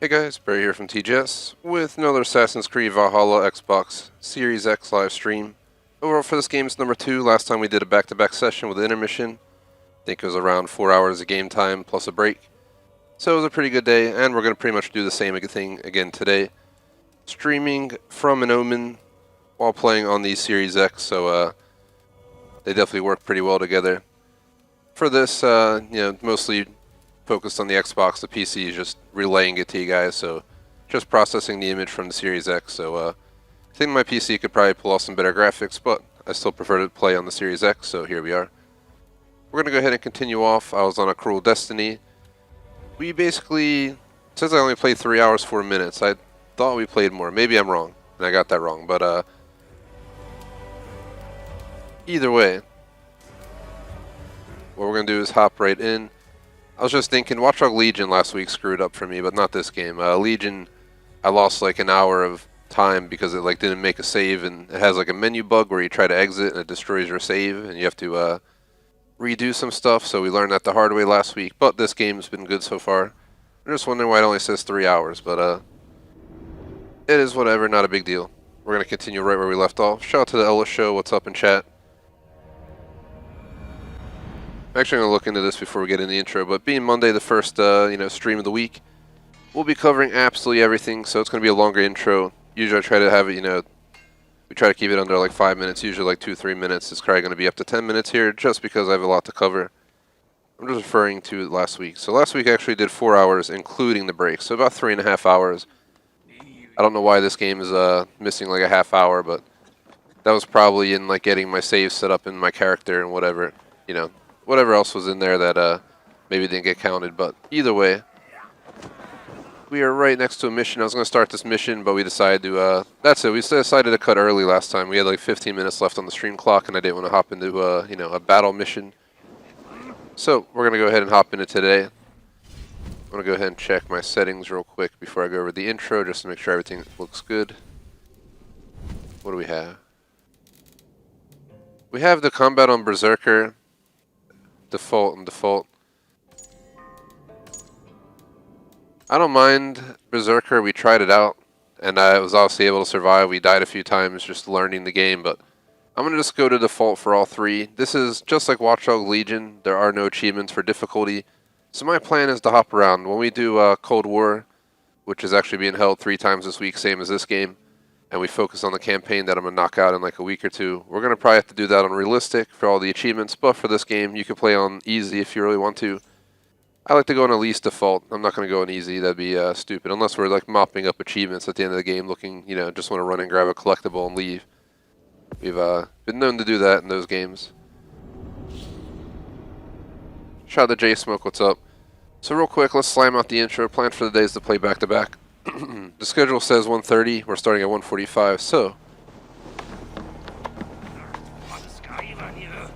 Hey guys, Barry here from TGS with another Assassin's Creed Valhalla Xbox Series X live stream. Overall for this game it's number 2. Last time we did a back-to-back session with an intermission. I think it was around 4 hours of game time plus a break. So it was a pretty good day, and we're going to pretty much do the same thing again today. Streaming from an Omen while playing on the Series X, so they definitely work pretty well together. For this, mostly focused on the Xbox. The PC is just relaying it to you guys, so just processing the image from the Series X. So I think my PC could probably pull off some better graphics, but I still prefer to play on the Series X, so here we are. We're going to go ahead and continue off. I was on a Cruel Destiny. We basically, it says I only played 3 hours, 4 minutes. I thought we played more. Maybe I'm wrong, and I got that wrong, but either way, what we're going to do is hop right in. I was just thinking, Watch Dogs Legion last week screwed up for me, but not this game. Legion, I lost like an hour of time because it didn't make a save, and it has like a menu bug where you try to exit and it destroys your save, and you have to redo some stuff. So we learned that the hard way last week, but this game's been good so far. I'm just wondering why it only says 3 hours, but it is whatever, not a big deal. We're gonna continue right where we left off. Shout out to the Ellis Show. What's up in chat? I'm actually going to look into this before we get in the intro, but being Monday, the first stream of the week, we'll be covering absolutely everything, so it's going to be a longer intro. Usually I try to have it, we try to keep it under like 5 minutes, usually like 2-3 minutes. It's probably going to be up to 10 minutes here, just because I have a lot to cover. I'm just referring to last week. So last week I actually did 4 hours, including the break, so about 3.5 hours. I don't know why this game is missing like a half hour, but that was probably in like getting my save set up in my character and whatever, whatever else was in there that maybe didn't get counted. But either way, we are right next to a mission. I was going to start this mission, but we decided to, that's it. We decided to cut early last time. We had like 15 minutes left on the stream clock, and I didn't want to hop into, a battle mission. So we're going to go ahead and hop into today. I'm going to go ahead and check my settings real quick before I go over the intro, just to make sure everything looks good. What do we have? We have the combat on Berserker. Default and default. I don't mind Berserker. We tried it out, and I was obviously able to survive. We died a few times just learning the game, but I'm going to just go to default for all three. This is just like Watch Dogs Legion. There are no achievements for difficulty. So my plan is to hop around. When we do Cold War, which is actually being held 3 times this week, same as this game, and we focus on the campaign that I'm going to knock out in like a week or 2. We're going to probably have to do that on realistic for all the achievements, but for this game, you can play on easy if you really want to. I like to go on at least default. I'm not going to go on easy. That'd be stupid, unless we're like mopping up achievements at the end of the game looking, just want to run and grab a collectible and leave. We've been known to do that in those games. Shout out to J Smoke, what's up? So real quick, let's slam out the intro. Plan for the day is to play back-to-back. The schedule says 1:30. We're starting at 1:45, so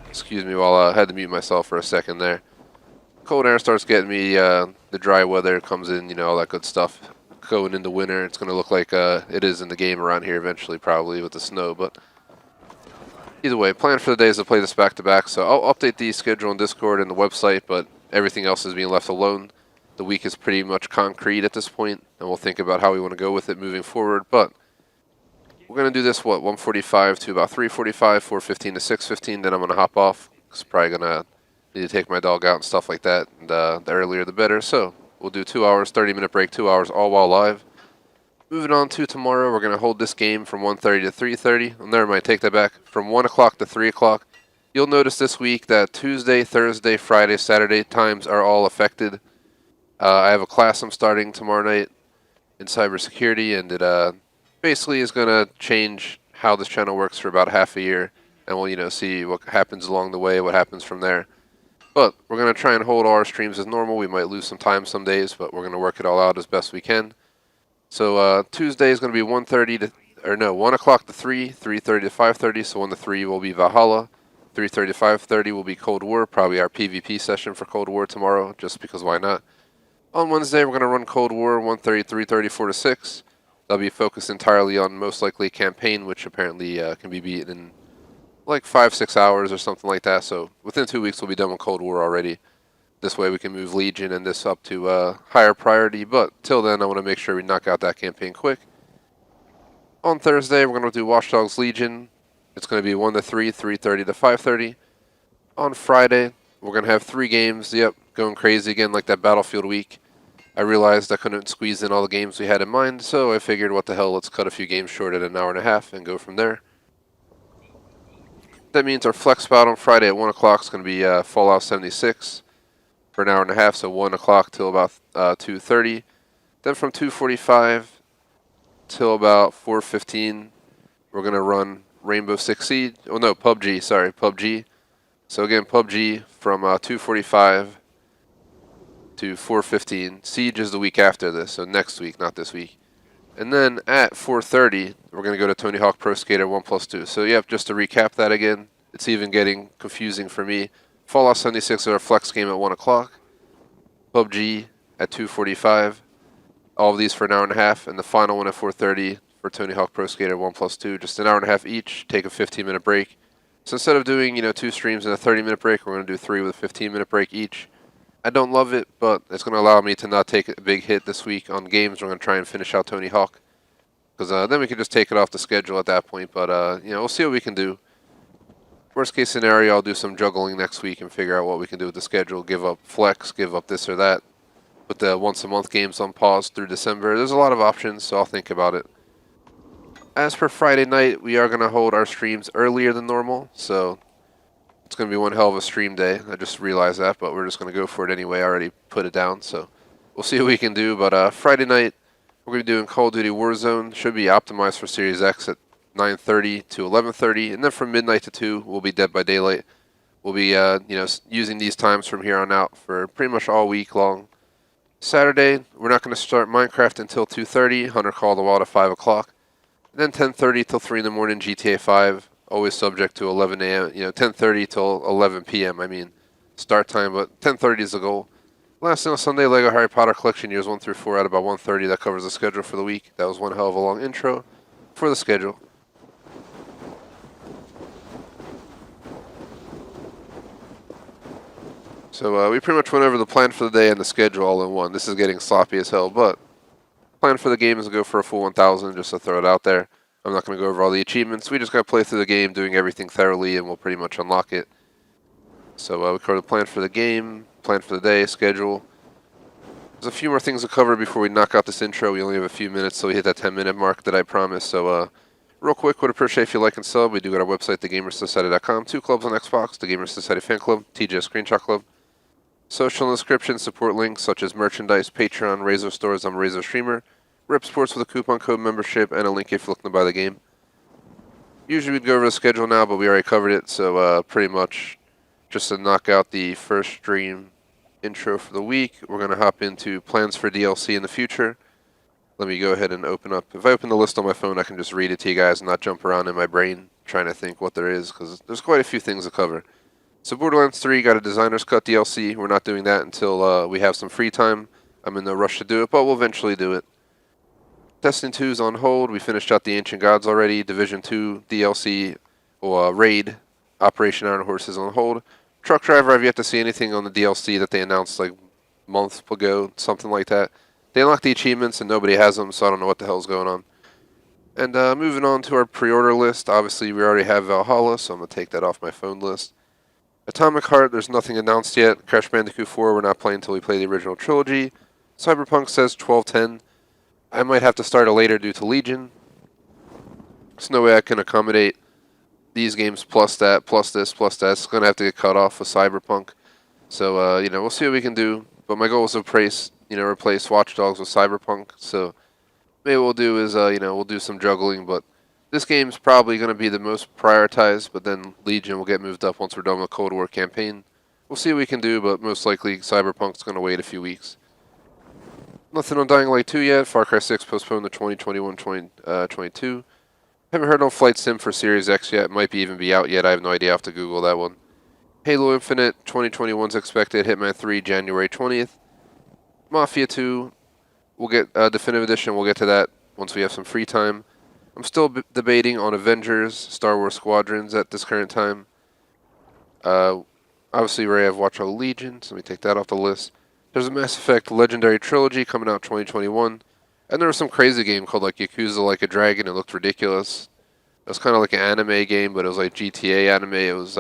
excuse me while I had to mute myself for a second there. Cold air starts getting me, the dry weather comes in, all that good stuff. Going into winter, it's going to look like it is in the game around here eventually, probably with the snow, but either way, plan for the day is to play this back-to-back, so I'll update the schedule on Discord and the website, but everything else is being left alone. The week is pretty much concrete at this point, and we'll think about how we want to go with it moving forward. But we're going to do this, 1:45 to about 3:45, 4:15 to 6:15, then I'm going to hop off. It's probably going to need to take my dog out and stuff like that, and the earlier the better. So we'll do 2 hours, 30-minute break, 2 hours, all while live. Moving on to tomorrow, we're going to hold this game from 1:30 to 3:30. Oh, never mind, take that back. From 1 o'clock to 3 o'clock. You'll notice this week that Tuesday, Thursday, Friday, Saturday times are all affected. I have a class I'm starting tomorrow night in cybersecurity, and it basically is going to change how this channel works for about half a year, and we'll see what happens along the way, what happens from there. But we're going to try and hold all our streams as normal. We might lose some time some days, but we're going to work it all out as best we can. So Tuesday is going to be 1 o'clock to 3, 3:30 to 5:30. So 1 to 3 will be Valhalla, 3:30 to 5:30 will be Cold War, probably our PvP session for Cold War tomorrow, just because why not. On Wednesday, we're going to run Cold War, 1:30, 3:30, 4 to 6. That'll be focused entirely on most likely campaign, which apparently can be beaten in like 5-6 hours or something like that. So within 2 weeks, we'll be done with Cold War already. This way we can move Legion and this up to higher priority, but till then I want to make sure we knock out that campaign quick. On Thursday, we're going to do Watch Dogs Legion. It's going to be 1 to 3, 3:30 to 5:30. On Friday, we're going to have 3 games. Yep, going crazy again like that Battlefield week. I realized I couldn't squeeze in all the games we had in mind, so I figured what the hell, let's cut a few games short at an hour and a half and go from there. That means our flex spot on Friday at 1 o'clock is going to be Fallout 76 for an hour and a half, so 1 o'clock till about 2:30. Then from 2:45 till about 4:15, we're going to run Rainbow Six Siege. Oh no, PUBG, sorry, PUBG. So again, PUBG from 2:45 to 4:15. Siege is the week after this, so next week, not this week. And then at 4:30, we're going to go to Tony Hawk Pro Skater 1+2. So yep, just to recap that again, it's even getting confusing for me. Fallout 76 is our flex game at 1 o'clock. PUBG at 2:45. All of these for an hour and a half, and the final one at 4:30 for Tony Hawk Pro Skater 1+2. Just an hour and a half each. Take a 15-minute break. So instead of doing 2 streams and a 30-minute break, we're going to do 3 with a 15-minute break each. I don't love it, but it's going to allow me to not take a big hit this week on games. We're going to try and finish out Tony Hawk, because then we can just take it off the schedule at that point. But we'll see what we can do. Worst case scenario, I'll do some juggling next week and figure out what we can do with the schedule. Give up flex, give up this or that. Put the once-a-month games on pause through December. There's a lot of options, so I'll think about it. As for Friday night, we are going to hold our streams earlier than normal, so it's going to be one hell of a stream day. I just realized that, but we're just going to go for it anyway. I already put it down, so we'll see what we can do. But Friday night, we're going to be doing Call of Duty Warzone. Should be optimized for Series X at 9:30 to 11:30, and then from midnight to 2, we'll be Dead by Daylight. We'll be using these times from here on out for pretty much all week long. Saturday, we're not going to start Minecraft until 2:30. Hunter Call of the Wild at 5 o'clock. Then 10:30 till 3 in the morning, GTA 5. Always subject to 11 a.m. 10:30 till 11 p.m. I mean, start time, but 10:30 is the goal. Last thing on Sunday, Lego Harry Potter Collection years 1 through 4 at about 1:30. That covers the schedule for the week. That was one hell of a long intro for the schedule. So we pretty much went over the plan for the day and the schedule all in one. This is getting sloppy as hell, but plan for the game is to go for a full 1,000, just to throw it out there. I'm not going to go over all the achievements. We just got to play through the game, doing everything thoroughly, and we'll pretty much unlock it. So we covered the plan for the game, plan for the day, schedule. There's a few more things to cover before we knock out this intro. We only have a few minutes, so we hit that 10-minute mark that I promised. So real quick, would appreciate if you like and sub. We do got our website, thegamersociety.com, 2 clubs on Xbox, the Gamers Society Fan Club, TJ Screenshot Club. Social in the description, support links such as merchandise, Patreon, Razer stores, I'm RAZERSTREAMER, Rip Sports with a coupon code membership, and a link if you're looking to buy the game. Usually we'd go over the schedule now, but we already covered it, so pretty much just to knock out the first stream intro for the week, we're going to hop into plans for DLC in the future. Let me go ahead and open up. If I open the list on my phone, I can just read it to you guys and not jump around in my brain trying to think what there is, because there's quite a few things to cover. So Borderlands 3 got a Designer's Cut DLC. We're not doing that until we have some free time. I'm in no rush to do it, but we'll eventually do it. Destiny 2 is on hold. We finished out the Ancient Gods already. Division 2 DLC or Raid Operation Iron Horse is on hold. Truck Driver, I've yet to see anything on the DLC that they announced like months ago, something like that. They unlocked the achievements and nobody has them, so I don't know what the hell's going on. And moving on to our pre-order list. Obviously, we already have Valhalla, so I'm going to take that off my phone list. Atomic Heart, there's nothing announced yet. Crash Bandicoot 4, we're not playing until we play the original trilogy. Cyberpunk says 12/10. I might have to start it later due to Legion. There's no way I can accommodate these games plus that, plus this, plus that. It's going to have to get cut off with Cyberpunk. So, we'll see what we can do. But my goal is to replace Watch Dogs with Cyberpunk. So maybe what we'll do is, we'll do some juggling, but this game's probably going to be the most prioritized, but then Legion will get moved up once we're done with the Cold War campaign. We'll see what we can do, but most likely Cyberpunk's going to wait a few weeks. Nothing on Dying Light 2 yet. Far Cry 6 postponed to 2021-2022. Haven't heard on Flight Sim for Series X yet. Might be even be out yet. I have no idea. I have to Google that one. Halo Infinite 2021's expected. Hitman 3 January 20th. Mafia 2. We'll get Definitive Edition. We'll get to that once we have some free time. I'm still debating on Avengers, Star Wars Squadrons at this current time. I Obviously, we have Watch All Legion, so let me take that off the list. There's a Mass Effect Legendary Trilogy coming out 2021. And there was some crazy game called like Yakuza Like a Dragon. It looked ridiculous. It was kind of like an anime game, but it was like GTA anime. It was,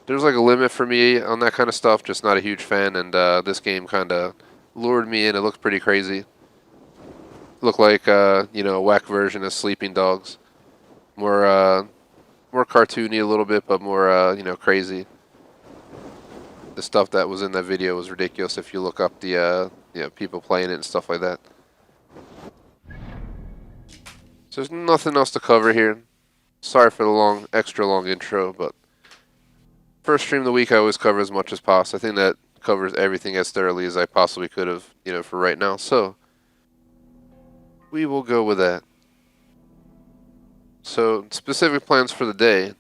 there's like a limit for me on that kind of stuff. Just not a huge fan, and this game kind of lured me in. It looked pretty crazy. Looked like, you know, a whack version of Sleeping Dogs. More cartoony a little bit, but more, you know, crazy. The stuff that was in that video was ridiculous if you look up the, you know, people playing it and stuff like that. So there's nothing else to cover here. Sorry for the extra long intro, but first stream of the week I always cover as much as possible. I think that covers everything as thoroughly as I possibly could have, you know, for right now. So we will go with that. So specific plans for the day,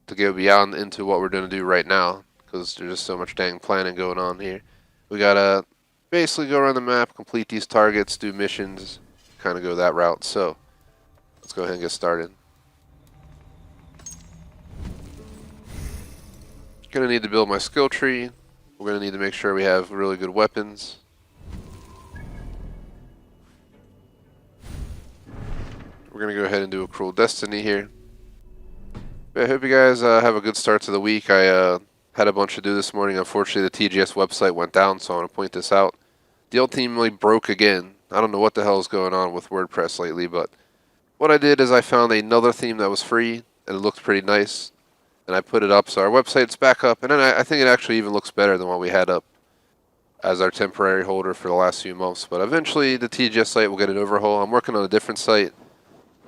to go beyond into what we're going to do right now, because there's just so much dang planning going on here. We gotta basically go around the map, complete these targets, do missions, kind of go that route. So let's go ahead and get started. Gonna need to build my skill tree. We're gonna need to make sure we have really good weapons. We're gonna go ahead and do a Cruel Destiny here. I hope you guys have a good start to the week. I had a bunch to do this morning. Unfortunately, the TGS website went down, so I want to point this out. The ultimately broke again. I don't know what the hell is going on with WordPress lately, but what I did is I found another theme that was free, and it looked pretty nice, and I put it up. So our website's back up, and then I think it actually even looks better than what we had up as our temporary holder for the last few months. But eventually, the TGS site will get an overhaul. I'm working on a different site,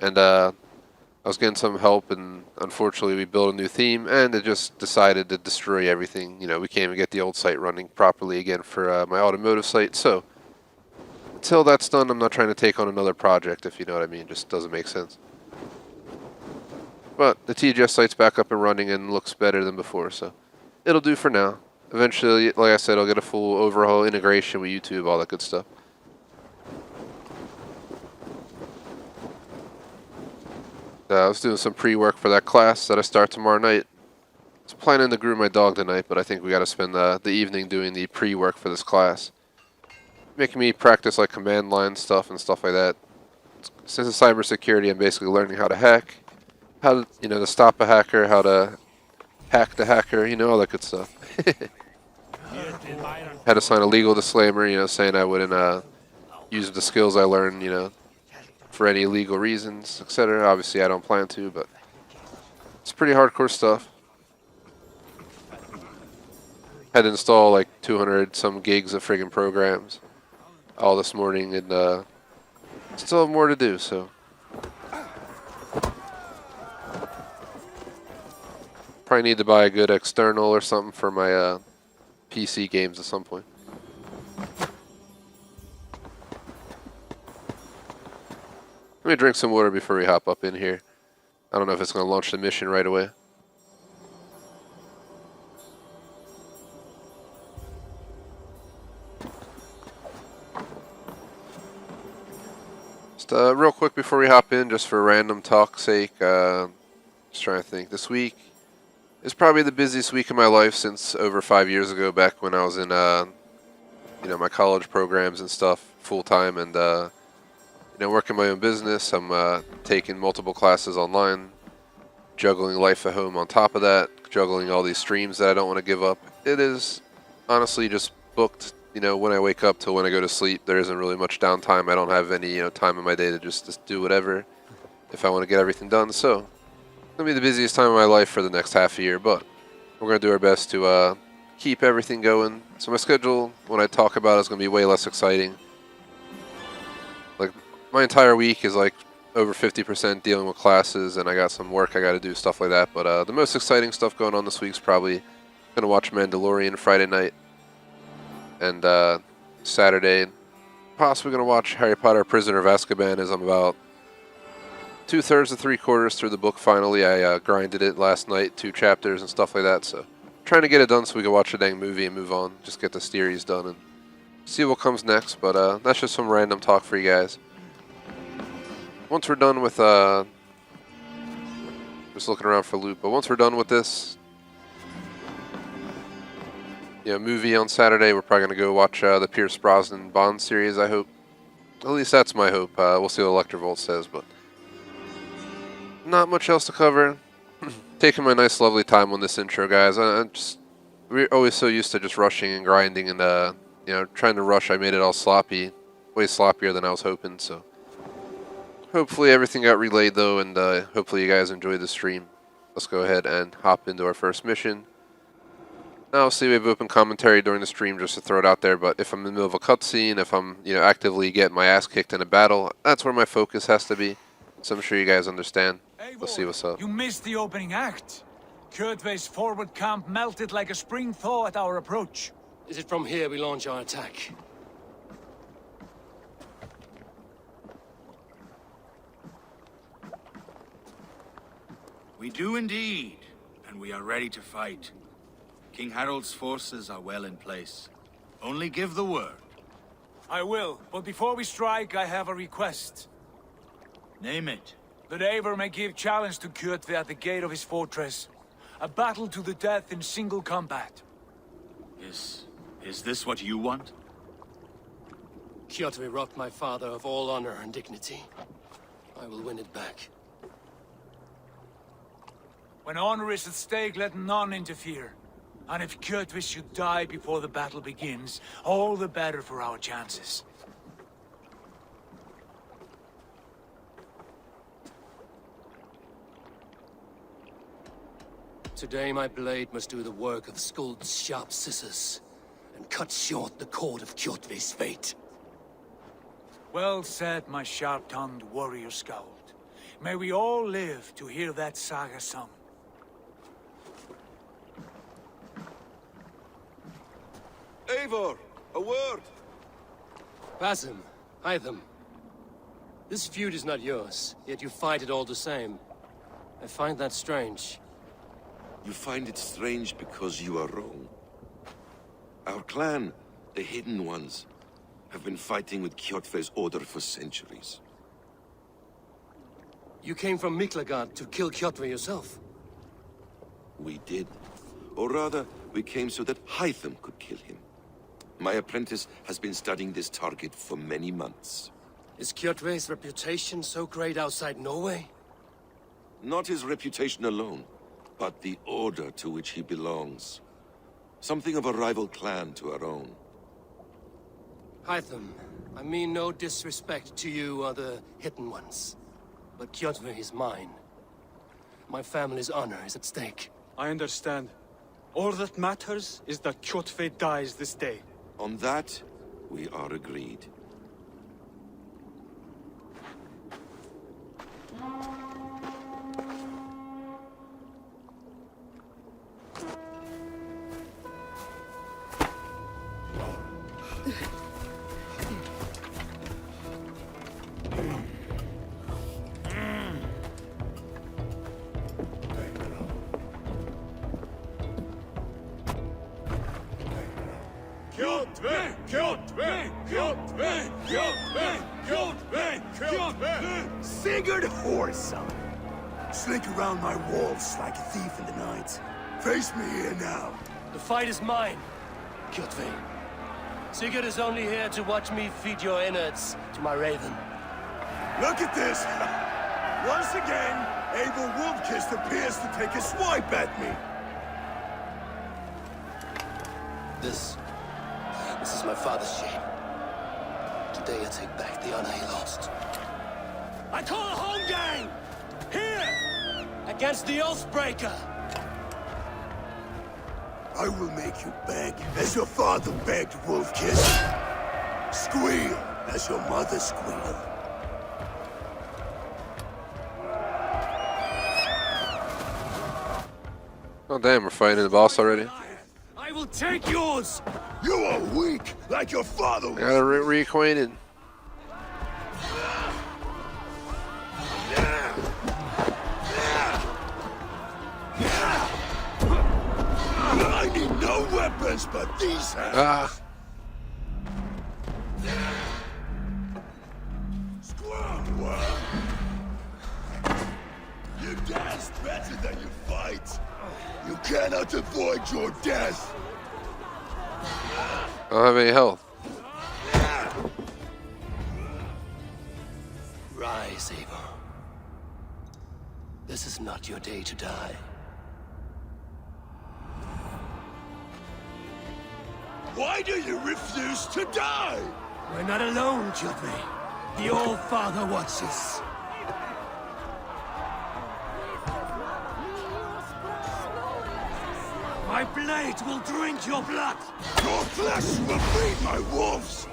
and I was getting some help, and unfortunately we built a new theme, and it just decided to destroy everything. You know, we can't even get the old site running properly again for my automotive site. So until that's done, I'm not trying to take on another project, if you know what I mean. Just doesn't make sense. But the TGS site's back up and running and looks better than before, so it'll do for now. Eventually, like I said, I'll get a full overhaul integration with YouTube, all that good stuff. I was doing some pre-work for that class that I start tomorrow night. I was planning to groom my dog tonight, but I think we got to spend the evening doing the pre-work for this class. Making me practice like command line stuff and stuff like that. Since it's cybersecurity, I'm basically learning how to hack, how to, you know, to stop a hacker, how to hack the hacker, you know, all that good stuff. Had to sign a legal disclaimer, you know, saying I wouldn't use the skills I learned, you know, for any illegal reasons, etc. Obviously, I don't plan to, but it's pretty hardcore stuff. Had to install like 200 some gigs of friggin' programs all this morning, and still have more to do, so. Probably need to buy a good external or something for my PC games at some point. Let me drink some water before we hop up in here. I don't know if it's going to launch the mission right away. Just real quick before we hop in, just for random talk's sake, just trying to think. This week is probably the busiest week of my life since over 5 years ago, back when I was in, you know, my college programs and stuff full time, and you know, working my own business. I'm taking multiple classes online, juggling life at home on top of that, juggling all these streams that I don't want to give up. It is honestly just booked, you know, when I wake up till when I go to sleep. There isn't really much downtime. I don't have any, you know, time in my day to just do whatever if I want to get everything done. So it's going to be the busiest time of my life for the next half a year, but we're going to do our best to keep everything going. So my schedule, when I talk about it, is going to be way less exciting. Like, my entire week is like over 50% dealing with classes, and I got some work I got to do, stuff like that. But the most exciting stuff going on this week is probably going to watch Mandalorian Friday night, and Saturday, possibly going to watch Harry Potter Prisoner of Azkaban, as I'm about 2/3 to 3/4 through the book finally. I grinded it last night, 2 chapters and stuff like that. So trying to get it done so we can watch the dang movie and move on, just get the series done and see what comes next. But that's just some random talk for you guys. Once we're done with, just looking around for loot, but once we're done with this, movie on Saturday. We're probably gonna go watch the Pierce Brosnan Bond series. I hope. At least that's my hope. We'll see what Electrovolt says, but not much else to cover. Taking my nice, lovely time on this intro, guys. We're always so used to just rushing and grinding and trying to rush. I made it all sloppy, way sloppier than I was hoping. So hopefully everything got relayed though, and hopefully you guys enjoyed the stream. Let's go ahead and hop into our first mission. Now, obviously, we have open commentary during the stream just to throw it out there, but if I'm in the middle of a cutscene, if I'm actively getting my ass kicked in a battle, that's where my focus has to be. So I'm sure you guys understand. Let's see what's up. You missed the opening act. Kjotve's forward camp melted like a spring thaw at our approach. Is it from here we launch our attack? We do indeed, and we are ready to fight. King Harold's forces are well in place. Only give the word. I will, but before we strike, I have a request. Name it. That Eivor may give challenge to Kjotve at the gate of his fortress. A battle to the death in single combat. Is this what you want? Kjotve robbed my father of all honor and dignity. I will win it back. When honor is at stake, let none interfere. And if Kjotve should die before the battle begins, all the better for our chances. Today my blade must do the work of Skuld's sharp scissors, and cut short the cord of Kjotve's fate. Well said, my sharp-tongued warrior Skuld. May we all live to hear that saga sung. Eivor, a word! Basim, Hytham. This feud is not yours, yet you fight it all the same. I find that strange. You find it strange because you are wrong. Our clan, the Hidden Ones, have been fighting with Kjotve's order for centuries. You came from Miklagard to kill Kjotve yourself? We did. Or rather, we came so that Hytham could kill him. My apprentice has been studying this target for many months. Is Kjotve's reputation so great outside Norway? Not his reputation alone, but the order to which he belongs. Something of a rival clan to our own. Hytham, I mean no disrespect to you or the Hidden Ones, but Kjotve is mine. My family's honor is at stake. I understand. All that matters is that Kjotve dies this day. On that, we are agreed. Kjotve! Kjotve! Kjotve! Kjotve! Kjotve! Kjotve! Sigurd Whoreson! Slink around my walls like a thief in the night. Face me here now. The fight is mine, Kjotve. Sigurd is only here to watch me feed your innards to my raven. Look at this! Once again, Abel Wolfkiss appears to take a swipe at me. This is my father's shame. Today I take back the honor he lost. I call a home gang! Here! Against the Oathbreaker! I will make you beg as your father begged, Wolfkiss. Squeal as your mother squealed. Oh damn, we're fighting the boss already. I will take yours! You are weak, like your father was. Gotta reacquainted. I need no weapons but these hands. Ah. Squad, you dance better than you fight. You cannot avoid your death. I don't have any health. Rise, Eivor. This is not your day to die. Why do you refuse to die? We're not alone, Kjotve. The All-Father watches. My blade will drink your blood! Your flesh will feed my wolves!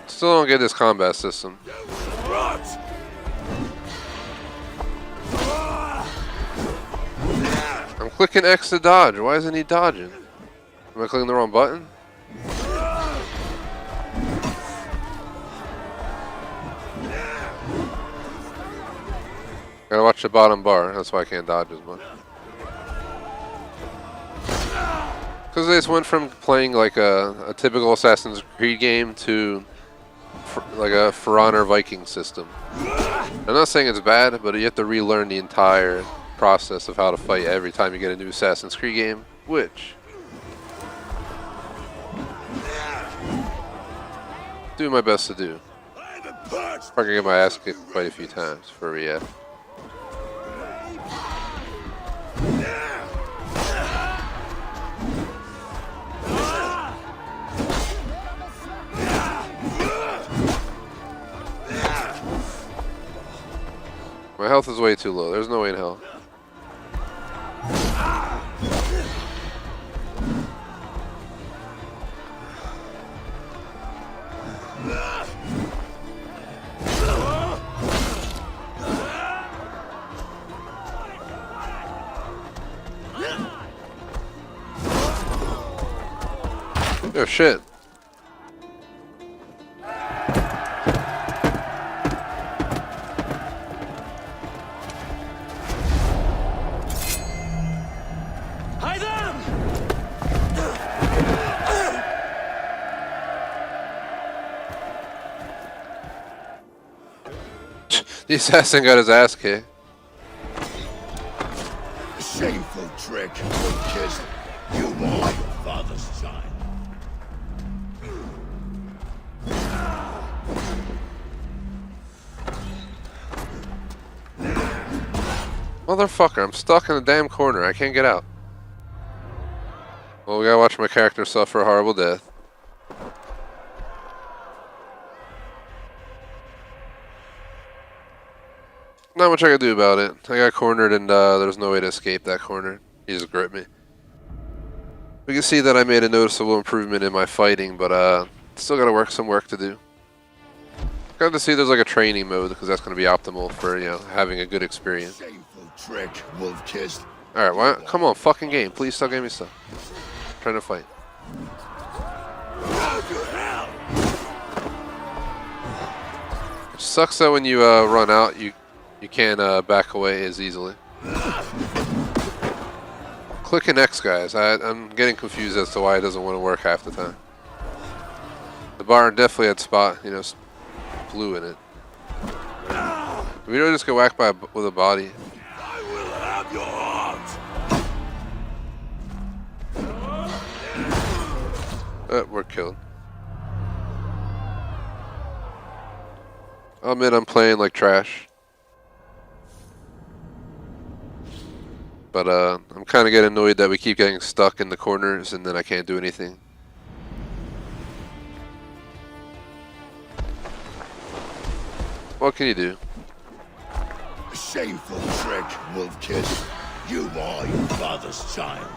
Still don't get this combat system. Rot! I'm clicking X to dodge. Why isn't he dodging? Am I clicking the wrong button? Gotta watch the bottom bar. That's why I can't dodge as much. Because they just went from playing like a typical Assassin's Creed game to like a For Honor Viking system. I'm not saying it's bad, but you have to relearn the entire process of how to fight every time you get a new Assassin's Creed game, which do my best to do. I'm gonna get my ass kicked quite a few times for a react. My health is way too low. There's no way in hell. Oh shit. Hide them! The assassin got his ass kicked. A shameful trick, Wolf-Kissed. You are your father's child. Motherfucker, I'm stuck in the damn corner. I can't get out. Well, we gotta watch my character suffer a horrible death. Not much I can do about it. I got cornered and there's no way to escape that corner. He just gripped me. We can see that I made a noticeable improvement in my fighting, but still got some work to do. Got to see there's like a training mode because that's going to be optimal for, you know, having a good experience. Shameful trick, Wolf-Kissed. All right, why? Come on, fucking game. Please stop giving me stuff. I'm trying to fight. Go to hell! It sucks that when you run out, you can't back away as easily. Clicking X, guys. I'm getting confused as to why it doesn't want to work half the time. The bar definitely had spot, you know, blue in it. We don't just get whacked with a body. I will have your heart! We're killed. I'll admit I'm playing like trash. But I'm kind of getting annoyed that we keep getting stuck in the corners and then I can't do anything. What can you do? A shameful trick, Wolf-Kissed. You are your father's child.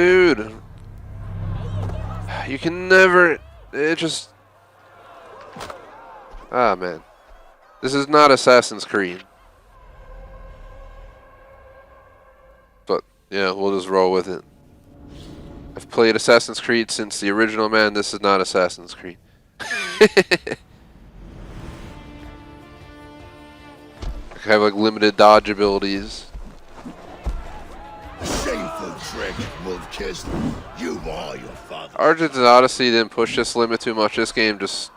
Dude. You can never... It just... Ah, man. This is not Assassin's Creed. But, yeah, we'll just roll with it. I've played Assassin's Creed since the original, man. This is not Assassin's Creed. I have, like, limited dodge abilities. Shameful trick, wolf-kissed. You are your father. Origins and Odyssey didn't push this limit too much. This game just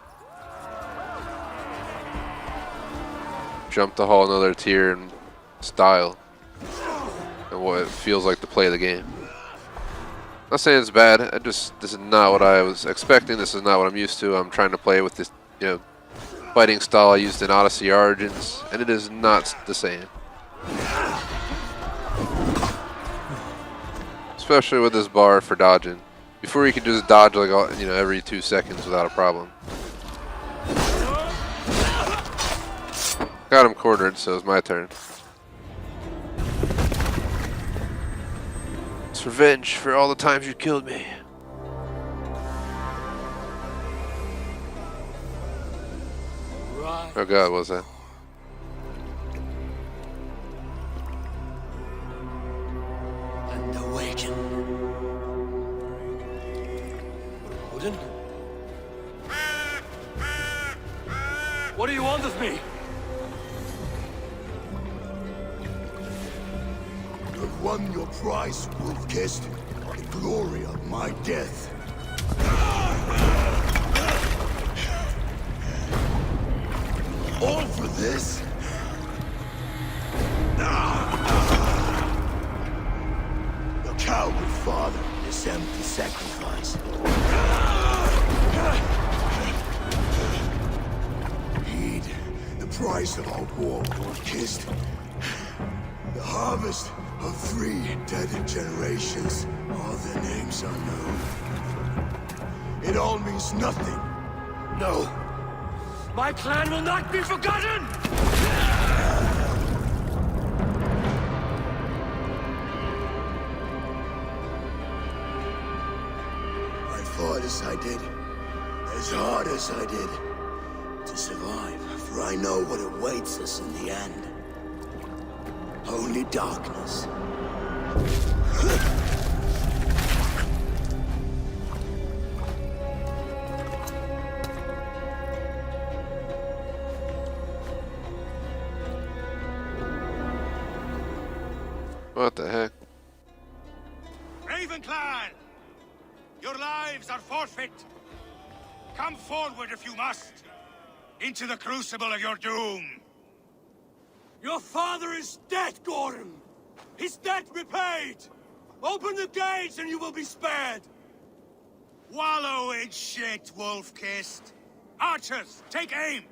jumped a whole another tier in style and what it feels like to play the game. Not saying it's bad. This is not what I was expecting. This is not what I'm used to. I'm trying to play with this, fighting style I used in Odyssey Origins, and it is not the same. Especially with this bar for dodging. Before you could just dodge like every 2 seconds without a problem. Got him cornered, so it's my turn. It's revenge for all the times you killed me. Oh god, what was that? And awaken. Odin? What do you want of me? You have won your prize, wolf-kissed. The glory of my death. All for this? Your coward father, this empty sacrifice. Heed the price of our war, wolf-kissed. The harvest of 3 dead generations. All their names are known. It all means nothing. No. My clan will not be forgotten! I fought as I did, as hard as I did, to survive, for I know what awaits us in the end. Only darkness. What the heck? Raven Clan! Your lives are forfeit. Come forward if you must. Into the crucible of your doom. Your father is dead, Gordon! His debt repaid! Open the gates and you will be spared! Wallow in shit, wolf-kissed. Archers, take aim!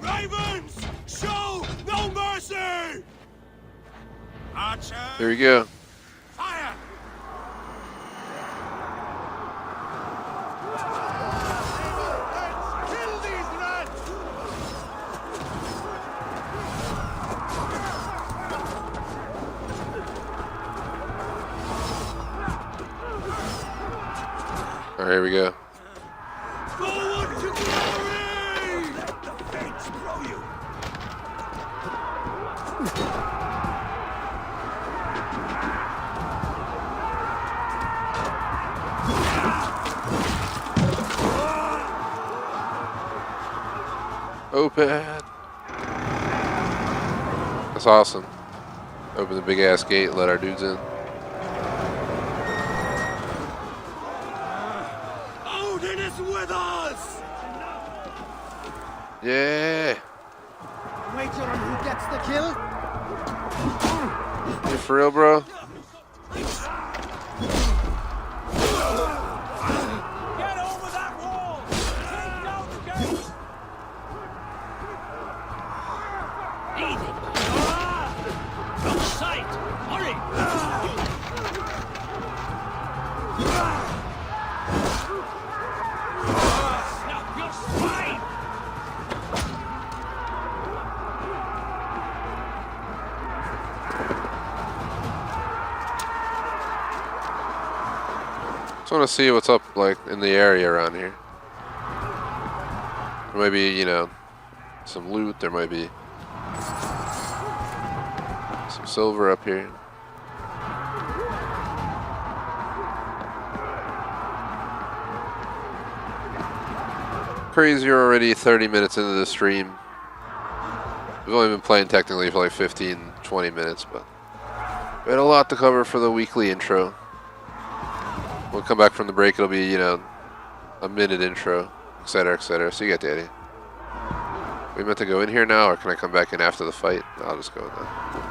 Ravens! Show no mercy! Archer, There we go. fire! Kill these rats! Alright, here we go. Forward to glory! Let the fates grow you. Open. That's awesome. Open the big ass gate, let our dudes in. Odin is with us! Yeah. Wager on who gets the kill? You for real, bro? Get over that wall! Take down the gate! Easy! From sight! Hurry! Snap your spine! Just want to see what's up, like, in the area around here. There might be, you know, some loot. There might be some silver up here. Crazy, you're already 30 minutes into the stream. We've only been playing technically for like 15, 20 minutes, but we had a lot to cover for the weekly intro. We'll come back from the break, it'll be, you know, a minute intro, etc., etc. So you get the idea. We meant to go in here now, or can I come back in after the fight? No, I'll just go with that.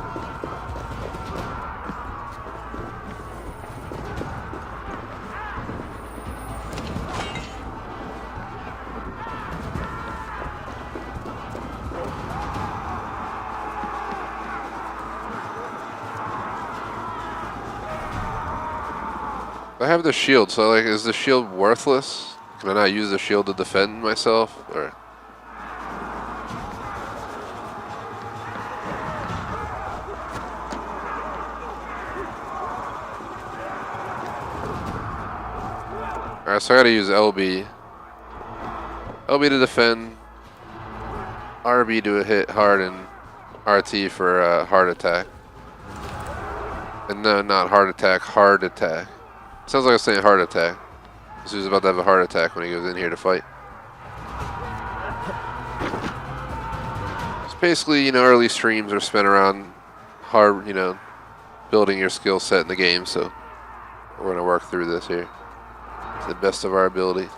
I have the shield, so like, is the shield worthless? Can I not use the shield to defend myself, or? Alright, so I gotta use LB. LB to defend, RB to hit hard, and RT for heart attack. And no, not heart attack, hard attack. Sounds like I was saying heart attack. He was about to have a heart attack when he goes in here to fight. It's basically, you know, early streams are spent around hard, you know, building your skill set in the game, so we're going to work through this here to the best of our ability.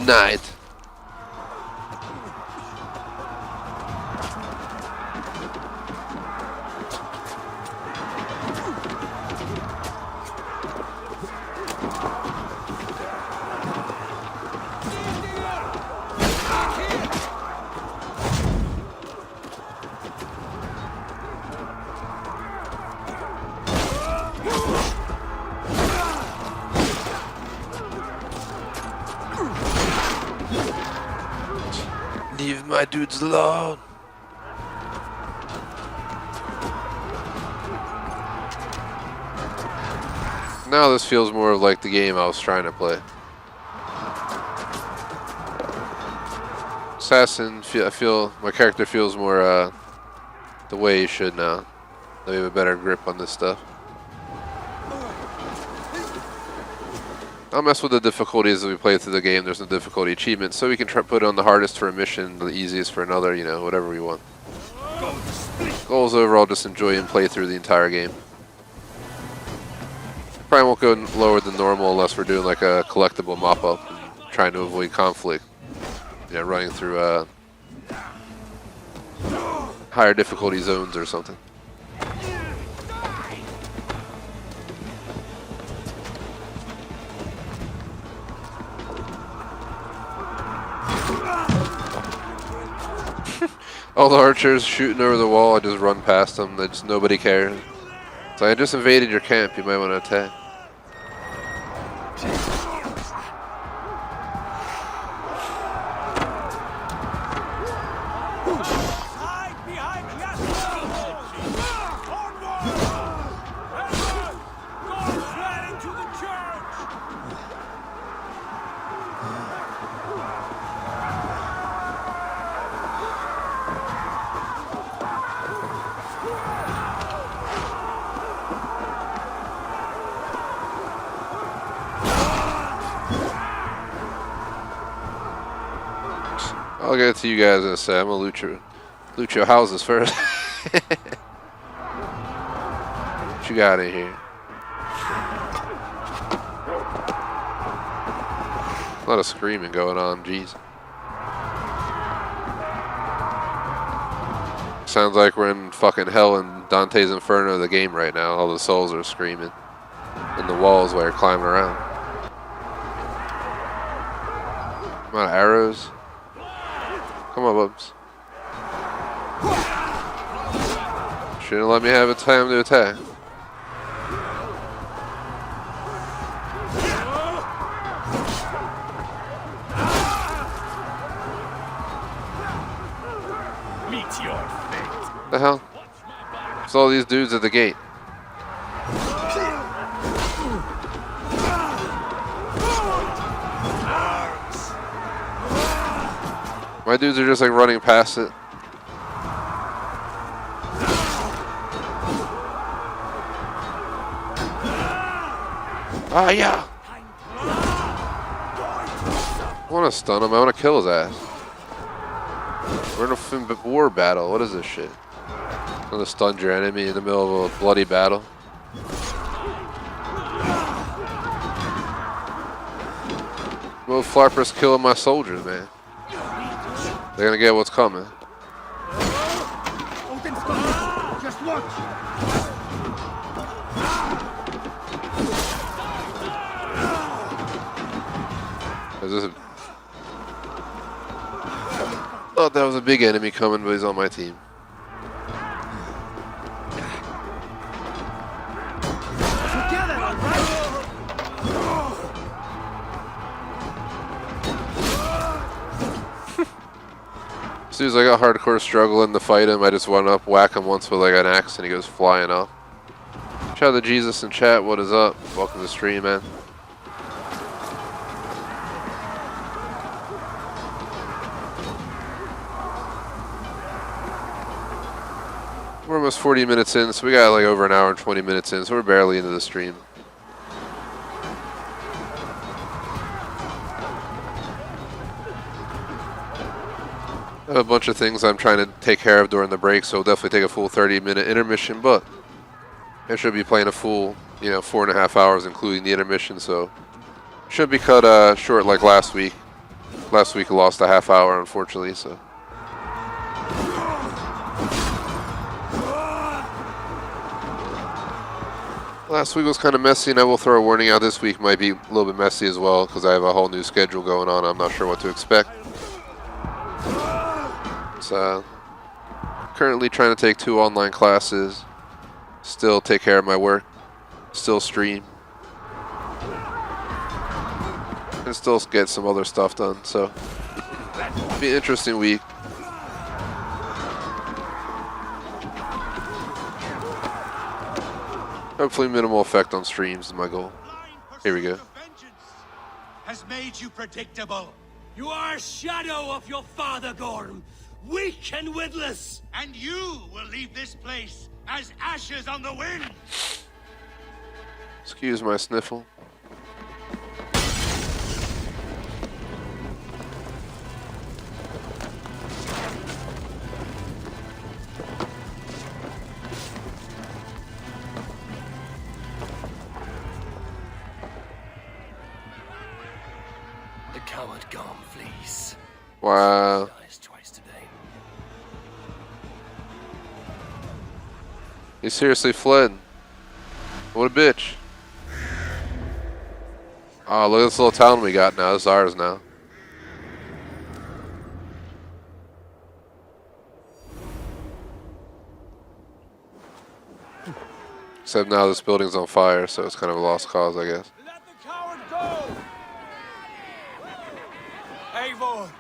Denied. Leave my dudes alone. Now this feels more of like the game I was trying to play. Assassin, I feel my character feels more the way he should now. They have a better grip on this stuff. I'll mess with the difficulties as we play through the game. There's no difficulty achievement, so we can try put it on the hardest for a mission, the easiest for another, you know, whatever we want. Goal is overall just enjoy and play through the entire game. Probably won't go lower than normal unless we're doing like a collectible mop-up and trying to avoid conflict. You know, running through higher difficulty zones or something. All the archers shooting over the wall, I just run past them. Nobody cares. So I just invaded your camp. You might want to attack. get to you guys in a sec. I'm gonna loot your houses first. What you got in here? A lot of screaming going on, jeez. Sounds like we're in fucking hell in Dante's Inferno of the game right now. All the souls are screaming in the walls while you're climbing around. Come on, arrows. Come on, Bubs. Shouldn't let me have a time to attack. The hell? It's all these dudes at the gate. My dudes are just like running past it. Ah, yeah. I want to stun him. I want to kill his ass. We're in a war battle. What is this shit? I'm gonna stun your enemy in the middle of a bloody battle. Both flappers killing my soldiers, man. They're gonna get what's coming. Just watch. Is this thought that was a big enemy coming, but he's on my team. Together, all right? This dude's like a hardcore struggling to fight him. I just went up, whack him once with like an axe, and he goes flying off. Shout out to Jesus in chat. What is up? Welcome to the stream, man. We're almost 40 minutes in, so we got like over an hour and 20 minutes in, so we're barely into the stream. I have a bunch of things I'm trying to take care of during the break, so we'll definitely take a full 30-minute intermission, but I should be playing a full, 4.5 hours, including the intermission, so should be cut short like last week. Last week I lost a half hour, unfortunately, so. Last week was kind of messy, and I will throw a warning out. This week might be a little bit messy as well, because I have a whole new schedule going on. I'm not sure what to expect. So, currently trying to take 2 online classes, still take care of my work, still stream, and still get some other stuff done. So, it'll be an interesting week. Hopefully minimal effect on streams is my goal. Here we go. Has made you predictable. You are a shadow of your father, Gorm. Weak and witless. And you will leave this place as ashes on the wind. Excuse my sniffle. The coward Gorm flees. Wow. Dies twice today. He seriously fled. What a bitch. Oh, look at this little town we got now. This is ours now. Except now this building's on fire, so it's kind of a lost cause, I guess. Let the coward go! Eivor,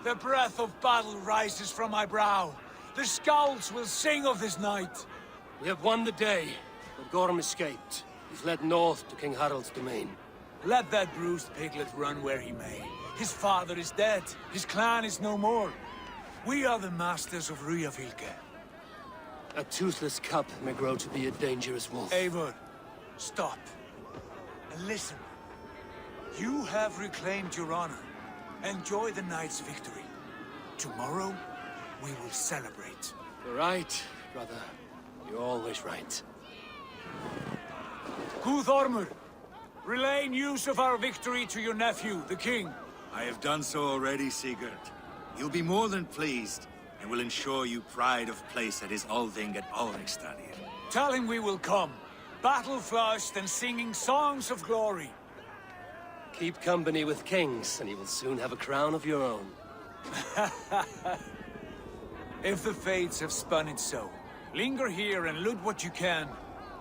the breath of battle rises from my brow. The scouts will sing of this night. We have won the day, but Gorm escaped. He fled north to King Harald's domain. Let that bruised piglet run where he may. His father is dead. His clan is no more. We are the masters of Ryafylke. A toothless cub may grow to be a dangerous wolf. Eivor, stop. And listen. You have reclaimed your honor. Enjoy the night's victory. Tomorrow, we will celebrate. You're right, brother. You're always right. Guthormur, relay news of our victory to your nephew, the king. I have done so already, Sigurd. He'll be more than pleased, and will ensure you pride of place at his Althing at Ulrichstadir. Tell him we will come, battle-flushed and singing songs of glory. Keep company with kings, and you will soon have a crown of your own. If the fates have spun it so, linger here and loot what you can.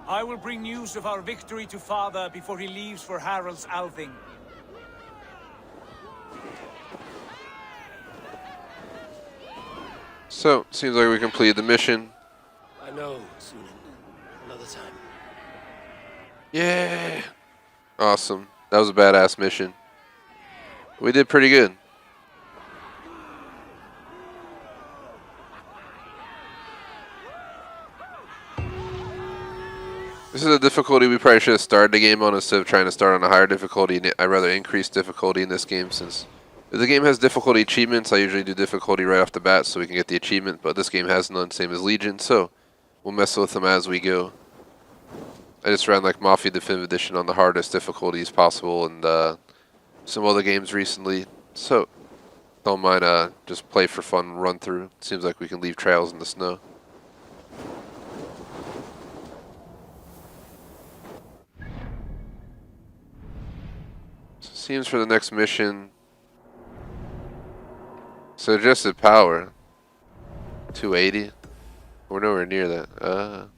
I will bring news of our victory to father before he leaves for Harald's Althing. So, seems like we completed the mission. I know, Sunan. Another time. Yeah! Awesome. That was a badass mission. We did pretty good. This is a difficulty we probably should have started the game on instead of trying to start on a higher difficulty. I'd rather increase difficulty in this game since if the game has difficulty achievements, I usually do difficulty right off the bat so we can get the achievement, but this game has none, same as Legion, so we'll mess with them as we go. I just ran like Mafia Definitive Edition on the hardest difficulties possible and some other games recently, so don't mind just play for fun, run through. Seems like we can leave trails in the snow. Seems for the next mission, suggested power, 280. We're nowhere near that.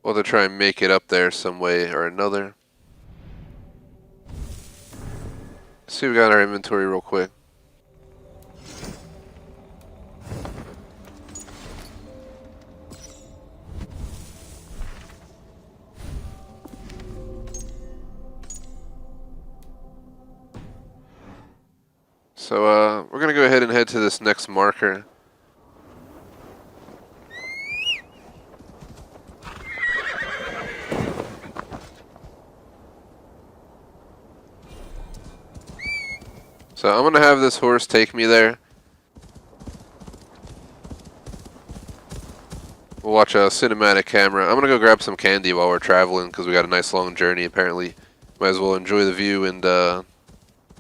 Well, to try and make it up there some way or another. Let's see what we got in our inventory real quick. So we're going to go ahead and head to this next marker. So I'm going to have this horse take me there. We'll watch a cinematic camera. I'm going to go grab some candy while we're traveling because we got a nice long journey apparently. Might as well enjoy the view and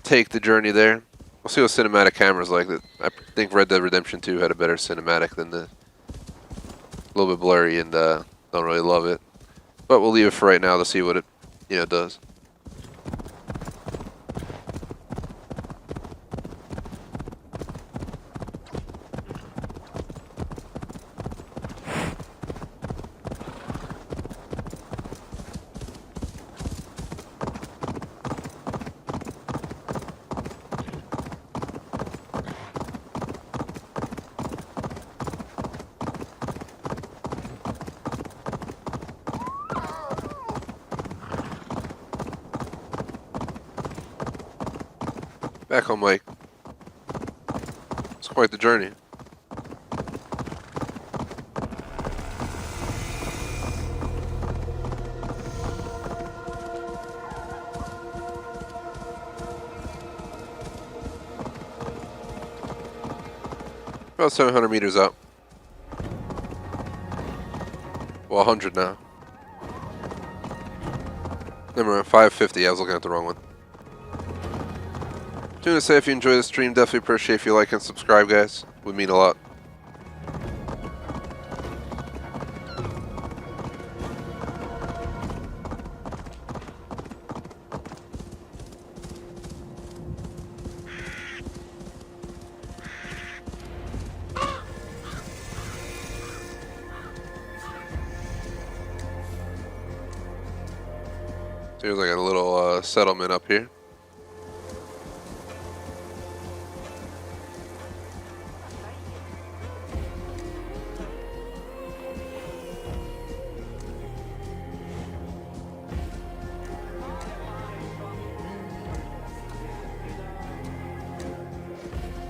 take the journey there. We'll see what cinematic camera's like. I think Red Dead Redemption 2 had a better cinematic than this. A little bit blurry and don't really love it. But we'll leave it for right now to see what it does. Back home, Mike. It's quite the journey. About 700 meters up. Well, 100 now. Never mind, 550. I was looking at the wrong one. Just want to say if you enjoy the stream, definitely appreciate if you like and subscribe, guys. Would mean a lot. There's like a little settlement up here.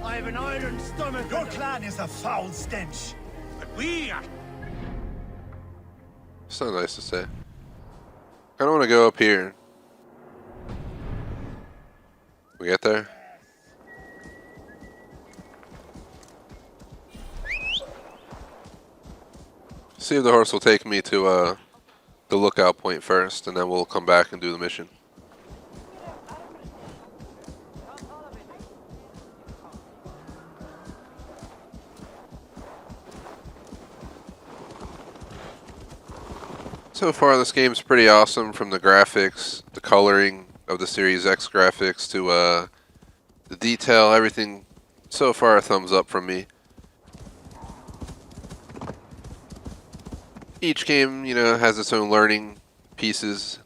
I have an iron stomach. Your clan is a foul stench. But we are... It's not nice to say. Kind kind of want to go up here. We get there? See if the horse will take me to the lookout point first, and then we'll come back and do the mission. So far, this game's pretty awesome, from the graphics, the coloring of the Series X graphics, to the detail, everything. So far, a thumbs up from me. Each game, you know, has its own learning pieces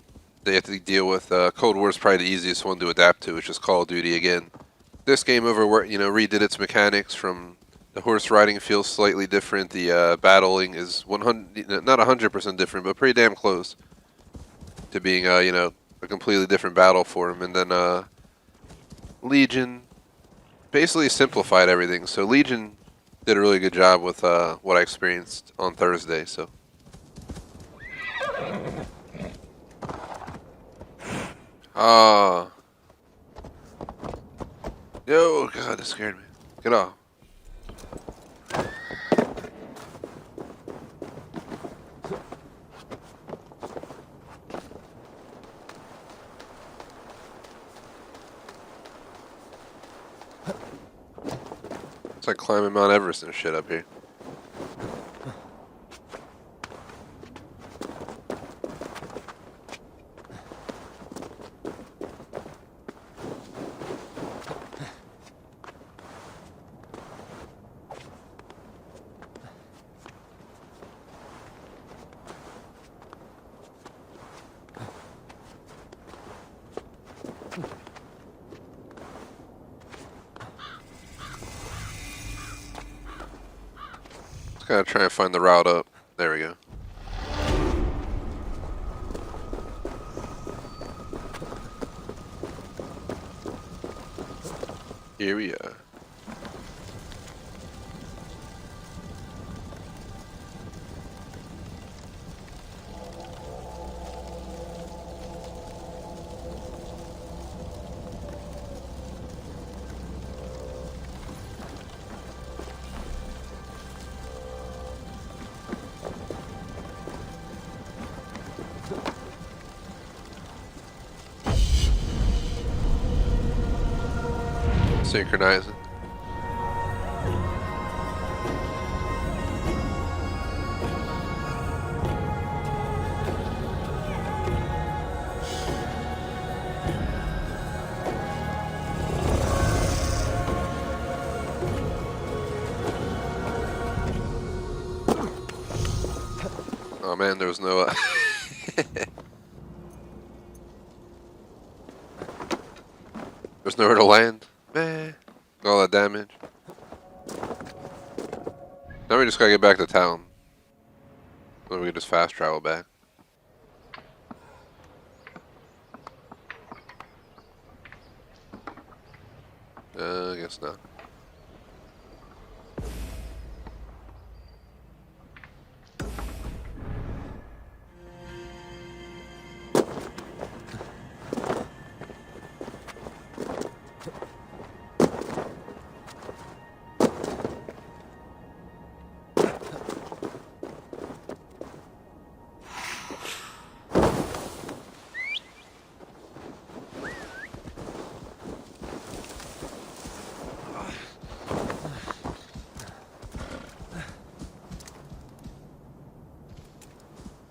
they have to deal with. Cold War is probably the easiest one to adapt to, which is Call of Duty again. This game redid its mechanics. From the horse riding feels slightly different. The battling is not 100% different, but pretty damn close to being a completely different battle form. And then Legion basically simplified everything. So Legion did a really good job with what I experienced on Thursday. So. Yo, God, that scared me. Get off. It's like climbing Mount Everest and shit up here. Gotta try and find the route up. There we go. Here we are. Synchronizing. Oh man, there was no there's nowhere to land. Man, all that damage. Now we just gotta get back to town. Then we can just fast travel back. I guess not.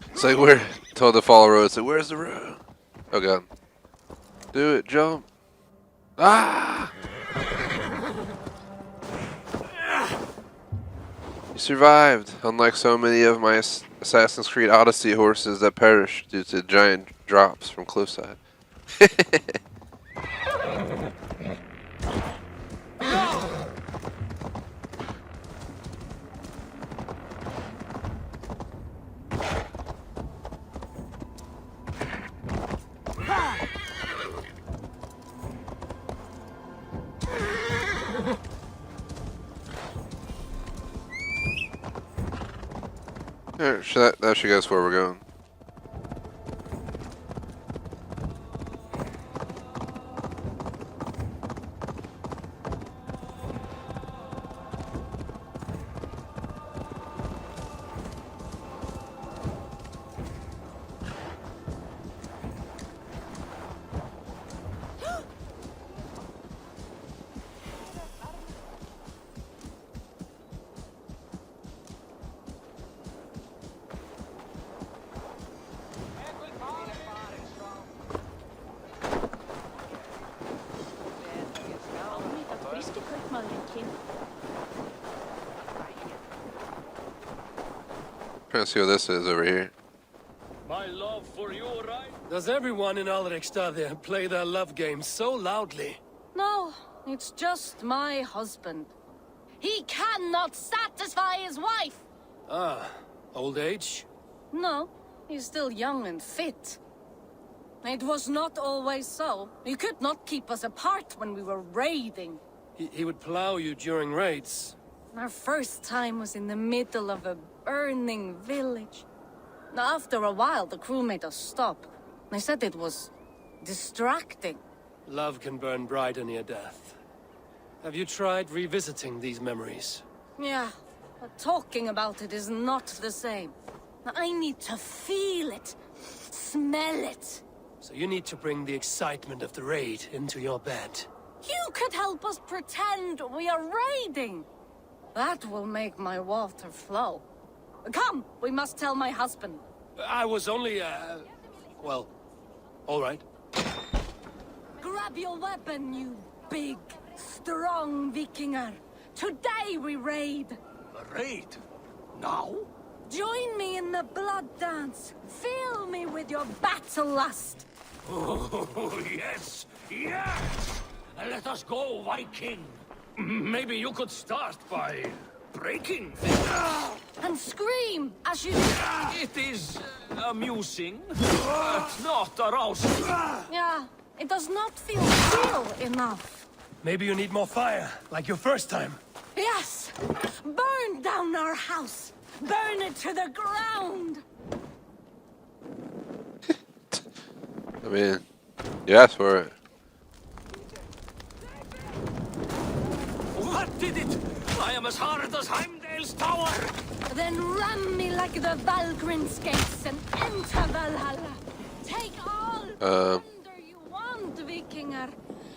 It's like, where? Told to follow road. It's like, where's the road? Oh god. Do it, jump. Ah! You survived, unlike so many of my Assassin's Creed Odyssey horses that perished due to giant drops from cliffside. Alright, that should get us where we're going. Trying to see what this is over here. My love for you, right? Does everyone in Alrekstad play their love game so loudly? No, it's just my husband. He cannot satisfy his wife! Ah, old age? No, he's still young and fit. It was not always so. He could not keep us apart when we were raiding. He would plow you during raids. Our first time was in the middle of a burning village. After a while, the crew made us stop. They said it was distracting. Love can burn brighter near death. Have you tried revisiting these memories? Yeah, but talking about it is not the same. I need to feel it, smell it. So you need to bring the excitement of the raid into your bed. You could help us pretend we are raiding. That will make my water flow. Come, we must tell my husband. I was only, well, all right. Grab your weapon, you big, strong Vikinger. Today we raid. A raid? Now? Join me in the blood dance. Fill me with your battle lust. Oh, yes, yes! Let us go, Viking. Maybe you could start by breaking things. And scream as you... It is amusing, but not arousing. Yeah, it does not feel real enough. Maybe you need more fire, like your first time. Yes! Burn down our house! Burn it to the ground! I mean, you asked for it. What did it? I am as hard as Heimdall's tower. Then ram me like the Valgrin's gates and enter Valhalla. Take all plunder you want, Vikinger.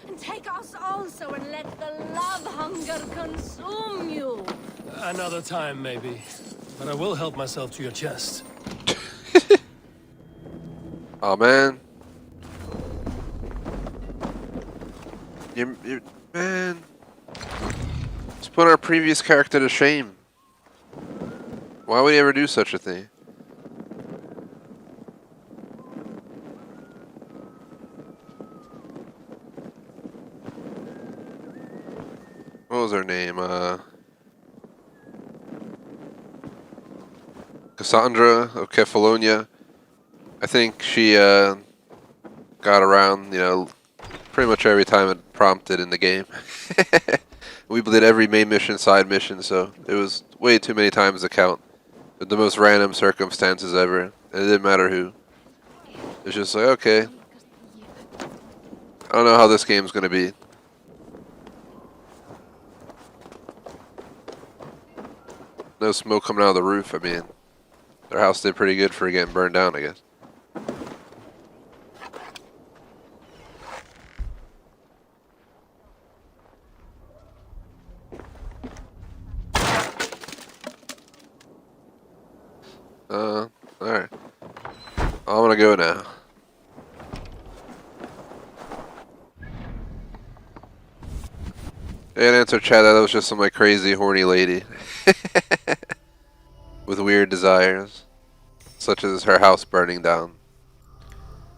And take us also and let the love hunger consume you. Another time, maybe. But I will help myself to your chest. Oh man. Man. Let's put our previous character to shame. Why would he ever do such a thing? What was her name? Cassandra of Kefalonia. I think she got around, you know, pretty much every time it prompted in the game. We did every main mission, side mission, so it was way too many times to count. With the most random circumstances ever, and it didn't matter who. It's just like, okay, I don't know how this game's gonna be. No smoke coming out of the roof. I mean, their house did pretty good for getting burned down, I guess. Alright. I'm gonna go now. And answer chat that was just some like crazy horny lady. With weird desires. Such as her house burning down.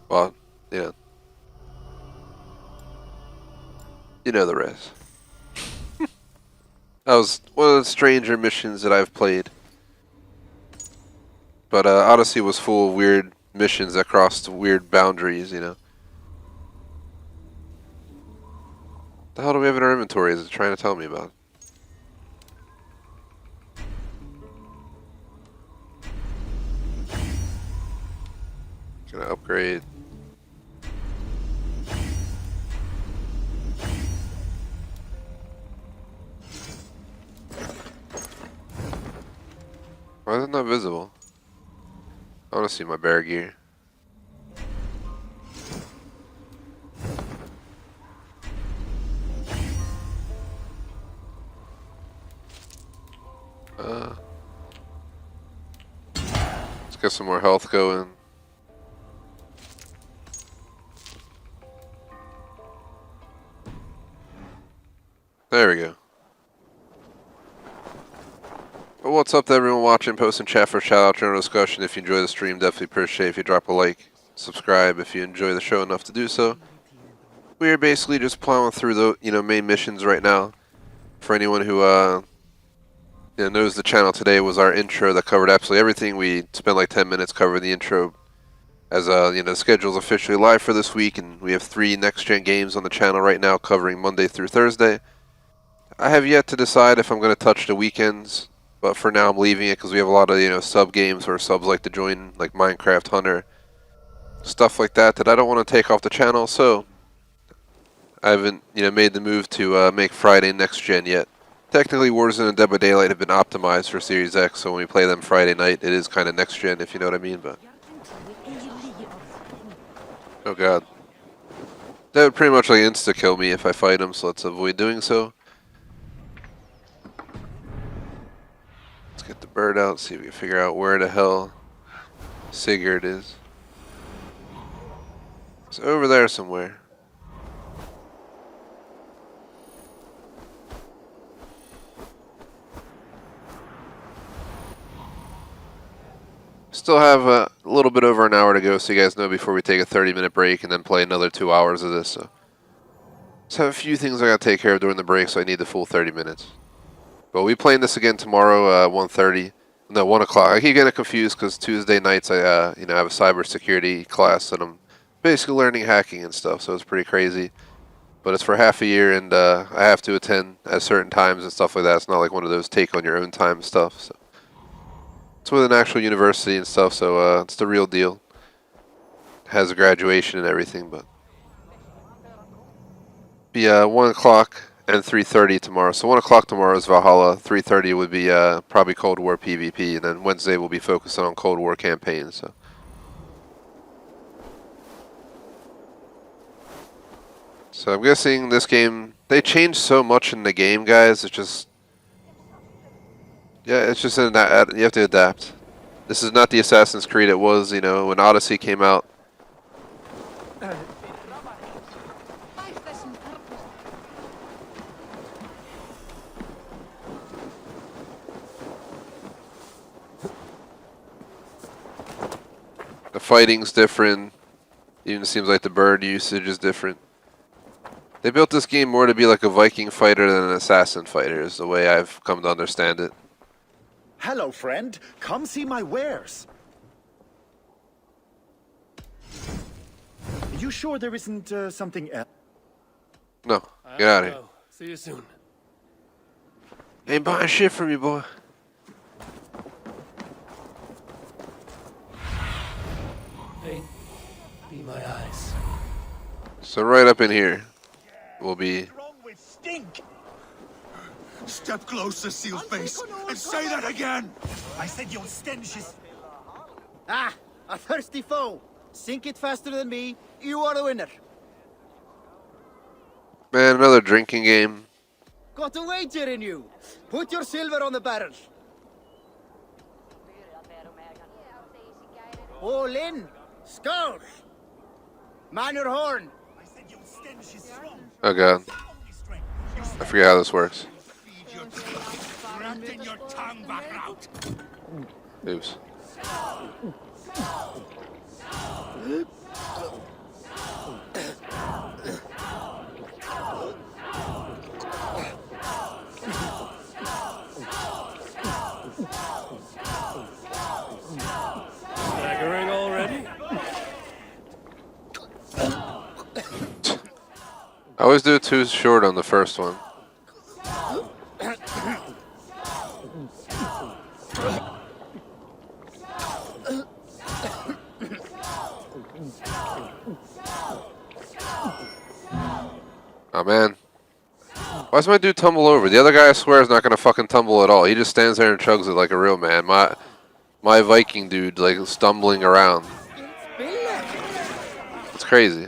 Well, yeah. You know the rest. That was one of the stranger missions that I've played. But Odyssey was full of weird missions that crossed weird boundaries, you know. What the hell do we have in our inventory? Is it trying to tell me about? Gonna upgrade. Why is it not visible? I want to see my bear gear. Let's get some more health going. There we go. But what's up to everyone watching, posting chat for shout out, general discussion. If you enjoy the stream, definitely appreciate if you drop a like, subscribe if you enjoy the show enough to do so. We are basically just plowing through the main missions right now. For anyone who knows the channel, today was our intro that covered absolutely everything. We spent like 10 minutes covering the intro, as the schedule's officially live for this week, and we have 3 next-gen games on the channel right now covering Monday through Thursday. I have yet to decide if I'm going to touch the weekends, but for now I'm leaving it because we have a lot of sub games where subs like to join, like Minecraft Hunter, stuff like that I don't want to take off the channel. So I haven't made the move to make Friday next gen yet. Technically, Warzone and Dead by Daylight have been optimized for Series X, so when we play them Friday night, it is kind of next gen, if you know what I mean. But oh god, that would pretty much like insta kill me if I fight him, so let's avoid doing so. Let's get the bird out, see if we can figure out where the hell Sigurd is. It's over there somewhere. Still have a little bit over an hour to go, so you guys know, before we take a 30-minute break and then play another 2 hours of this. So just have a few things I gotta take care of during the break, so I need the full 30 minutes. But we'll be playing this again tomorrow, 1:30. No, 1 o'clock. I keep getting confused because Tuesday nights I have a cybersecurity class and I'm basically learning hacking and stuff, so it's pretty crazy. But it's for half a year, and I have to attend at certain times and stuff like that. It's not like one of those take on your own time stuff. So it's with an actual university and stuff, so it's the real deal. Has a graduation and everything, but be 1 o'clock and 3:30 tomorrow. So 1 o'clock tomorrow is Valhalla. 3:30 would be probably Cold War PvP, and then Wednesday will be focusing on Cold War campaign. So I'm guessing this game, they changed so much in the game, guys. It's just, yeah, it's just you have to adapt. This is not the Assassin's Creed it was, when Odyssey came out. The fighting's different. Even seems like the bird usage is different. They built this game more to be like a Viking fighter than an assassin fighter, is the way I've come to understand it. Hello, friend. Come see my wares. Are you sure there isn't something else? No, get out of here. See you soon. Ain't buying shit from you, boy. Hey, be my eyes. So right up in here will be... Step closer, seal face, and say that again! I said your stench is... Ah, a thirsty foe. Sink it faster than me. You are the winner. Man, another drinking game. Got a wager in you. Put your silver on the barrel. All in. Skull. Man your horn. I said your stench is strong. Oh god. I forget how this works. Ratting your tongue back out! Oops. Staggering already? I always do it too short on the first one. Oh man. Why does my dude tumble over? The other guy, I swear, is not gonna fucking tumble at all. He just stands there and chugs it like a real man. My Viking dude, like, stumbling around. It's crazy.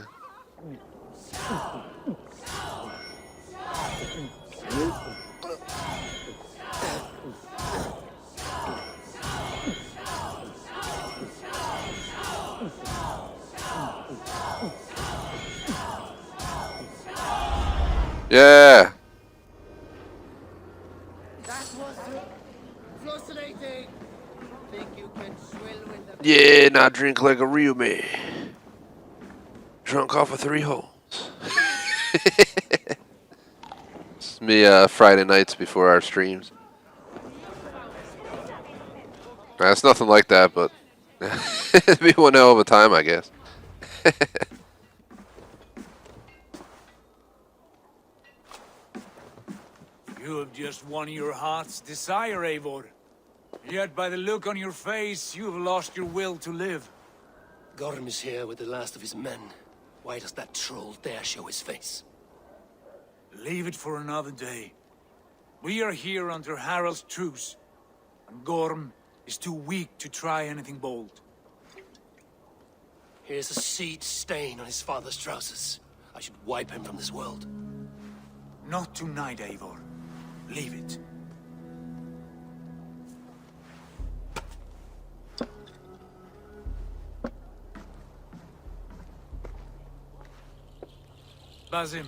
Yeah. That was close Yeah, now drink like a real man. Drunk off of 3 holes. It's me Friday nights before our streams. It's nothing like that, but it'd be one hell of a time, I guess. You have just won your heart's desire, Eivor. Yet by the look on your face, you have lost your will to live. Gorm is here with the last of his men. Why does that troll dare show his face? Leave it for another day. We are here under Harald's truce, and Gorm is too weak to try anything bold. Here's a seed stain on his father's trousers. I should wipe him from this world. Not tonight, Eivor. Leave it. Basim,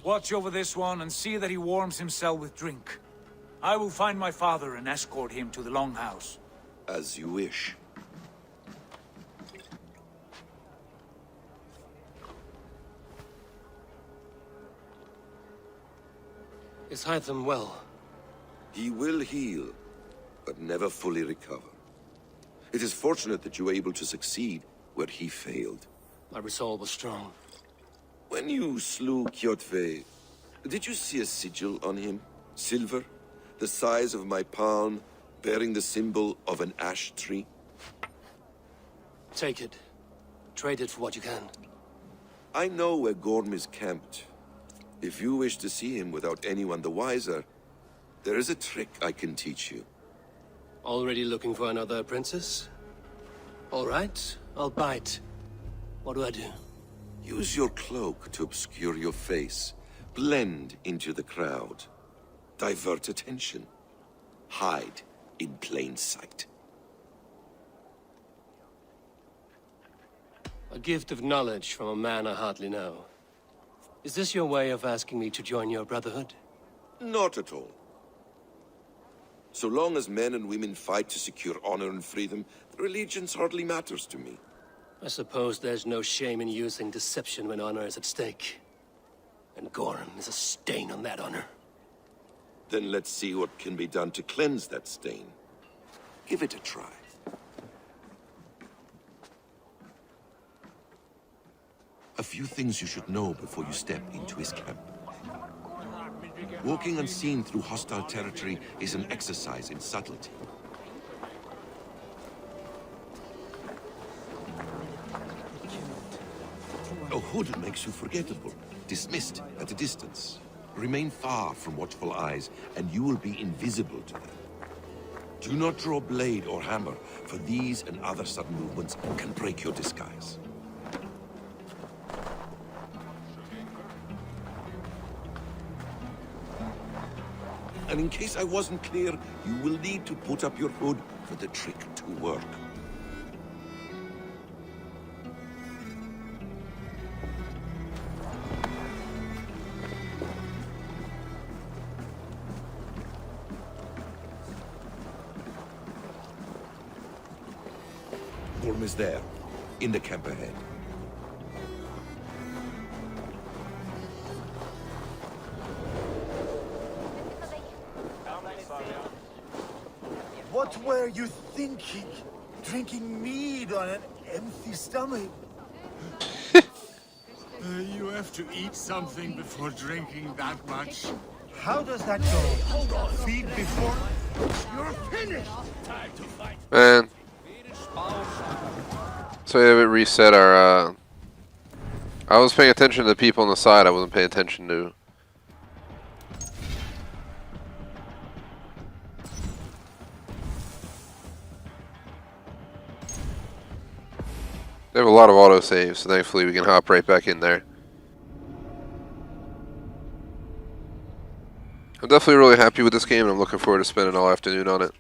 watch over this one and see that he warms himself with drink. I will find my father and escort him to the Longhouse. As you wish. Is Hytham well? He will heal, but never fully recover. It is fortunate that you were able to succeed where he failed. My resolve was strong. When you slew Kjotve, did you see a sigil on him? Silver? The size of my palm, bearing the symbol of an ash tree? Take it. Trade it for what you can. I know where Gorm is camped. If you wish to see him without anyone the wiser, there is a trick I can teach you. Already looking for another princess? All right, I'll bite. What do I do? Use your cloak to obscure your face. Blend into the crowd. Divert attention. Hide in plain sight. A gift of knowledge from a man I hardly know. Is this your way of asking me to join your brotherhood? Not at all. So long as men and women fight to secure honor and freedom, their allegiance hardly matters to me. I suppose there's no shame in using deception when honor is at stake. And Gorm is a stain on that honor. Then let's see what can be done to cleanse that stain. Give it a try. A few things you should know before you step into his camp. Walking unseen through hostile territory is an exercise in subtlety. A hood makes you forgettable, dismissed at a distance. Remain far from watchful eyes, and you will be invisible to them. Do not draw blade or hammer, for these and other sudden movements can break your disguise. And in case I wasn't clear, you will need to put up your hood for the trick to work. Gorm is there, in the camp ahead. What were you thinking? Drinking mead on an empty stomach? You have to eat something before drinking that much. How does that go? Hold on. Feed before... You're finished! Man. So we have it reset our, I was paying attention to the people on the side, I wasn't paying attention to... They have a lot of autosaves, so thankfully we can hop right back in there. I'm definitely really happy with this game, and I'm looking forward to spending all afternoon on it.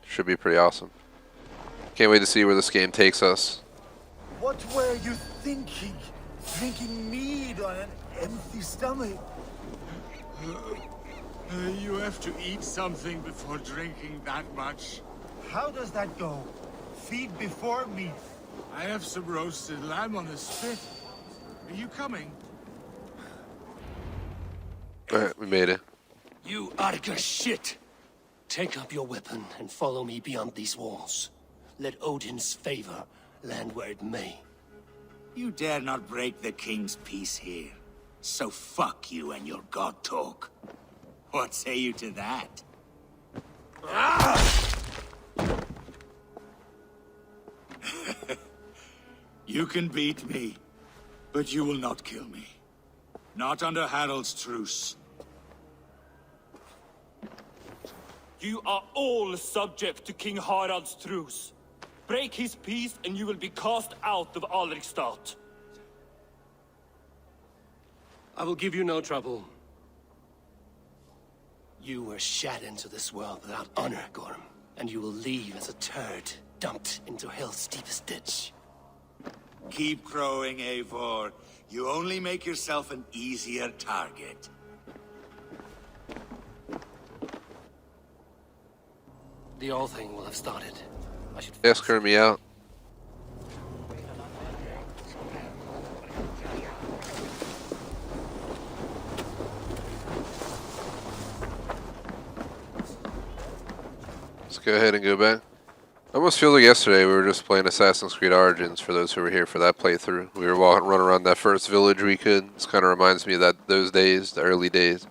Should be pretty awesome. Can't wait to see where this game takes us. What were you thinking? Drinking mead on an empty stomach? You have to eat something before drinking that much. How does that go? feed before me. I have some roasted lamb on the spit. Are you coming? Alright, we made it. You Arger shit! Take up your weapon and follow me beyond these walls. Let Odin's favor land where it may. You dare not break the king's peace here. So fuck you and your god talk. What say you to that? You can beat me, but you will not kill me. Not under Harald's truce. You are all subject to King Harald's truce. Break his peace and you will be cast out of Alrikstad. I will give you no trouble. You were shat into this world without honor, Gorm, and you will leave as a turd dumped into hell's deepest ditch. Keep crowing, Eivor. You only make yourself an easier target. The all thing will have started. I should Escort me out. Let's go ahead and go back. I almost feel like yesterday we were just playing Assassin's Creed Origins for those who were here for that playthrough. We were running around that first village we could. This kind of reminds me of those days, the early days.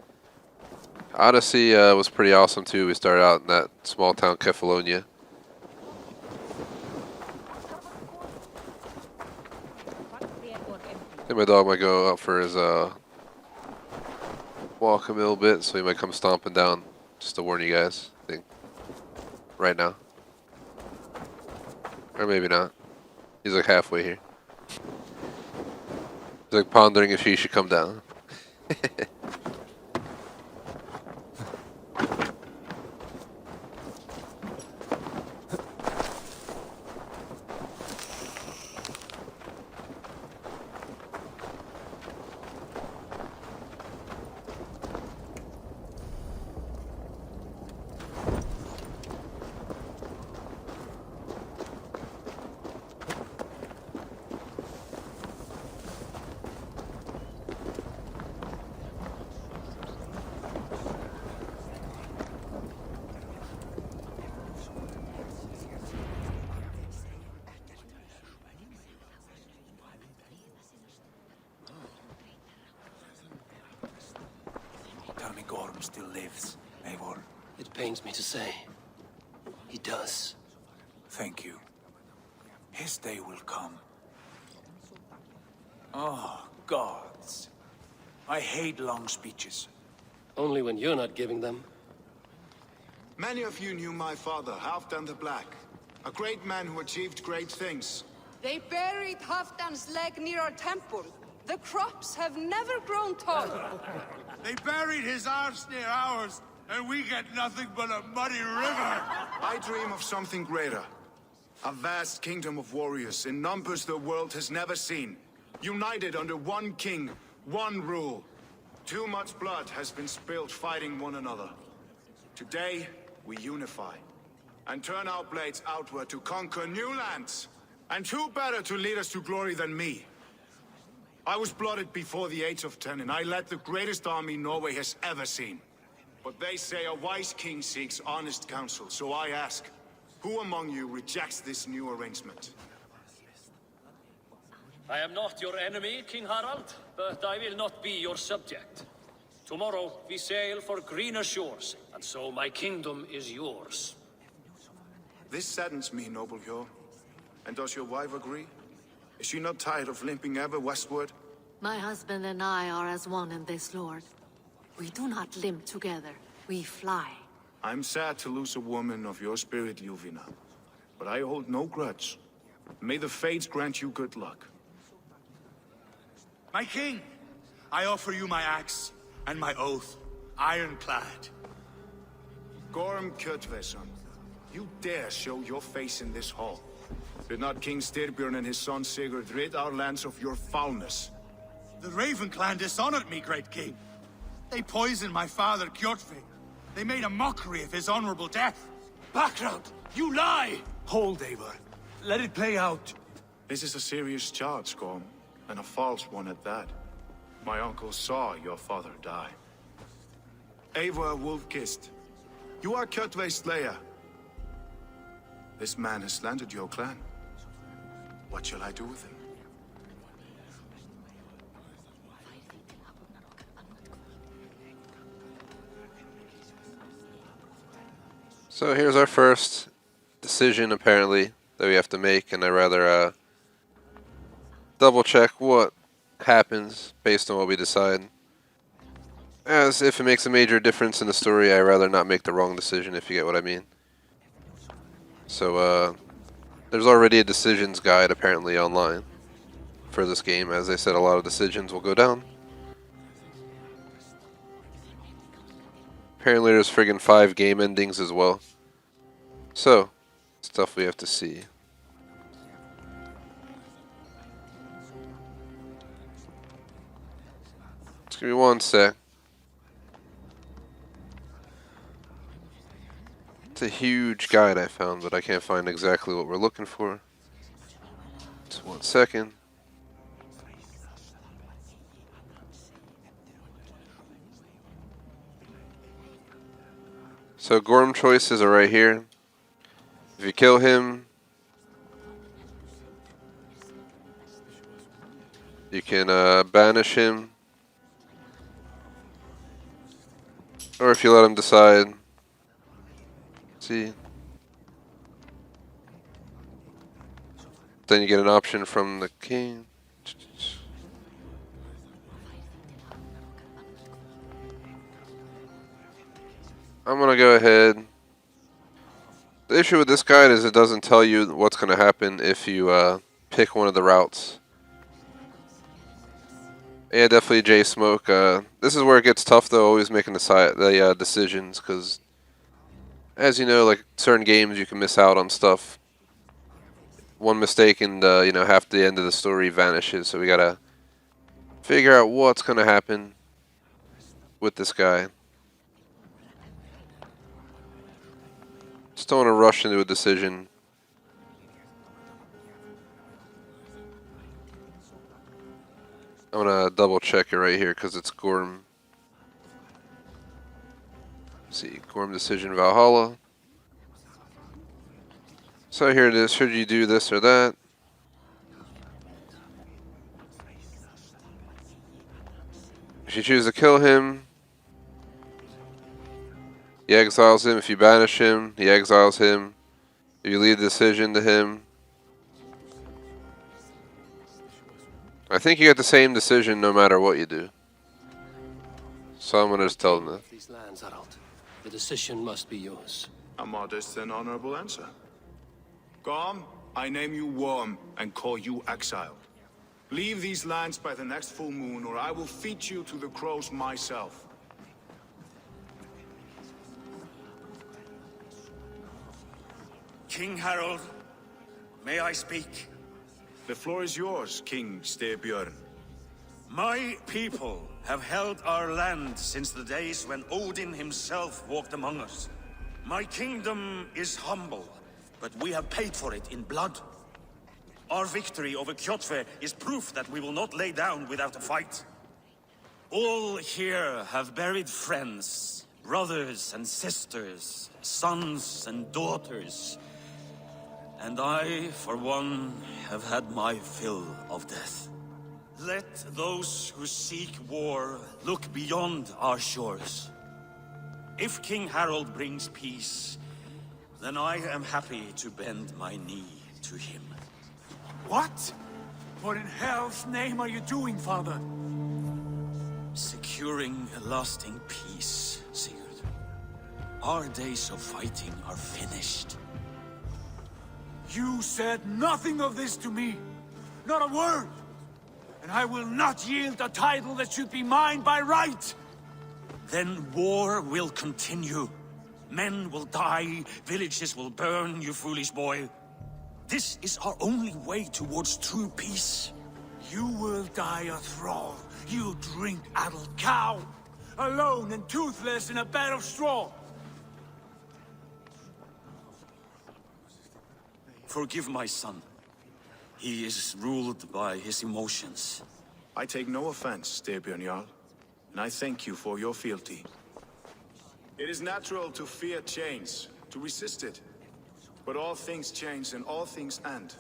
Odyssey was pretty awesome too. We started out in that small town Kefalonia. I think my dog might go out for his walk a little bit, so he might come stomping down. Just to warn you guys, I think. Right now. Or maybe not. He's like halfway here. He's like pondering if he should come down. Tell me Gorm still lives, Eivor. It pains me to say. He does. Thank you. His day will come. Oh, gods. I hate long speeches. Only when you're not giving them. Many of you knew my father, Halfdan the Black. A great man who achieved great things. They buried Halfdan's leg near our temple. The crops have never grown tall. They buried his arse near ours, and we get nothing but a muddy river. I dream of something greater. A vast kingdom of warriors in numbers the world has never seen. United under one king, one rule. Too much blood has been spilled fighting one another. Today, we unify. And turn our blades outward to conquer new lands. And who better to lead us to glory than me? I was blooded before the age of 10, and I led the greatest army Norway has ever seen. But they say a wise king seeks honest counsel, so I ask, who among you rejects this new arrangement? I am not your enemy, King Harald, but I will not be your subject. Tomorrow we sail for greener shores, and so my kingdom is yours. This saddens me, noble Hjor. And does your wife agree? Is she not tired of limping ever westward? My husband and I are as one in this, Lord. We do not limp together, we fly. I'm sad to lose a woman of your spirit, Ljuvina. But I hold no grudge. May the fates grant you good luck. My king, I offer you my axe and my oath, ironclad. Gorm Kjotveson, you dare show your face in this hall. Did not King Styrbjörn and his son Sigurd rid our lands of your foulness? The Raven clan dishonored me, great king. They poisoned my father, Kjotve. They made a mockery of his honorable death. Background! You lie! Hold, Eivor. let it play out. This is a serious charge, Gorm, and a false one at that. My uncle saw your father die. Eivor Wolf-Kissed, you are Kjotve's slayer. This man has slandered your clan. What shall I do with him? So here's our first decision, apparently, that we have to make, and I rather double check what happens based on what we decide. As if it makes a major difference in the story, I rather not make the wrong decision, if you get what I mean. So there's already a decisions guide apparently online for this game. As I said, a lot of decisions will go down. Apparently there's friggin' 5 game endings as well. So, stuff we have to see. Just give me one sec. It's a huge guide I found, but I can't find exactly what we're looking for. Just 1 second. So Gorm choices are right here. If you kill him, you can banish him. Or if you let him decide. See. Then you get an option from the king. I'm gonna go ahead. The issue with this guide is it doesn't tell you what's gonna happen if you pick one of the routes. Yeah, definitely J Smoke. This is where it gets tough though, always making the decisions, because as you know, like certain games you can miss out on stuff. One mistake and you know, half the end of the story vanishes, so we gotta figure out what's gonna happen with this guy. Just don't want to rush into a decision. I'm gonna double check it right here because it's Gorm. Let's see, Gorm decision Valhalla. So here it is. Should you do this or that? If you choose to kill him, he exiles him. If you banish him, he exiles him. If you leave the decision to him. I think you get the same decision no matter what you do. So I'm gonna just tell them that. These lands, Harald. The decision must be yours. A modest and honorable answer. Gorm, I name you Worm and call you exiled. Leave these lands by the next full moon, or I will feed you to the crows myself. King Harald, may I speak? The floor is yours, King Styrbjörn. My people have held our land since the days when Odin himself walked among us. My kingdom is humble, but we have paid for it in blood. Our victory over Kjotve is proof that we will not lay down without a fight. All here have buried friends, brothers and sisters, sons and daughters. And I, for one, have had my fill of death. Let those who seek war look beyond our shores. If King Harald brings peace, then I am happy to bend my knee to him. What? What in hell's name are you doing, father? Securing a lasting peace, Sigurd. Our days of fighting are finished. You said nothing of this to me. Not a word. And I will not yield a title that should be mine by right. Then war will continue. Men will die, villages will burn, you foolish boy. This is our only way towards true peace. You will die a thrall. You'll drink addled cow. Alone and toothless in a bed of straw. Forgive my son. He is ruled by his emotions. I take no offense, Styrbjörn Jarl, and I thank you for your fealty. It is natural to fear change, to resist it. But all things change and all things end.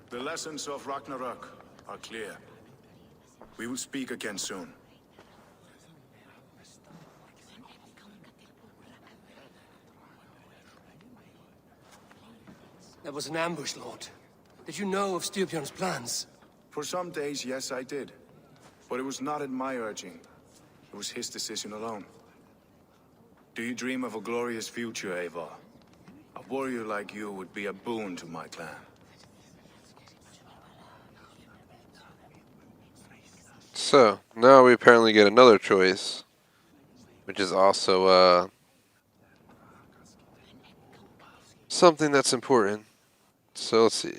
The lessons of Ragnarok are clear. We will speak again soon. That was an ambush, Lord. Did you know of Styrbjörn's plans? For some days, yes, I did. But it was not at my urging. It was his decision alone. Do you dream of a glorious future, Eivor? A warrior like you would be a boon to my clan. So, now we apparently get another choice, which is also something that's important. So let's see.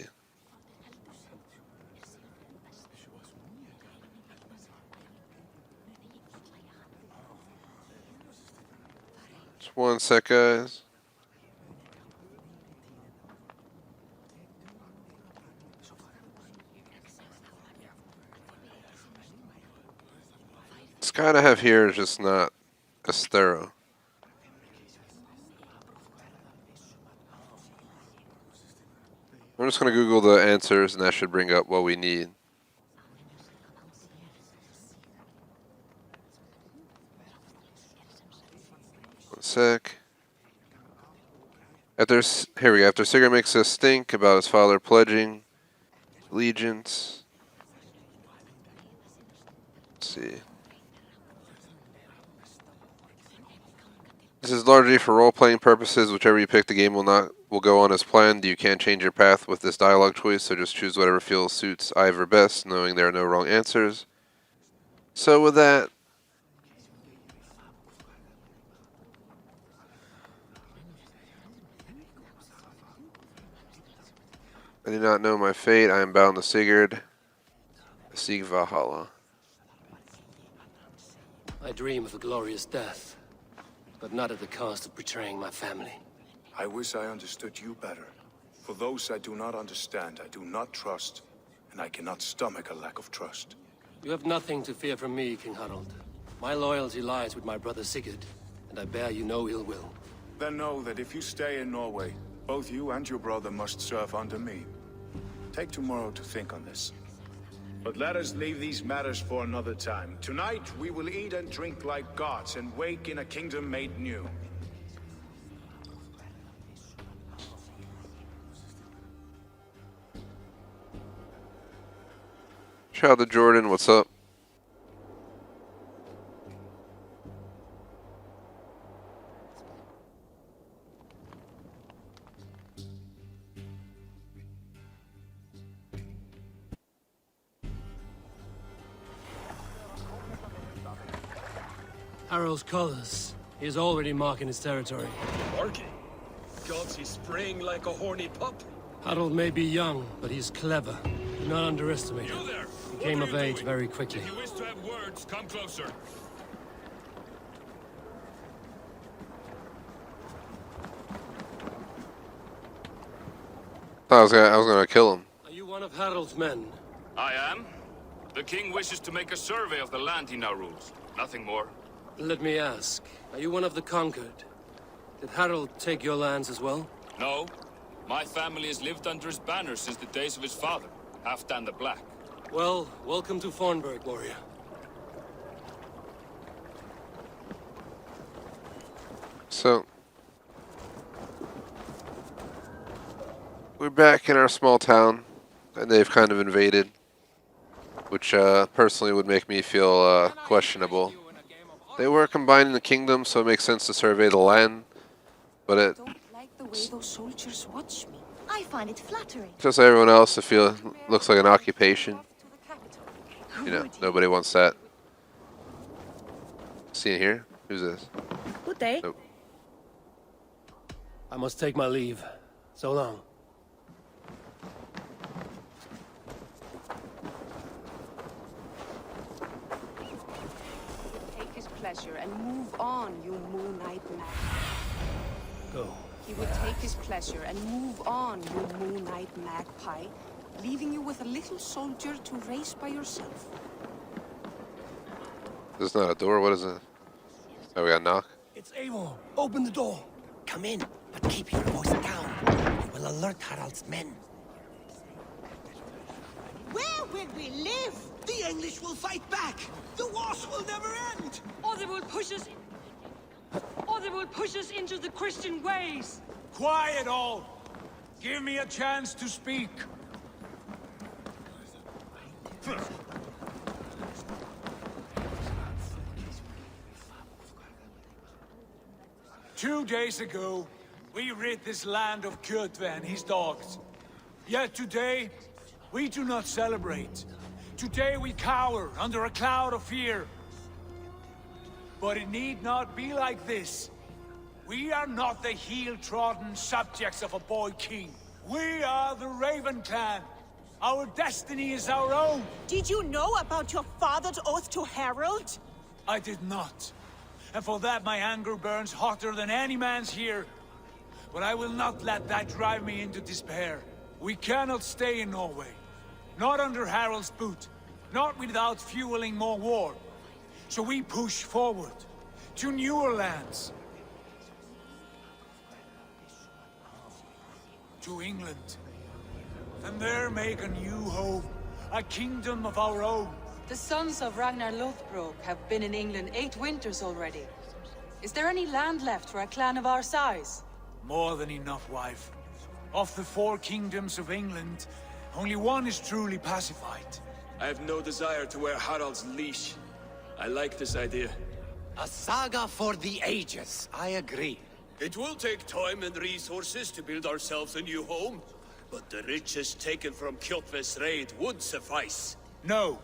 Just one sec, guys. This guy I have here is just not as thorough. I'm just going to Google the answers, and that should bring up what we need. One sec. Here we go. After Sigurd makes us think about his father pledging allegiance. Let's see. This is largely for role-playing purposes. Whichever you pick, the game will go on as planned. You can't change your path with this dialogue choice, so just choose whatever feels suits Ivor best, knowing there are no wrong answers. So with that, I do not know my fate. I am bound to Sigurd. Seek Valhalla. I dream of a glorious death, but not at the cost of betraying my family. I wish I understood you better. For those I do not understand, I do not trust, and I cannot stomach a lack of trust. You have nothing to fear from me, King Harald. My loyalty lies with my brother Sigurd, and I bear you no ill will. Then know that if you stay in Norway, both you and your brother must serve under me. Take tomorrow to think on this. But let us leave these matters for another time. Tonight, we will eat and drink like gods and wake in a kingdom made new. Shout out to Jordan, what's up? Harald's colors. He is already marking his territory. Marking? Gods, he's spraying like a horny pup. Harald may be young, but he's clever. Do not underestimate him. You there! He came of age very quickly. If you wish to have words, come closer. I was gonna kill him. Are you one of Harald's men? I am. The king wishes to make a survey of the land he now rules. Nothing more. Let me ask, are you one of the conquered? Did Harald take your lands as well? No. My family has lived under his banner since the days of his father, Halfdan the Black. Well, welcome to Fornburg, warrior. So, we're back in our small town, and they've kind of invaded, which personally would make me feel questionable. They were combining the kingdom, so it makes sense to survey the land, but it Don't like the way those soldiers watch me. I find it flattering. just like everyone else, it looks like an occupation. You know, nobody wants that. See it here? Who's this? Good day. Nope. I must take my leave. So long. Take his pleasure and move on, you moon-eyed man. Go. He would take his pleasure and move on, you moon-eyed magpie, leaving you with a little soldier to race by yourself. This is not a door. What is it? Oh, we got a knock. It's Eivor. Open the door. Come in, but keep your voice down. You will alert Harald's men. Where will we live? The English will fight back. The wars will never end. Or they will push us... Or they will push us into the Christian ways. Quiet all! Give me a chance to speak. 2 days ago, we rid this land of Kjotve and his dogs. Yet today, we do not celebrate. Today we cower under a cloud of fear. But it need not be like this. We are not the heel-trodden subjects of a boy king. We are the Raven clan. Our destiny is our own. Did you know about your father's oath to Harald? I did not. And for that my anger burns hotter than any man's here. But I will not let that drive me into despair. We cannot stay in Norway. Not under Harald's boot. Not without fueling more war. So we push forward to newer lands. To England. And there make a new home. A kingdom of our own. The sons of Ragnar Lothbrok have been in England 8 winters already. Is there any land left for a clan of our size? More than enough, wife. Of the 4 kingdoms of England, only one is truly pacified. I have no desire to wear Harald's leash. I like this idea. A saga for the ages. I agree. It will take time and resources to build ourselves a new home, but the riches taken from Kjotve's raid would suffice. No.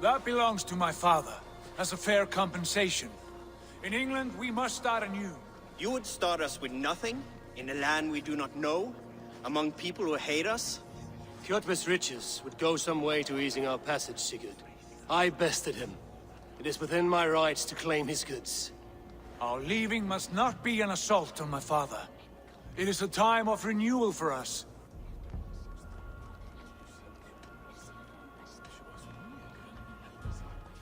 That belongs to my father, as a fair compensation. In England, we must start anew. You would start us with nothing? In a land we do not know? Among people who hate us? Kjotve's riches would go some way to easing our passage, Sigurd. I bested him. It is within my rights to claim his goods. Our leaving must not be an assault on my father. It is a time of renewal for us.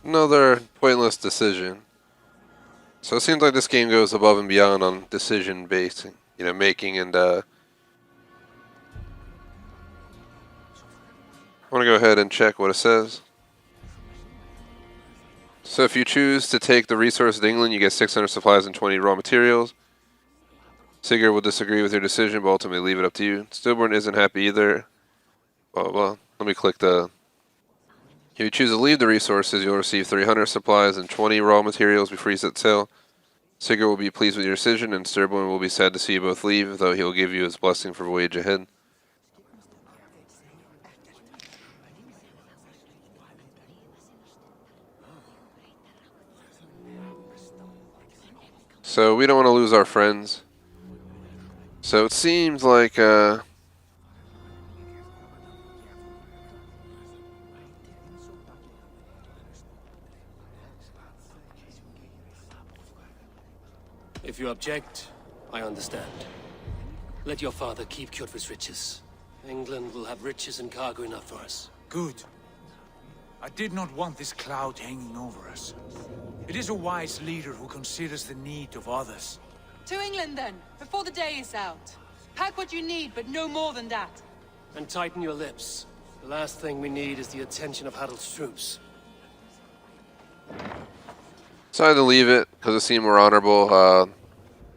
Another pointless decision. So it seems like this game goes above and beyond on decision-based, making, and I want to go ahead and check what it says. So if you choose to take the resources to England, you get 600 supplies and 20 raw materials. Sigurd will disagree with your decision, but ultimately leave it up to you. Stillborn isn't happy either. Well, let me click the... If you choose to leave the resources, you'll receive 300 supplies and 20 raw materials before you set sail. Sigurd will be pleased with your decision, and Stillborn will be sad to see you both leave, though he will give you his blessing for the voyage ahead. So we don't want to lose our friends. So it seems like If you object, I understand. Let your father keep Kjotve's riches. England will have riches and cargo enough for us. Good. I did not want this cloud hanging over us. It is a wise leader who considers the need of others. To England then, before the day is out. Pack what you need, but no more than that. And tighten your lips. The last thing we need is the attention of Harald's troops. decided to leave it because it seemed more honorable.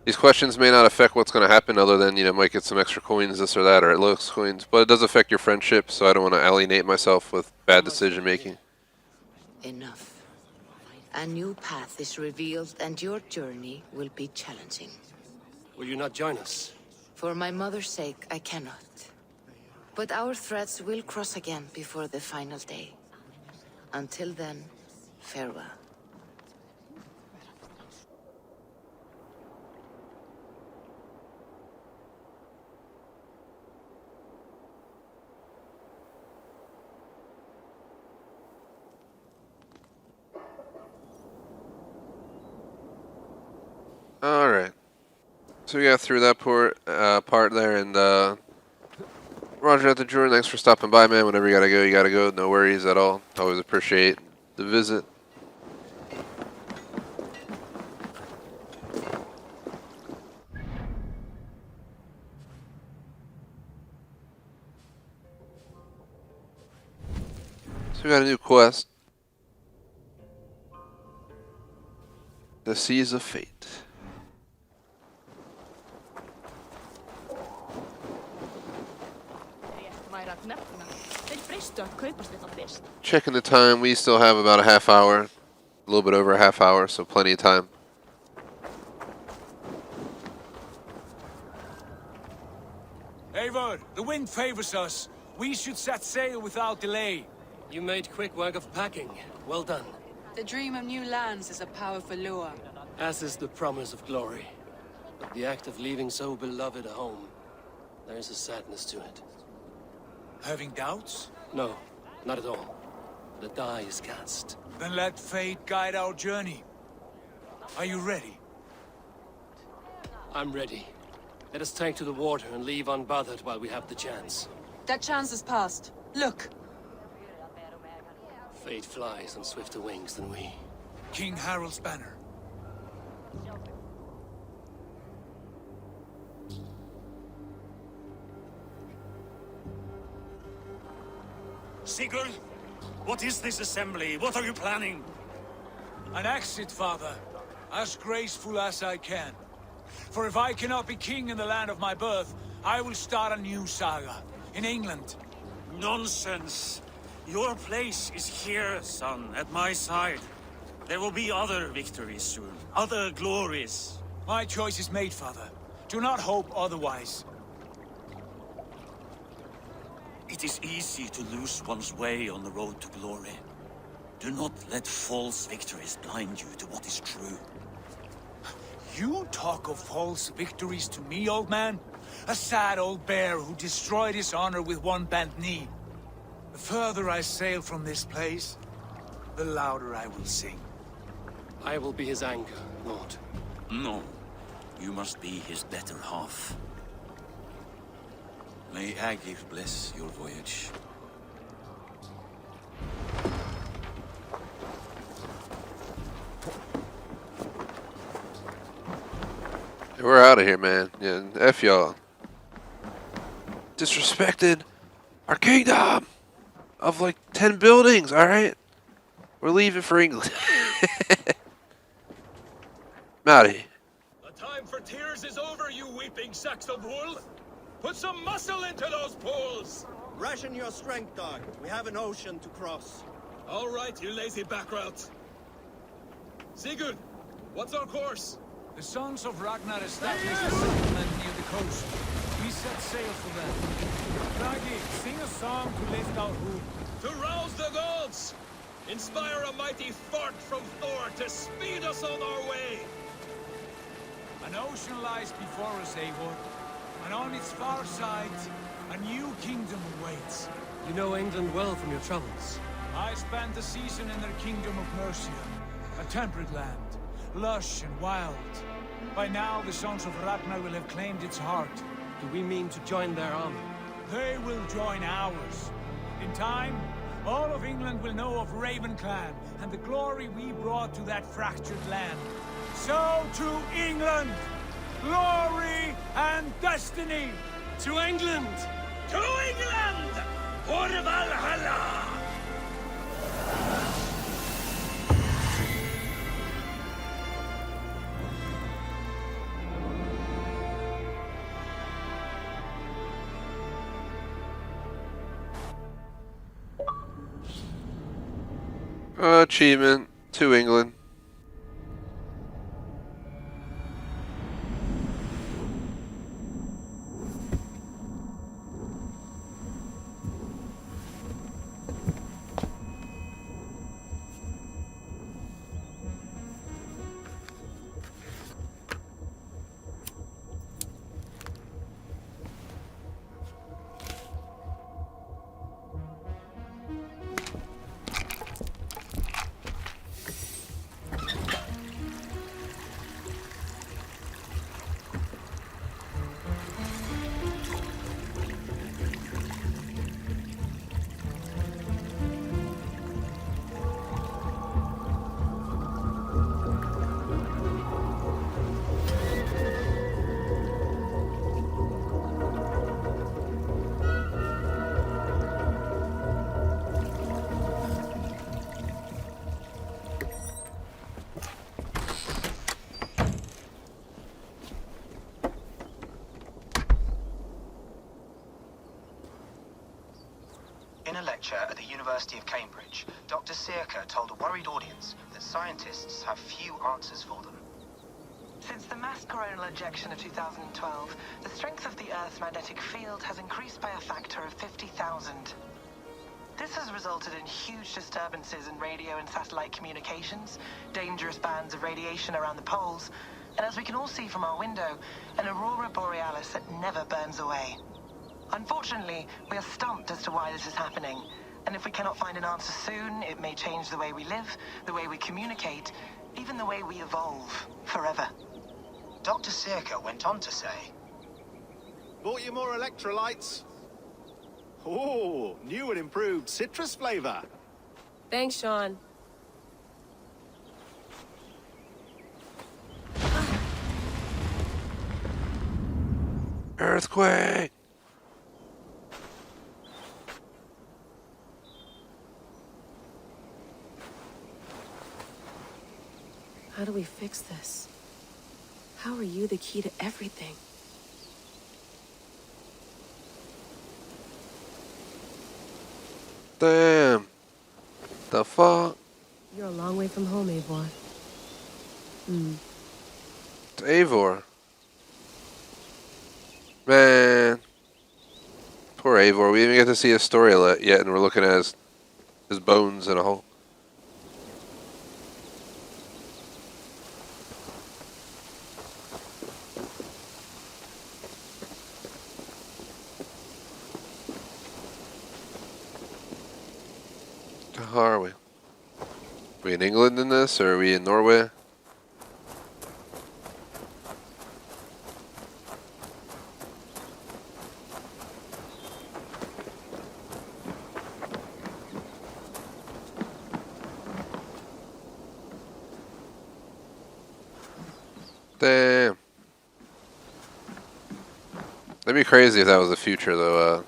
These questions may not affect what's going to happen other than, might get some extra coins, this or that, or it looks coins. But it does affect your friendship, so I don't want to alienate myself with bad decision making. Enough. A new path is revealed and your journey will be challenging. Will you not join us? For my mother's sake, I cannot. But our threads will cross again before the final day. Until then, farewell. Alright. So we got through that part there, and Roger at the Drewer. Thanks for stopping by, man. Whenever you gotta go. No worries at all. Always appreciate the visit. So we got a new quest. The Seas of Fate. Checking the time, we still have about a half hour. A little bit over a half hour, so plenty of time. Eivor, the wind favors us. We should set sail without delay. You made quick work of packing. Well done. The dream of new lands is a powerful lure. As is the promise of glory. But the act of leaving so beloved a home, there is a sadness to it. Having doubts? No, not at all. The die is cast. Then let fate guide our journey. Are you ready? I'm ready. Let us take to the water and leave unbothered while we have the chance. That chance is past. Look! Fate flies on swifter wings than we. King Harald's banner. Sigurd, what is this assembly? What are you planning? An exit, father. As graceful as I can. For if I cannot be king in the land of my birth, I will start a new saga. In England. Nonsense. Your place is here, son, at my side. There will be other victories soon. Other glories. My choice is made, father. Do not hope otherwise. It is easy to lose one's way on the road to glory. Do not let false victories blind you to what is true. You talk of false victories to me, old man? A sad old bear who destroyed his honor with one bent knee. The further I sail from this place, the louder I will sing. I will be his anchor, Lord. No. You must be his better half. May Agir bless your voyage. We're out of here, man. Yeah, F y'all. Disrespected our kingdom of like 10 buildings, alright? We're leaving for England. Maddie. The time for tears is over, you weeping sacks of wool. Put some muscle into those pools. Ration your strength, dog. We have an ocean to cross. All right, you lazy backroutes. Sigurd, what's our course? The sons of Ragnar established a settlement near the coast. We set sail for them. Raggi, sing a song to lift our hoop. To rouse the gods! Inspire a mighty fart from Thor to speed us on our way! An ocean lies before us, Eivor. And on its far side, a new kingdom awaits. You know England well from your travels. I spent a season in their kingdom of Mercia. A temperate land, lush and wild. By now, the sons of Ragnar will have claimed its heart. Do we mean to join their army? They will join ours. In time, all of England will know of Raven Clan and the glory we brought to that fractured land. So to England! Glory and destiny! To England! To England! For Valhalla! Achievement to England. a lecture at the University of Cambridge, Dr. Searcher told a worried audience that scientists have few answers for them. Since the mass coronal ejection of 2012, the strength of the Earth's magnetic field has increased by a factor of 50,000. This has resulted in huge disturbances in radio and satellite communications, dangerous bands of radiation around the poles, and as we can all see from our window, an aurora borealis that never burns away. Unfortunately, we are stumped as to why this is happening, and if we cannot find an answer soon, it may change the way we live, the way we communicate, even the way we evolve, forever. Dr. Searcher went on to say, Bought you more electrolytes? Oh, new and improved citrus flavor. Thanks, Sean. Earthquake! How do we fix this? How are you the key to everything? Damn. The fuck? You're a long way from home, Eivor. It's Eivor. Man. Poor Eivor. We didn't even get to see his story yet, and we're looking at his bones in a hole. How are we? Are we in England in this, or are we in Norway? Damn. That'd be crazy if that was the future, though.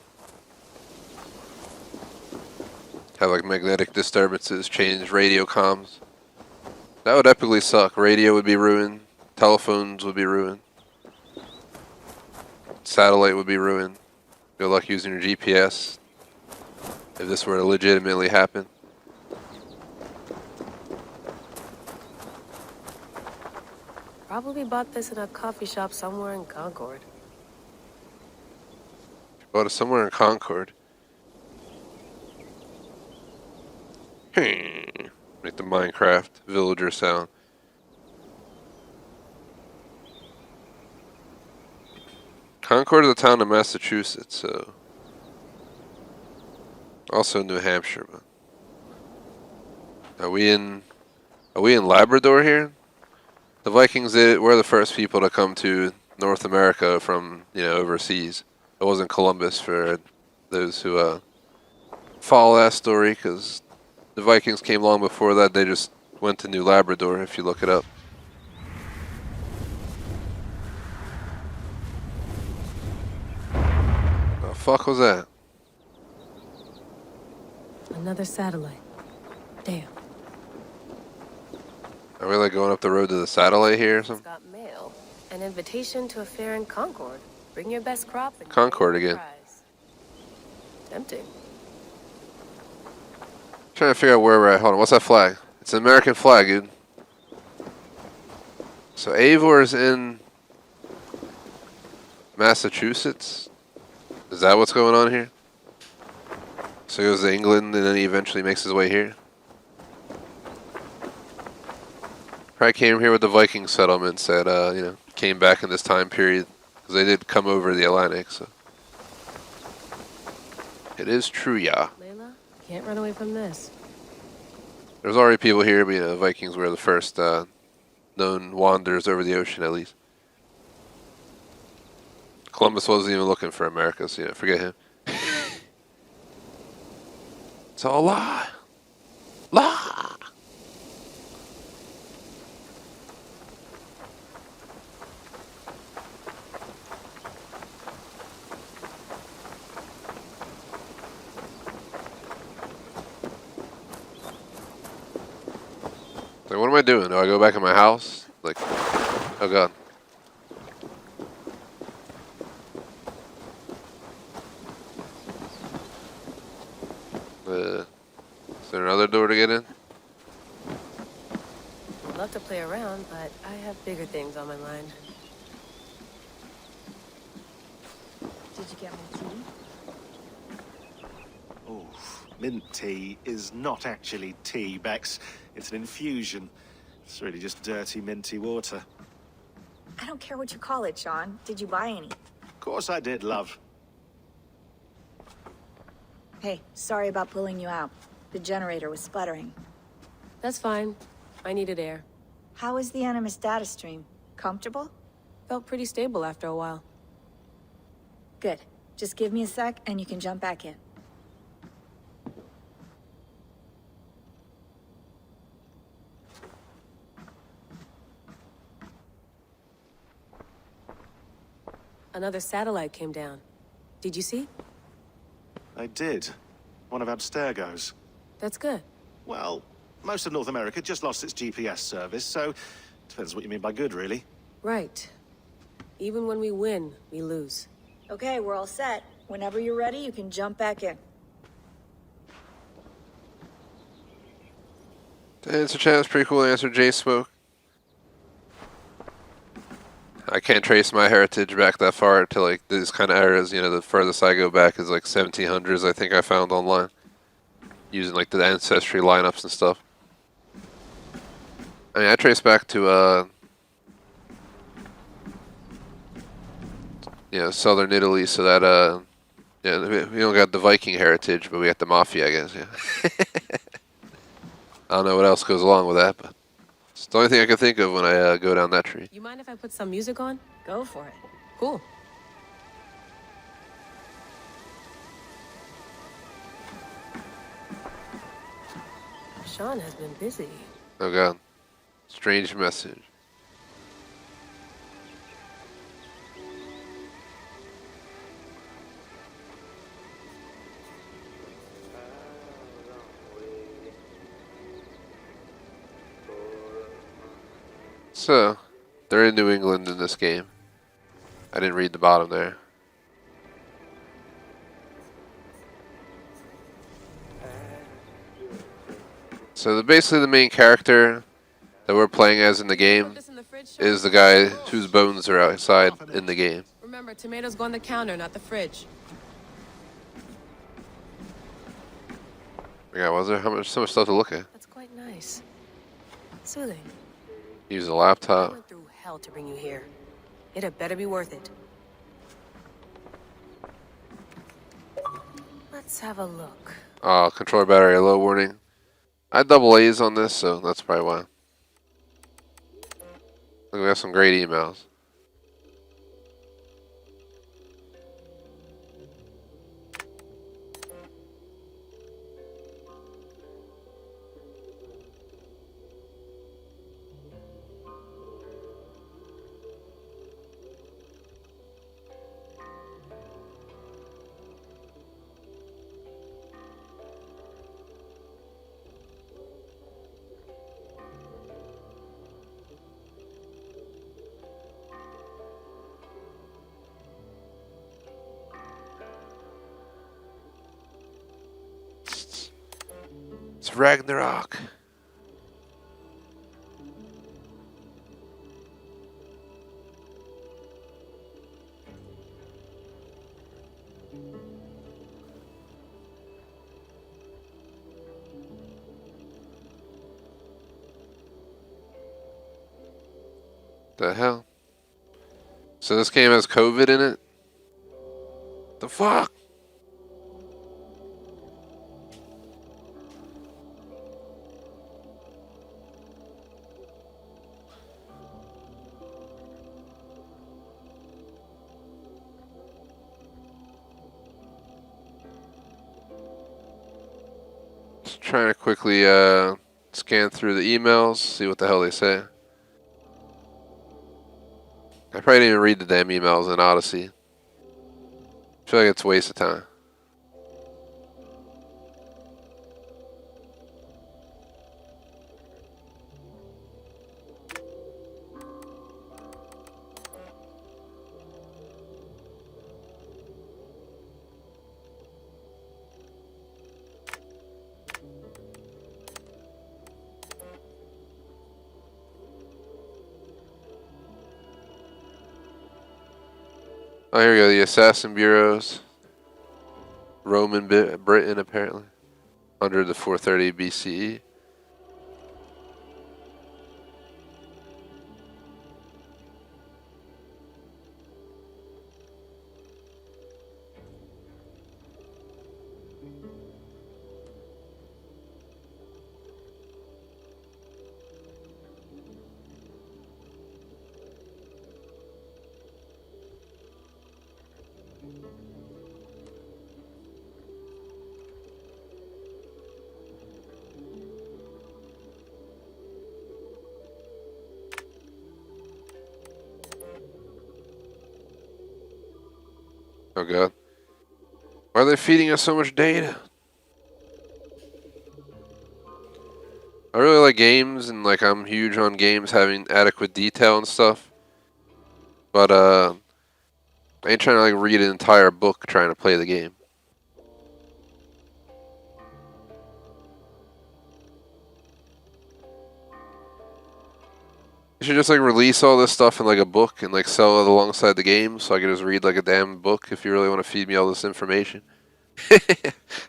Have like magnetic disturbances, change radio comms. That would epically suck. Radio would be ruined. Telephones would be ruined. Satellite would be ruined. Good luck using your GPS if this were to legitimately happen. Probably bought this at a coffee shop somewhere in Concord. Bought it somewhere in Concord. Make the Minecraft villager sound. Concord is a town in Massachusetts, so also New Hampshire. But are we in Labrador here? The Vikings were the first people to come to North America from overseas. It wasn't Columbus for those who follow that story, because the Vikings came long before that. They just went to New Labrador, if you look it up. The fuck was that? Another satellite. Damn. Are we like going up the road to the satellite here or something? Got mail. An invitation to a fair in Concord. Bring your best crop and Concord again. prize. Tempting. Trying to figure out where we're at. Hold on, what's that flag? It's an American flag, dude. So Eivor is in Massachusetts? Is that what's going on here? So he goes to England and then he eventually makes his way here? Probably came here with the Viking settlements that, came back in this time period. Because they did come over the Atlantic, so. It is true, yeah. Layla, can't run away from this. There's already people here, but Vikings were the first known wanderers over the ocean, at least. Columbus wasn't even looking for America, so forget him. It's all a lie. Lie! Like, what am I doing? Do I go back in my house? Like, oh god. Is there another door to get in? I'd love to play around, but I have bigger things on my mind. Did you get my tea? Oh, mint tea is not actually tea, Bex. It's an infusion. It's really just dirty, minty water. I don't care what you call it, Sean. Did you buy any? Of course I did, love. Hey, sorry about pulling you out. The generator was sputtering. That's fine. I needed air. How is the Animus data stream? Comfortable? Felt pretty stable after a while. Good. Just give me a sec and you can jump back in. Another satellite came down. Did you see? I did. One of Abstergo's. That's good. Well, most of North America just lost its GPS service, so depends what you mean by good, really. Right. Even when we win, we lose. Okay, we're all set. Whenever you're ready, you can jump back in. The answer chat is pretty cool answer, Jay Smoke. I can't trace my heritage back that far to like these kind of eras. You know, the furthest I go back is like 1700s. I think I found online using like the ancestry lineups and stuff. I mean, I trace back to you know, southern Italy, so that yeah, we don't got the Viking heritage, but we got the mafia, I guess. Yeah. I don't know what else goes along with that, but it's the only thing I can think of when I go down that tree. You mind if I put some music on? Go for it. Cool. Sean has been busy. Oh god. Strange message. So, they're in New England in this game. I didn't read the bottom there. So basically the main character that we're playing as in the game is the guy whose bones are outside in the game. Remember, tomatoes go on the counter, not the fridge. Yeah, was there so much stuff to look at? That's quite nice. Soothing. Use a I laptop. went through hell to bring you here. It had better be worth it. Let's have a look. Controller battery low warning. I had double A's on this, so that's probably why. Look, we have some great emails. It's Ragnarok. The hell? So this game has COVID in it? The fuck? Just trying to quickly scan through the emails, see what the hell they say. I probably didn't even read the damn emails in Odyssey. I feel like it's a waste of time. Oh, here we go. The assassin bureaus. Roman Britain, apparently. Under the 430 BCE. Oh god. Why are they feeding us so much data? I really like games, and like I'm huge on games having adequate detail and stuff. But I ain't trying to like read an entire book trying to play the game. You should just like release all this stuff in like a book and like sell it alongside the game, so I can just read like a damn book if you really want to feed me all this information.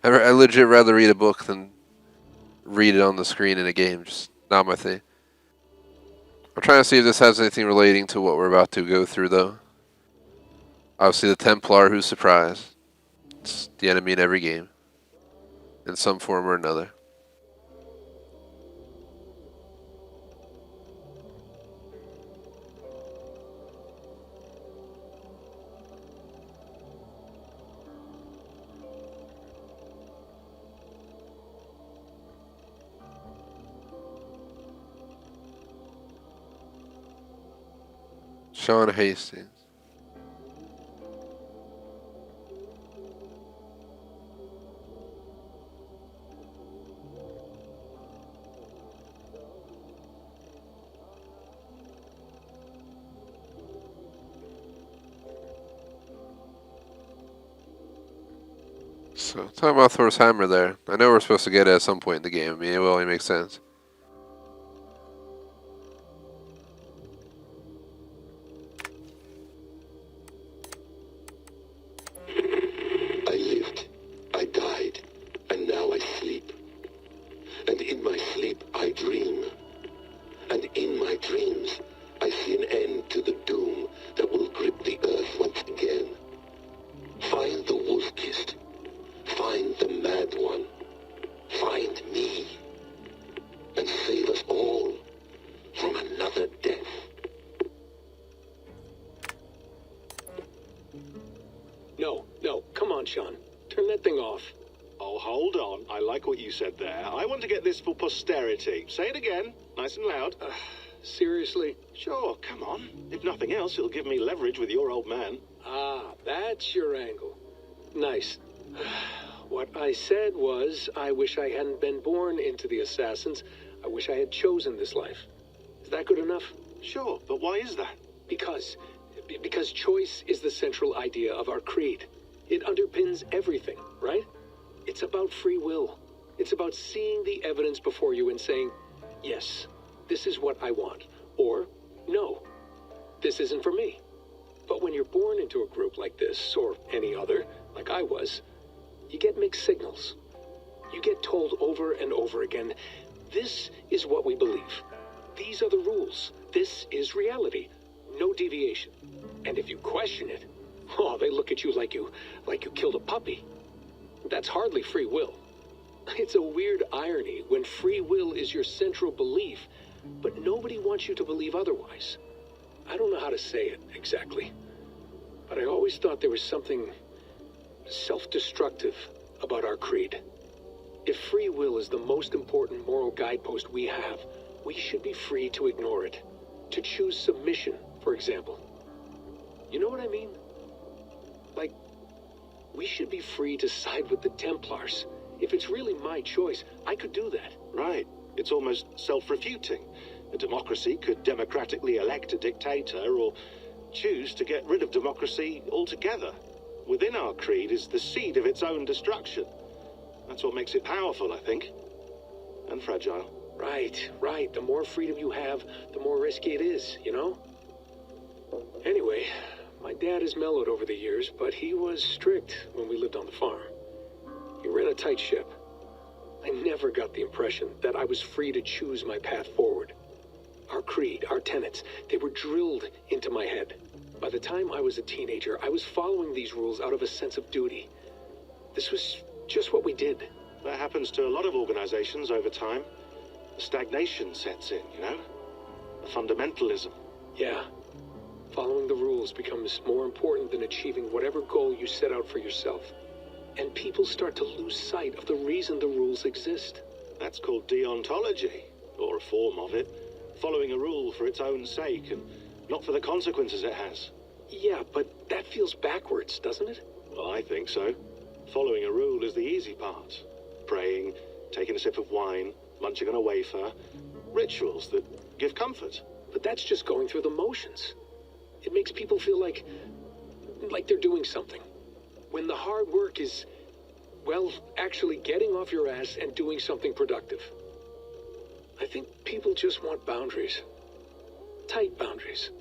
I legit rather read a book than read it on the screen in a game. Just not my thing. I'm trying to see if this has anything relating to what we're about to go through, though. Obviously, the Templar, who's surprised. It's the enemy in every game, in some form or another. Sean Hastings. So, talking about Thor's hammer there. I know we're supposed to get it at some point in the game. I mean, it will only make sense. I lived, I died, and now I sleep. And in my sleep I dream. And in my dreams I see an end to the doom that will grip the earth once again. Find the wolf-kissed. Find the mad one. Find me. And save us all from another death. No, come on, Sean. Turn that thing off. Oh, hold on. I like what you said there. I want to get this for posterity. Say it again, nice and loud. Seriously? Sure, come on. If nothing else, it'll give me leverage with your old man. Ah, that's your angle. Nice. What I said was, I wish I hadn't been born into the Assassins. I wish I had chosen this life. Is that good enough? Sure, but why is that? Because choice is the central idea of our creed. It underpins everything, right? It's about free will. It's about seeing the evidence before you and saying, yes, this is what I want. Or, no, this isn't for me. But when you're born into a group like this, or any other, like I was, you get mixed signals. You get told over and over again, this is what we believe. These are the rules. This is reality. No deviation. And if you question it, oh, they look at you like you killed a puppy. That's hardly free will. It's a weird irony when free will is your central belief, but nobody wants you to believe otherwise. I don't know how to say it exactly, but I always thought there was something self-destructive about our creed. If free will is the most important moral guidepost we have, we should be free to ignore it. To choose submission, for example. You know what I mean? Like, we should be free to side with the Templars. If it's really my choice, I could do that. Right. It's almost self-refuting. A democracy could democratically elect a dictator or choose to get rid of democracy altogether. Within our creed is the seed of its own destruction. That's what makes it powerful, I think. And fragile. Right. The more freedom you have, the more risky it is, you know? Anyway, my dad has mellowed over the years, but he was strict when we lived on the farm. He ran a tight ship. I never got the impression that I was free to choose my path forward. Our creed, our tenets, they were drilled into my head. By the time I was a teenager, I was following these rules out of a sense of duty. This was just what we did. That happens to a lot of organizations over time. Stagnation sets in, you know? A fundamentalism. Yeah. Following the rules becomes more important than achieving whatever goal you set out for yourself. And people start to lose sight of the reason the rules exist. That's called deontology, or a form of it. Following a rule for its own sake, and not for the consequences it has. Yeah, but that feels backwards, doesn't it? Well, I think so. Following a rule is the easy part. Praying, taking a sip of wine, munching on a wafer. Rituals that give comfort. But that's just going through the motions. It makes people feel like they're doing something. When the hard work is, well, actually getting off your ass and doing something productive. I think people just want boundaries. Tight boundaries.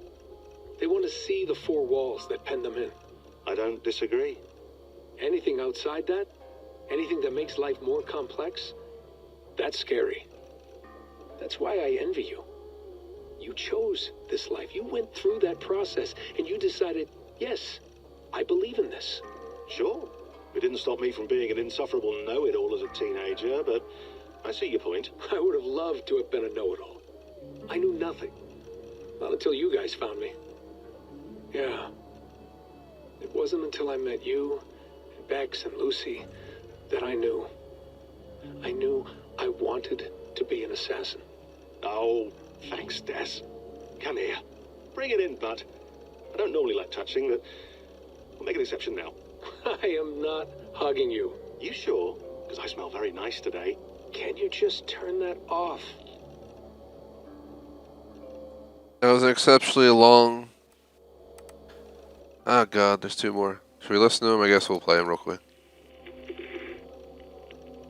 They want to see the four walls that pen them in. I don't disagree. Anything outside that, anything that makes life more complex, that's scary. That's why I envy you. You chose this life. You went through that process, and you decided, yes, I believe in this. Sure. It didn't stop me from being an insufferable know-it-all as a teenager, but I see your point. I would have loved to have been a know-it-all. I knew nothing. Not until you guys found me. Yeah. It wasn't until I met you, and Bex and Lucy, that I knew. I knew I wanted to be an assassin. Oh, thanks, Des. Come here. Bring it in, bud. I don't normally like touching, but we'll make an exception now. I am not hugging you. You sure? Because I smell very nice today. Can you just turn that off? That was an exceptionally long... Oh god, there's two more. Should we listen to them? I guess we'll play them real quick.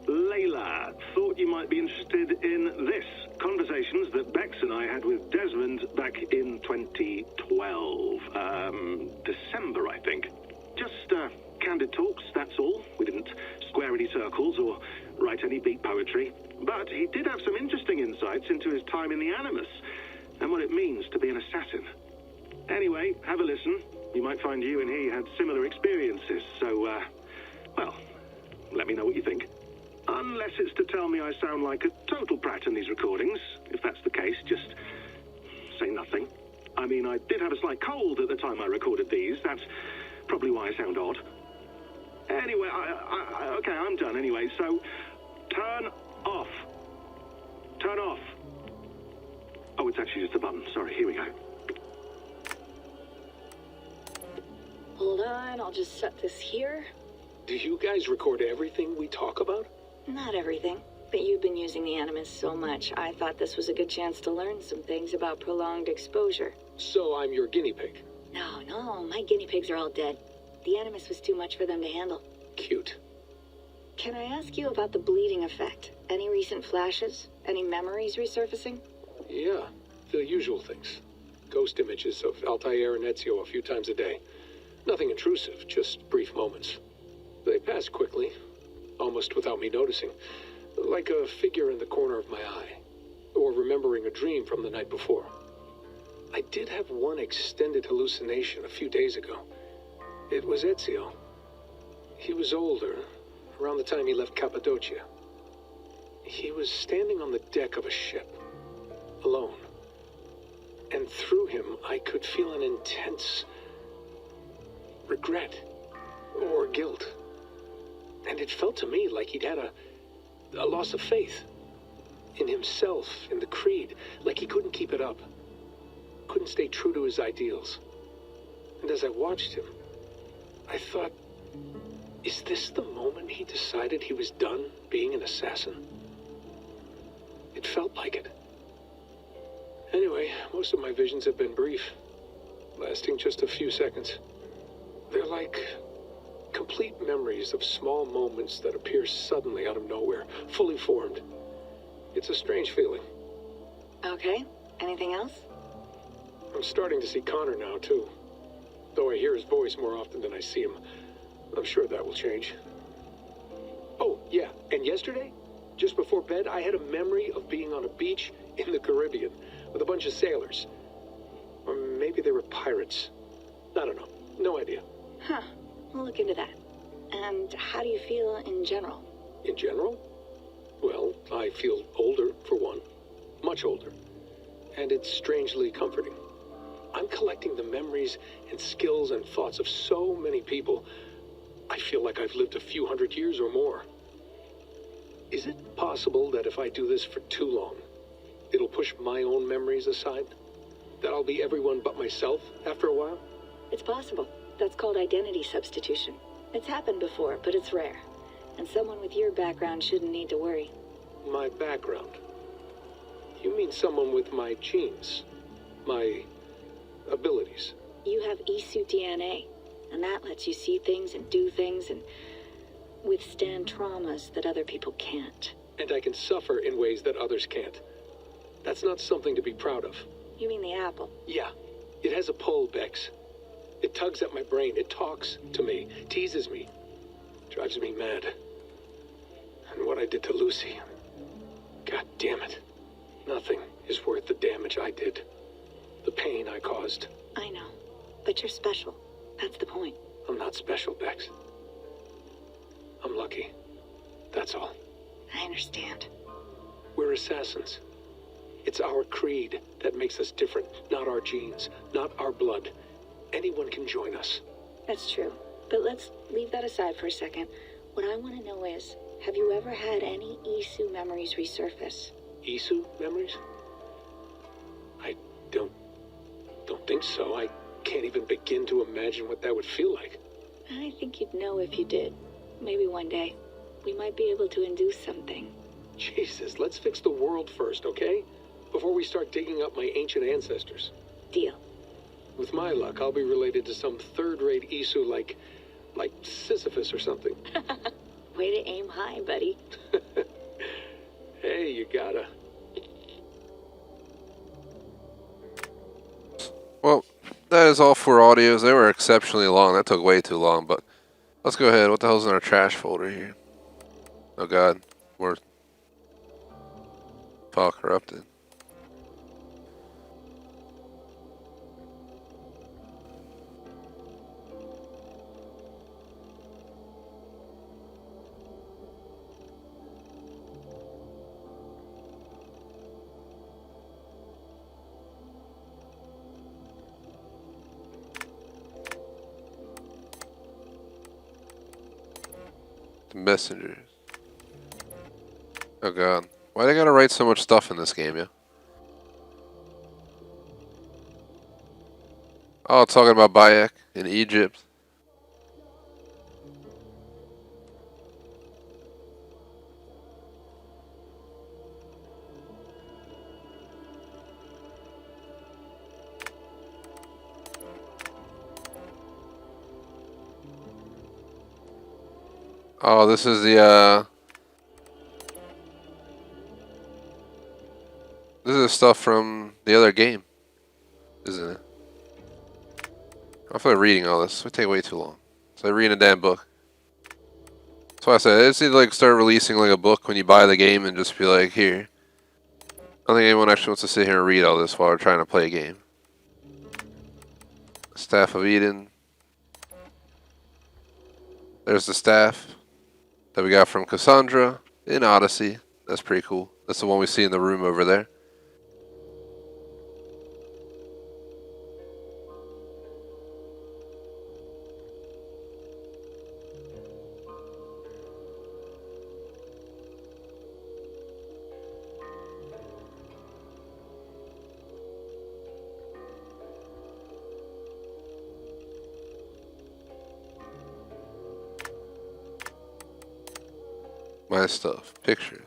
Layla, thought you might be interested in this. Conversations that Bex and I had with Desmond back in 2012. December, I think. Just candid talks, that's all. We didn't square any circles or write any beat poetry. But he did have some interesting insights into his time in the Animus and what it means to be an assassin. Anyway, have a listen. You might find you and he had similar experiences, so, well, let me know what you think. Unless it's to tell me I sound like a total prat in these recordings. If that's the case, just say nothing. I mean, I did have a slight cold at the time I recorded these. That's probably why I sound odd. Anyway, okay, I'm done anyway, so turn off. Turn off. Oh, it's actually just a button. Sorry, here we go. Hold on, I'll just set this here. Do you guys record everything we talk about? Not everything, but you've been using the Animus so much, I thought this was a good chance to learn some things about prolonged exposure. So I'm your guinea pig? No, my guinea pigs are all dead. The Animus was too much for them to handle. Cute. Can I ask you about the bleeding effect? Any recent flashes? Any memories resurfacing? Yeah, the usual things. Ghost images of Altair and Ezio a few times a day. Nothing intrusive, just brief moments. They pass quickly, almost without me noticing. Like a figure in the corner of my eye. Or remembering a dream from the night before. I did have one extended hallucination a few days ago. It was Ezio. He was older, around the time he left Cappadocia. He was standing on the deck of a ship, alone. And through him, I could feel an intense regret or guilt. And it felt to me like he'd had a loss of faith in himself, in the creed, like he couldn't keep it up, couldn't stay true to his ideals. And as I watched him, I thought, is this the moment he decided he was done being an assassin? It felt like it. Anyway, most of my visions have been brief, lasting just a few seconds. They're like complete memories of small moments that appear suddenly out of nowhere, fully formed. It's a strange feeling. Okay, anything else? I'm starting to see Connor now, too. though I hear his voice more often than I see him. I'm sure that will change. Oh, yeah, and yesterday, just before bed, I had a memory of being on a beach in the Caribbean with a bunch of sailors. Or maybe they were pirates. I don't know. No idea. Huh. We'll look into that. And how do you feel in general? In general? Well, I feel older, for one. Much older. And it's strangely comforting. I'm collecting the memories and skills and thoughts of so many people. I feel like I've lived a few hundred years or more. Is it possible that if I do this for too long, it'll push my own memories aside? That I'll be everyone but myself after a while? It's possible. That's called identity substitution. It's happened before, but it's rare. And someone with your background shouldn't need to worry. My background? You mean someone with my genes? My abilities? You have Isu DNA, and that lets you see things and do things and withstand traumas that other people can't. And I can suffer in ways that others can't. That's not something to be proud of. You mean the apple? Yeah. It has a pull, Bex. It tugs at my brain. It talks to me. Teases me. Drives me mad. And what I did to Lucy. God damn it. Nothing is worth the damage I did. The pain I caused. I know. But you're special. That's the point. I'm not special, Bex. I'm lucky. That's all. I understand. We're assassins. It's our creed that makes us different, not our genes, not our blood. Anyone can join us. That's true. But let's leave that aside for a second. What I want to know is, have you ever had any Isu memories resurface? Isu memories? I don't think so. I can't even begin to imagine what that would feel like. I think you'd know if you did. Maybe one day. We might be able to induce something. Jesus, let's fix the world first, okay? Before we start digging up my ancient ancestors. Deal. With my luck, I'll be related to some third-rate Isu like Sisyphus or something. Way to aim high, buddy. Hey, you gotta. Well, that is all for audios. They were exceptionally long. That took way too long, but let's go ahead. What the hell's in our trash folder here? Oh god, more file corrupted. Messengers. Oh god. Why they gotta write so much stuff in this game, yeah? Oh, talking about Bayek in Egypt. Oh, this is the, this is stuff from the other game, isn't it? I feel like reading all this. It would take way too long. It's like reading a damn book. That's why I said, I just need to like start releasing like a book when you buy the game and just be like, here. I don't think anyone actually wants to sit here and read all this while we're trying to play a game. Staff of Eden. There's the staff that we got from Cassandra in Odyssey. That's pretty cool. That's the one we see in the room over there. My stuff. Pictures.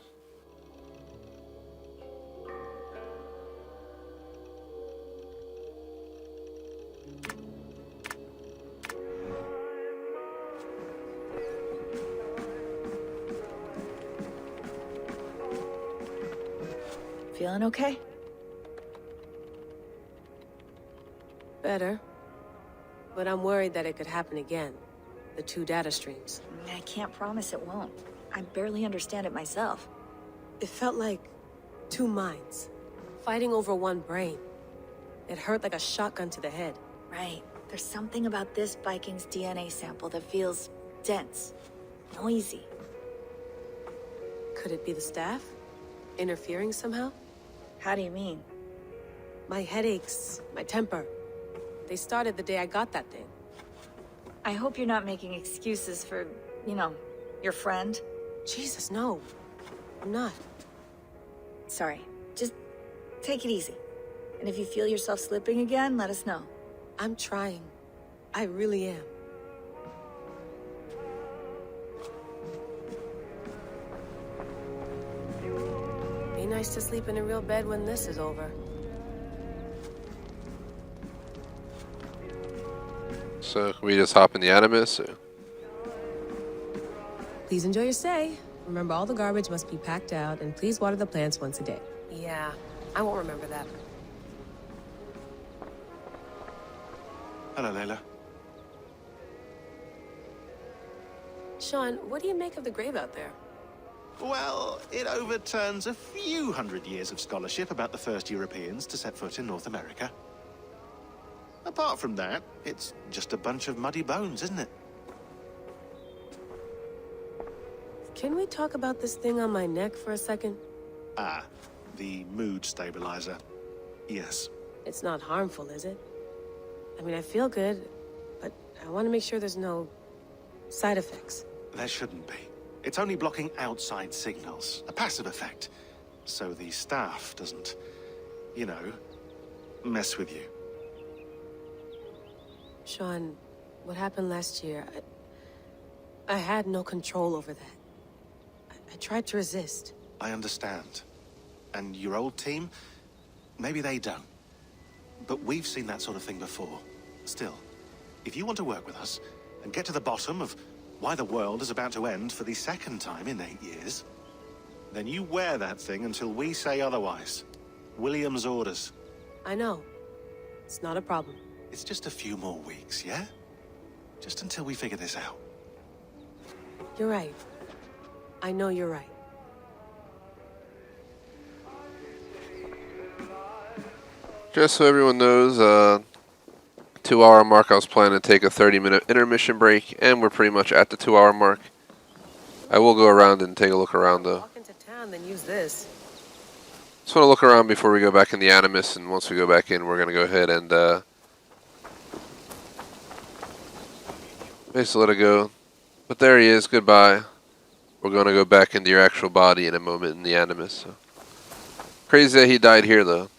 Feeling okay? Better. But I'm worried that it could happen again. The 2 data streams. I can't promise it won't. I barely understand it myself. It felt like 2 minds, fighting over 1 brain. It hurt like a shotgun to the head. Right. There's something about this Viking's DNA sample that feels dense, noisy. Could it be the staff? Interfering somehow? How do you mean? My headaches, my temper. They started the day I got that thing. I hope you're not making excuses for, you know, your friend. Jesus, no. I'm not. Sorry. Just take it easy. And if you feel yourself slipping again, let us know. I'm trying. I really am. Be nice to sleep in a real bed when this is over. So, can we just hop in the Animus? Or? Please enjoy your stay. Remember, all the garbage must be packed out, and please water the plants once a day. Yeah, I won't remember that. Hello, Layla. Sean, what do you make of the grave out there? Well, it overturns a few hundred years of scholarship about the first Europeans to set foot in North America. Apart from that, it's just a bunch of muddy bones, isn't it? Can we talk about this thing on my neck for a second? Ah, the mood stabilizer. Yes. It's not harmful, is it? I mean, I feel good, but I want to make sure there's no side effects. There shouldn't be. It's only blocking outside signals, a passive effect, so the staff doesn't, you know, mess with you. Sean, what happened last year, I had no control over that. I tried to resist. I understand. And your old team, maybe they don't. But we've seen that sort of thing before. Still, if you want to work with us and get to the bottom of why the world is about to end for the 2nd time in 8 years, then you wear that thing until we say otherwise. William's orders. I know. It's not a problem. It's just a few more weeks, yeah? Just until we figure this out. You're right. I know you're right. Just so everyone knows, 2-hour mark, I was planning to take a 30-minute intermission break, and we're pretty much at the 2-hour mark. I will go around and take a look around, though. Walk into town, then use this. Just want to look around before we go back in the Animus, and once we go back in, we're going to go ahead and basically let it go. But there he is. Goodbye. We're going to go back into your actual body in a moment in the Animus. So. Crazy that he died here, though.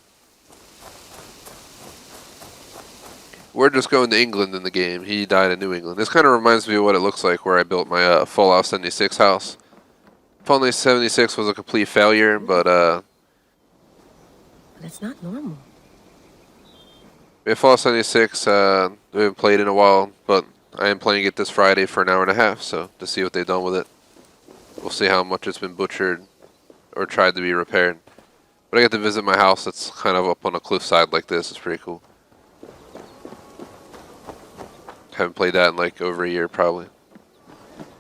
We're just going to England in the game. He died in New England. This kind of reminds me of what it looks like where I built my Fallout 76 house. Fallout 76 was a complete failure, but But it's not normal. Fallout 76, we haven't played in a while, but I am playing it this Friday for an hour and a half, so to see what they've done with it. We'll see how much it's been butchered or tried to be repaired. But I get to visit my house that's kind of up on a cliffside like this. It's pretty cool. Haven't played that in like over a year, probably.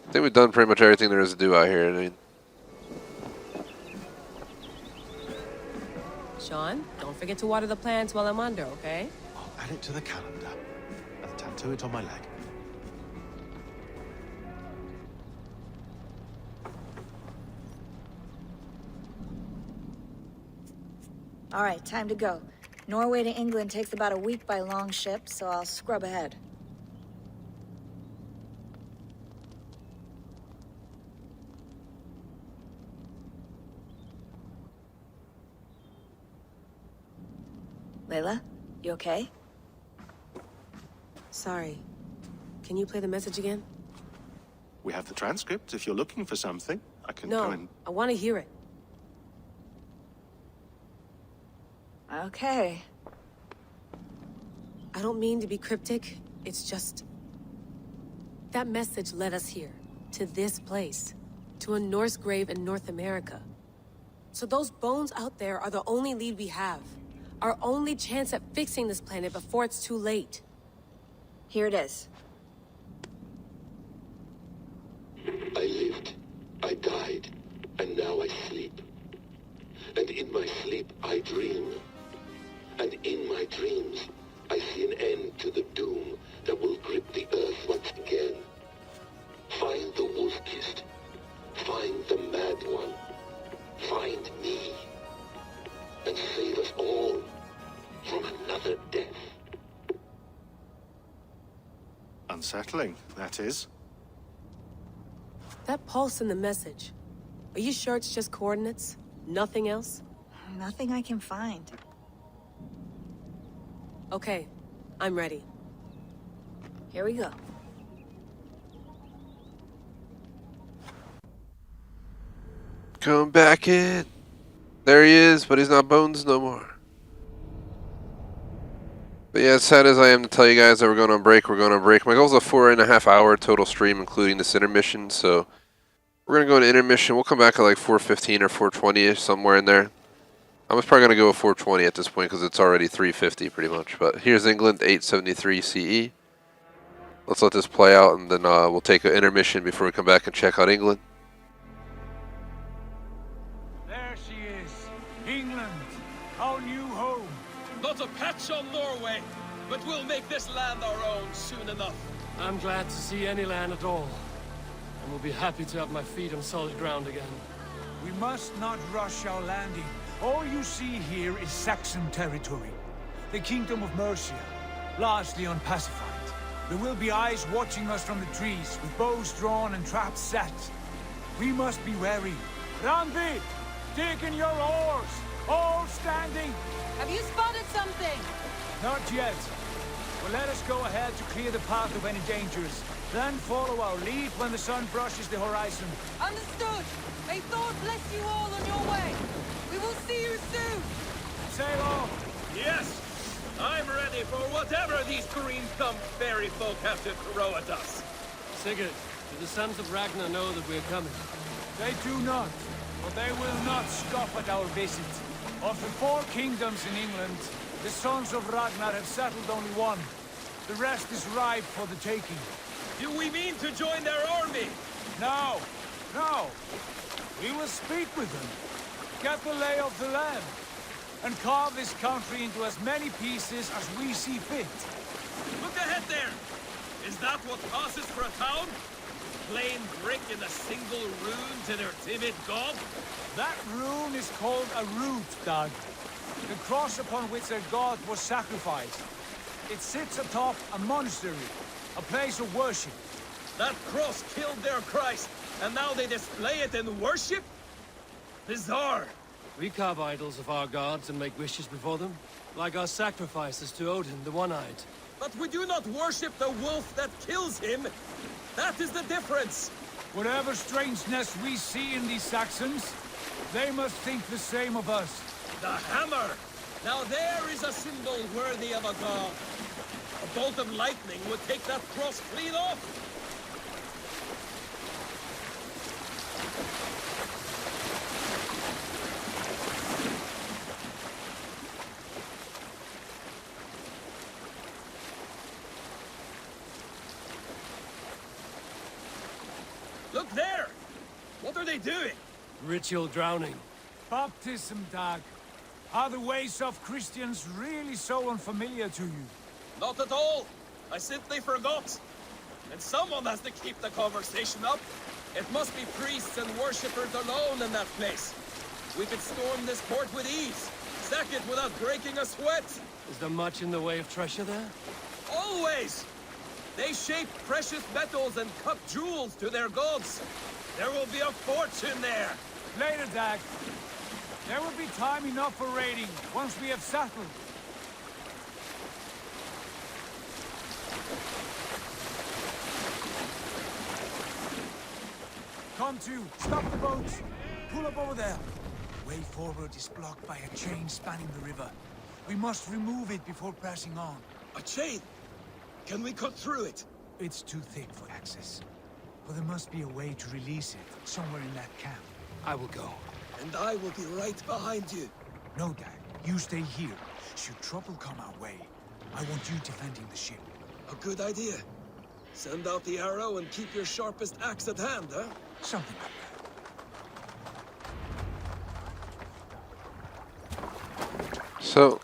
I think we've done pretty much everything there is to do out here. I mean, Sean, don't forget to water the plants while I'm under, okay? I'll add it to the calendar and tattoo it on my leg. All right, time to go. Norway to England takes about a week by long ship, so I'll scrub ahead. Layla, you okay? Sorry. Can you play the message again? We have the transcript. If you're looking for something, I can go No, and... I want to hear it. Okay. I don't mean to be cryptic. It's just... that message led us here. To this place. To a Norse grave in North America. So those bones out there are the only lead we have. Our only chance at fixing this planet before it's too late. Here it is. I lived, I died, and now I sleep. And in my sleep I dream. And in my dreams I see an end to the doom that will grip the earth once again. Find the wolf-kissed. Find the mad one. Find me. And save us all from another death. Unsettling, that is. That pulse in the message. Are you sure it's just coordinates? Nothing else? Nothing I can find. Okay, I'm ready. Here we go. Come back in. There he is, but he's not Bones no more. But yeah, as sad as I am to tell you guys that we're going on break, we're going on break. My goal is a 4.5 hour total stream, including this intermission, so we're going to go into intermission. We'll come back at like 4:15 or 4:20ish, somewhere in there. I'm probably going to go with 4:20 at this point because it's already 3:50 pretty much. But here's England, 873 CE. Let's let this play out, and then we'll take an intermission before we come back and check out England. There she is. England, our new home. Not a patch on Norway, but we'll make this land our own soon enough. I'm glad to see any land at all. And will be happy to have my feet on solid ground again. We must not rush our landing. All you see here is Saxon territory. The Kingdom of Mercia, largely unpacified. There will be eyes watching us from the trees, with bows drawn and traps set. We must be wary. Randi, dig in your oars! All standing! Have you spotted something? Not yet. Well, let us go ahead to clear the path of any dangers. Then follow our lead when the sun brushes the horizon. Understood. May Thor bless you all on your way. We will see you soon. Sail on. Yes, I'm ready for whatever these green thumb fairy folk have to throw at us. Sigurd, do the sons of Ragnar know that we're coming? They do not, but they will not scoff at our visit. Of the 4 kingdoms in England, the sons of Ragnar have settled only one. The rest is ripe for the taking. Do we mean to join their army? No, no. We will speak with them, get the lay of the land, and carve this country into as many pieces as we see fit. Look ahead there! Is that what passes for a town? Plain brick in a single rune to their timid god? That rune is called a root, Doug. The cross upon which their god was sacrificed. It sits atop a monastery, a place of worship. That cross killed their Christ, and now they display it in worship? Bizarre. We carve idols of our gods and make wishes before them, like our sacrifices to Odin, the One-Eyed. But we do not worship the wolf that kills him. That is the difference. Whatever strangeness we see in these Saxons, they must think the same of us. The hammer! Now there is a symbol worthy of a god. A bolt of lightning would take that cross clean off. Look there! What are they doing? Ritual drowning. Baptism, Dag. Are the ways of Christians really so unfamiliar to you? Not at all. I simply forgot. And someone has to keep the conversation up. It must be priests and worshippers alone in that place. We could storm this port with ease. Sack it without breaking a sweat. Is there much in the way of treasure there? Always! They shape precious metals and cut jewels to their gods. There will be a fortune there. Later, Dag. There will be time enough for raiding, once we have settled. Come to, stop the boats. Pull up over there. Way forward is blocked by a chain spanning the river. We must remove it before passing on. A chain? Can we cut through it? It's too thick for access. But there must be a way to release it, somewhere in that camp. I will go. And I will be right behind you. No, Dad. You stay here. Should trouble come our way, I want you defending the ship. A good idea. Send out the arrow and keep your sharpest axe at hand, huh? Something like So,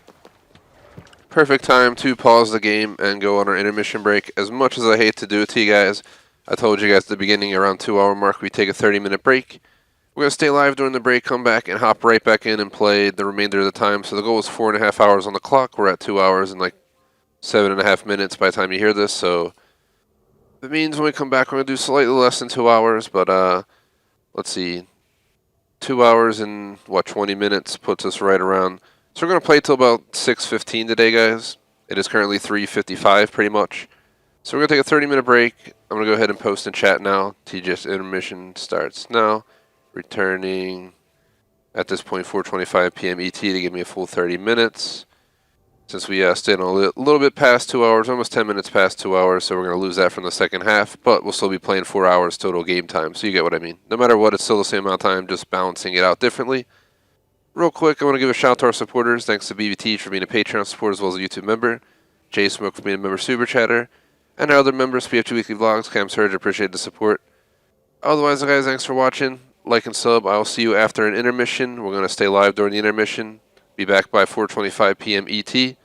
perfect time to pause the game and go on our intermission break. As much as I hate to do it to you guys, I told you guys at the beginning, around 2-hour mark, we take a 30-minute break. We're going to stay live during the break, come back, and hop right back in and play the remainder of the time. So the goal is 4.5 hours on the clock. We're at 2 hours and like 7.5 minutes by the time you hear this. So that means when we come back, we're going to do slightly less than 2 hours. But let's see, 2 hours and, 20 minutes puts us right around. So we're going to play till about 6:15 today, guys. It is currently 3:55 pretty much. So we're going to take a 30-minute break. I'm going to go ahead and post in chat now. TGS intermission starts now. Returning at this point 4:25 p.m. ET to give me a full 30 minutes. Since we stayed on a little bit past 2 hours, almost 10 minutes past 2 hours, so we're going to lose that from the second half, but we'll still be playing 4 hours total game time, so you get what I mean. No matter what, it's still the same amount of time, just balancing it out differently. Real quick, I want to give a shout out to our supporters. Thanks to BBT for being a Patreon supporter as well as a YouTube member, J Smoke for being a member Super Chatter, and our other members, PF2 Weekly Vlogs, Cam Surge, appreciate the support. Otherwise, guys, thanks for watching. Like and sub. I'll see you after an intermission. We're going to stay live during the intermission. Be back by 4:25 p.m. ET.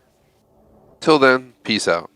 Till then, peace out.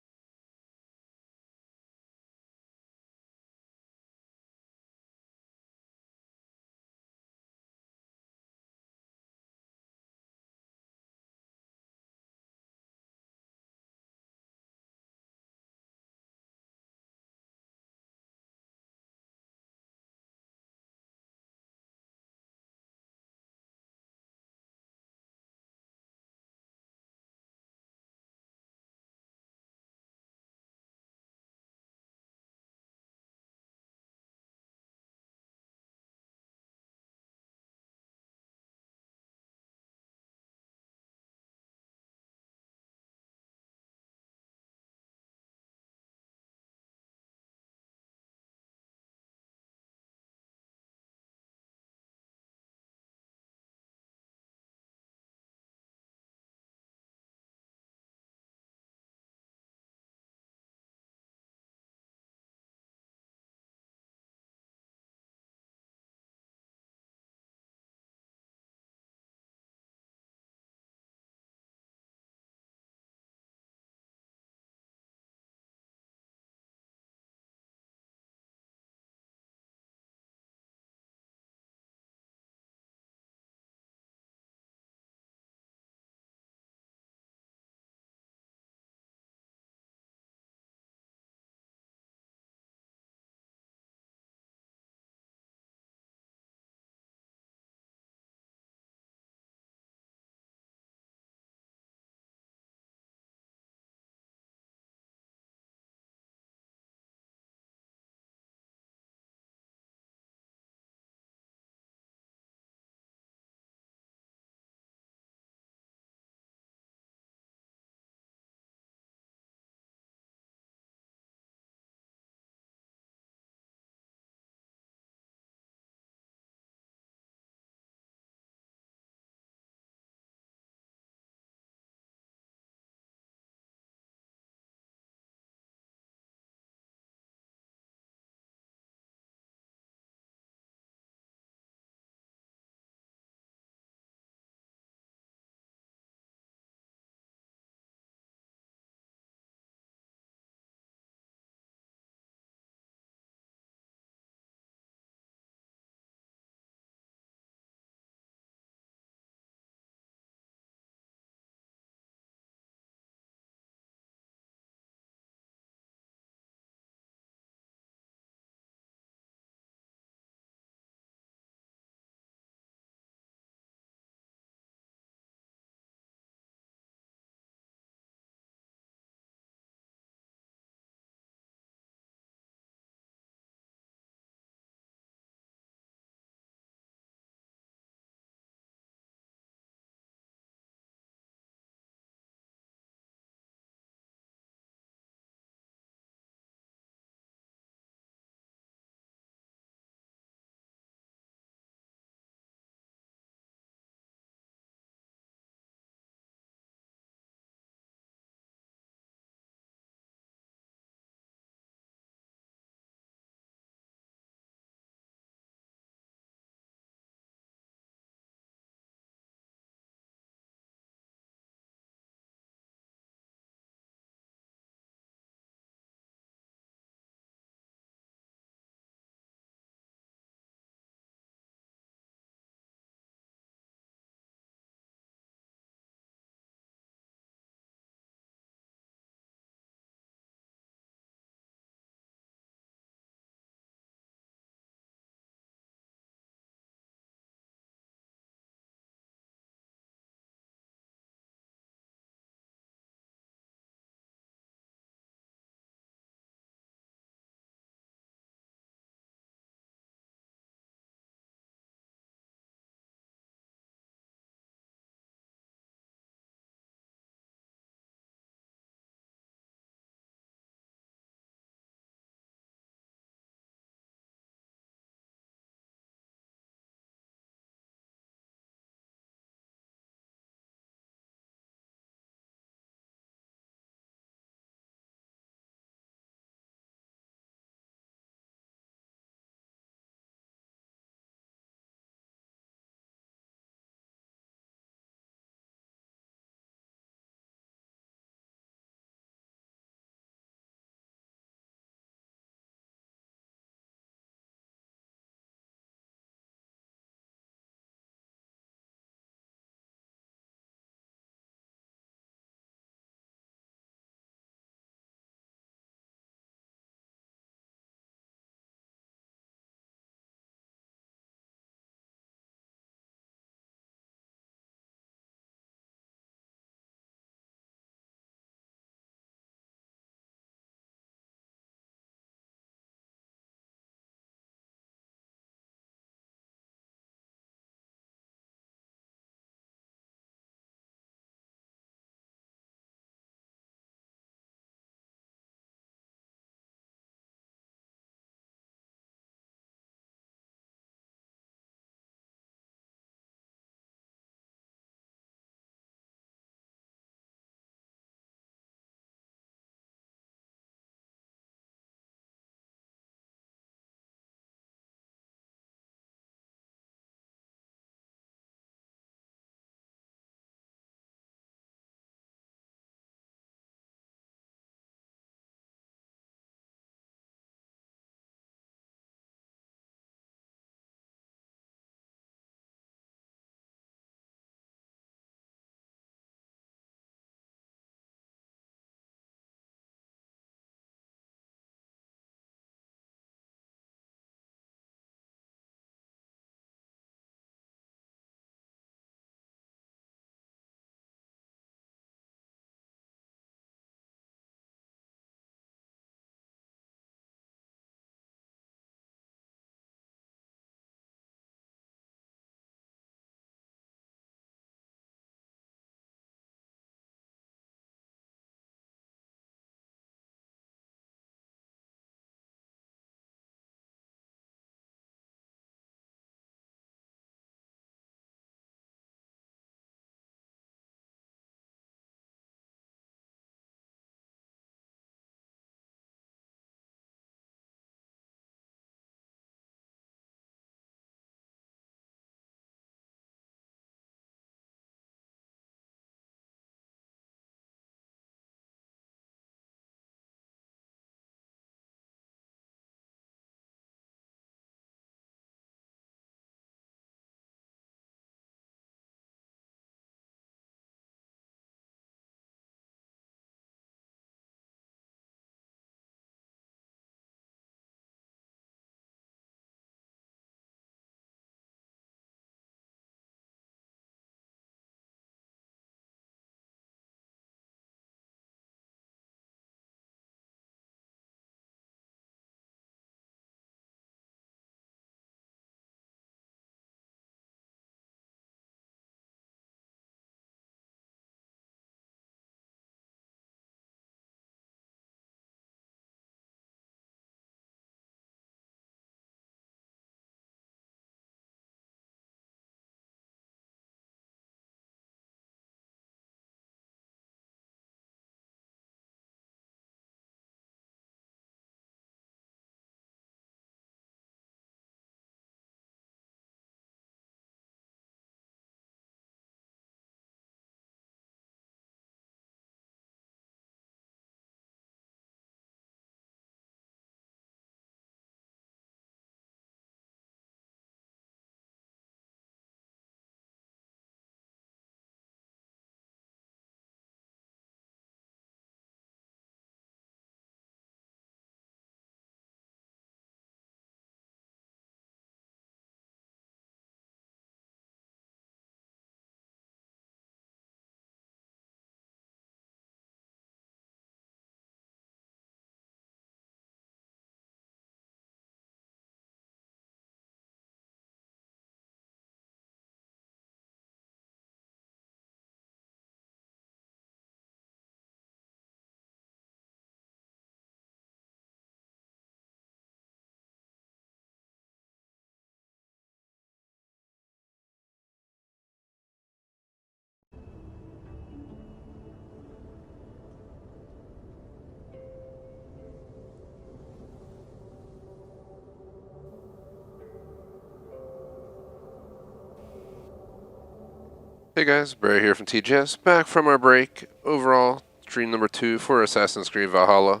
Hey guys, Barry here from TGS, back from our break. Overall, stream number 2 for Assassin's Creed Valhalla.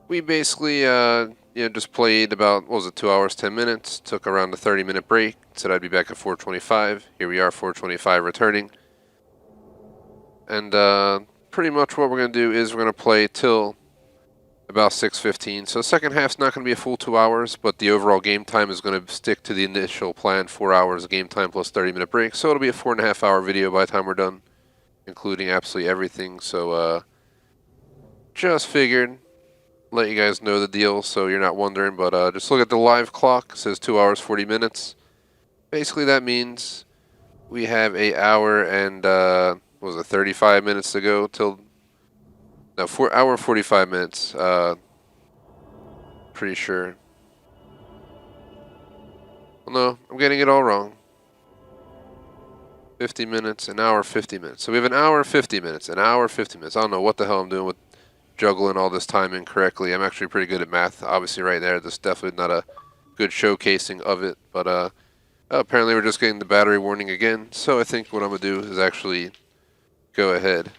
We basically, just played about, what was it, 2 hours, 10 minutes, took around a 30-minute break, said I'd be back at 4:25. Here we are, 4:25 returning. And pretty much what we're going to do is we're going to play till about 6:15. So the second half's not going to be a full 2 hours, but the overall game time is going to stick to the initial plan, 4 hours of game time plus 30-minute break. So it'll be a 4.5 hour video by the time we're done, including absolutely everything. So just figured, let you guys know the deal so you're not wondering. But just look at the live clock. It says 2 hours, 40 minutes. Basically that means we have an hour and, what was it, 35 minutes to go till... No, 4 hour 45 minutes. Pretty sure. Well, no, I'm getting it all wrong. 50 minutes, an hour 50 minutes. So we have an hour 50 minutes, an hour 50 minutes. I don't know what the hell I'm doing with juggling all this time incorrectly. I'm actually pretty good at math. Obviously right there, this is definitely not a good showcasing of it. But apparently we're just getting the battery warning again. So I think what I'm going to do is actually go ahead